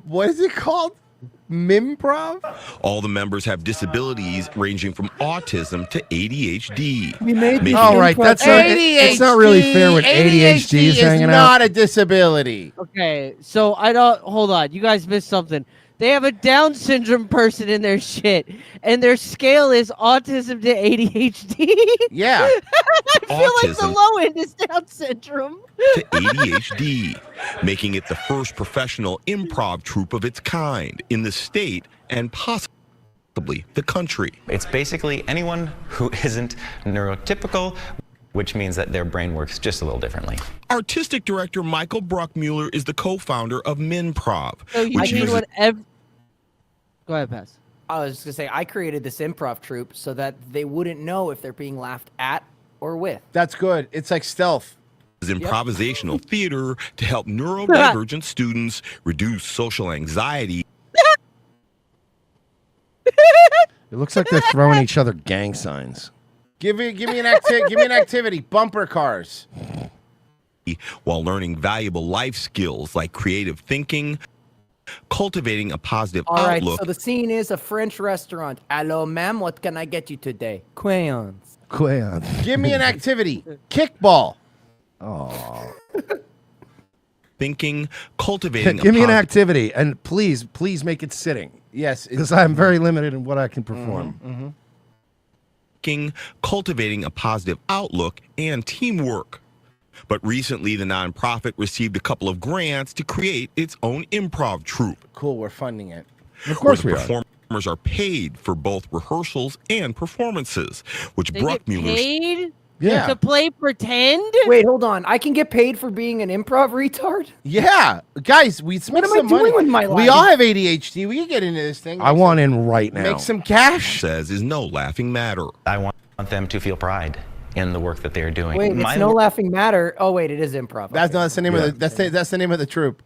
What is it called? Mimprov? All the members have disabilities ranging from autism to ADHD. We made these All right, that's not, it's not really fair when ADHD is hanging out. not a disability. Okay, so I don't. Hold on, you guys missed something. They have a Down syndrome person in their shit, and their scale is autism to ADHD. Yeah. I feel like the Autism. low end is Down syndrome. To ADHD, making it the first professional improv troupe of its kind in the state and possibly the country. It's basically anyone who isn't neurotypical, which means that their brain works just a little differently. Artistic director Michael Bruckmuller is the co-founder of Minprov. So you which mean uses- whatever? Go ahead, Pass. I was just going to say, I created this improv troupe so that they wouldn't know if they're being laughed at or with. That's good. It's like stealth. improvisational theater to help neurodivergent students reduce social anxiety. It looks like they're throwing each other gang signs. Give me an activity. Bumper cars. While learning valuable life skills like creative thinking, cultivating a positive All right, outlook. so the scene is a French restaurant. Hello, ma'am. What can I get you today? Crayons. Give me an activity. Kickball. Oh. Thinking, cultivating. Give me an activity, and please make it sitting. Yes, because I'm very limited in what I can perform. Cultivating a positive outlook and teamwork. But recently, the nonprofit received a couple of grants to create its own improv troupe. Cool, we're funding it. Of course where we the are. performers are paid for both rehearsals and performances, which They get Bruckmuller's paid Yeah. to play pretend? Wait, hold on. I can get paid for being an improv retard? Yeah, guys, we spent What am I some money. doing with my We life? all have ADHD. We can get into this thing. I want in right now. Make some cash. says is no laughing matter. I want them to feel pride in the work that they are doing. Wait, it's no laughing matter. Oh, wait, it is improv. That's the name of the that's the name of the troupe.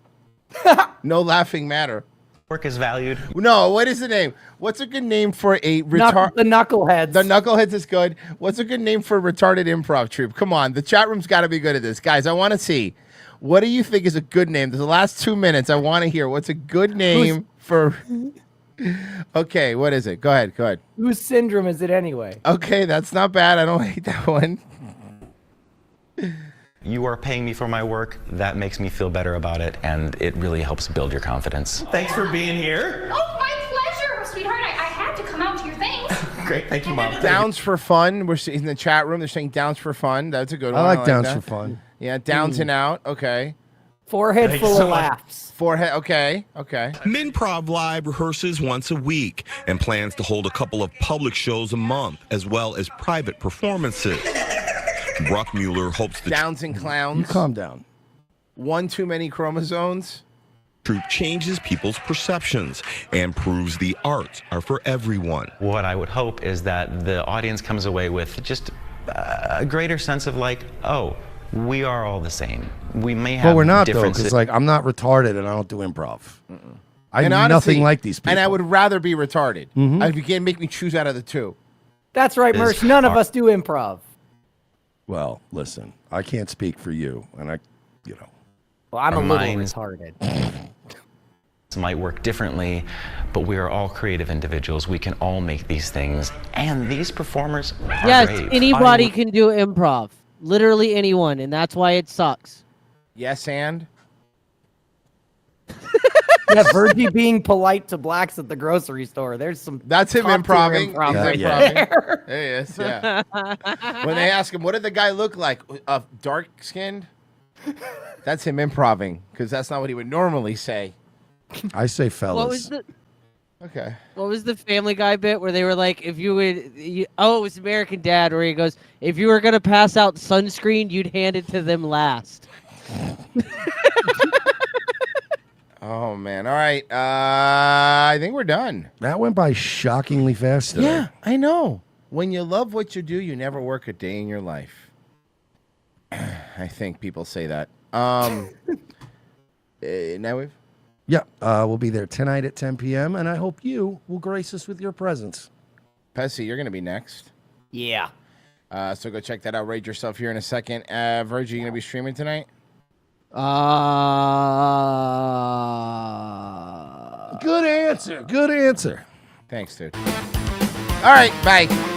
No laughing matter. Work is valued. No, what is the name? What's a good name for a retard? The Knuckleheads. The Knuckleheads is good. What's a good name for a retarded improv troupe? Come on, the chat room's got to be good at this, guys. I want to see. What do you think is a good name? The last 2 minutes, I want to hear. What's a good name for? Okay, what is it? Go ahead. Whose syndrome is it anyway? Okay, that's not bad. I don't hate that one. You are paying me for my work. That makes me feel better about it, and it really helps build your confidence. Thanks for being here. Oh, my pleasure, sweetheart. I had to come out to your thing. Great, thank you, Mom. Downs for fun. We're in the chat room. They're saying downs for fun. That's a good one. I like downs that. for fun. Yeah, downs and out. Okay. Forehead Thanks full so of much. laughs. Forehead. Okay. Improv Live rehearses once a week and plans to hold a couple of public shows a month, as well as private performances. Bruckmuller hopes the Downs and clowns. You calm down. One too many chromosomes. troupe changes people's perceptions and proves the arts are for everyone. What I would hope is that the audience comes away with just a greater sense of like, oh, we are all the same. We may have But we're not though, differences. because like I'm not retarded and I don't do improv. I'm And honestly, nothing like these people. And I would rather be retarded. Mhm. If you can't make me choose out of the two. That's right, Is Mersh. None of hard. us do improv. Well, listen, I can't speak for you, and Well, I'm Our a little minds- retarded. might work differently, but we are all creative individuals. We can all make these things, and these performers are Yes, brave. anybody can do improv. Literally anyone, and that's why it sucks. Yes, and? Yeah, Virgie being polite to blacks at the grocery store. There's some. That's him top-tier improving. improv He's right improving. there. There he is, yeah. When they ask him, what did the guy look like? Dark skinned? That's him improving, because that's not what he would normally say. I say fellas. What was the Okay. What was the Family Guy bit where they were like, if you would, oh, it was American Dad, where he goes, if you were gonna pass out sunscreen, you'd hand it to them last. Oh, man. All right. I think we're done. That went by shockingly fast today. Yeah, I know. When you love what you do, you never work a day in your life. I think people say that. Now we've. Yeah, we'll be there tonight at 10 p.m., and I hope you will grace us with your presence. Pessy, you're going to be next. Yeah. So go check that out. Rate yourself here in a second. Virgie, you going to be streaming tonight? Good answer. Good answer. Thanks, dude. All right, bye.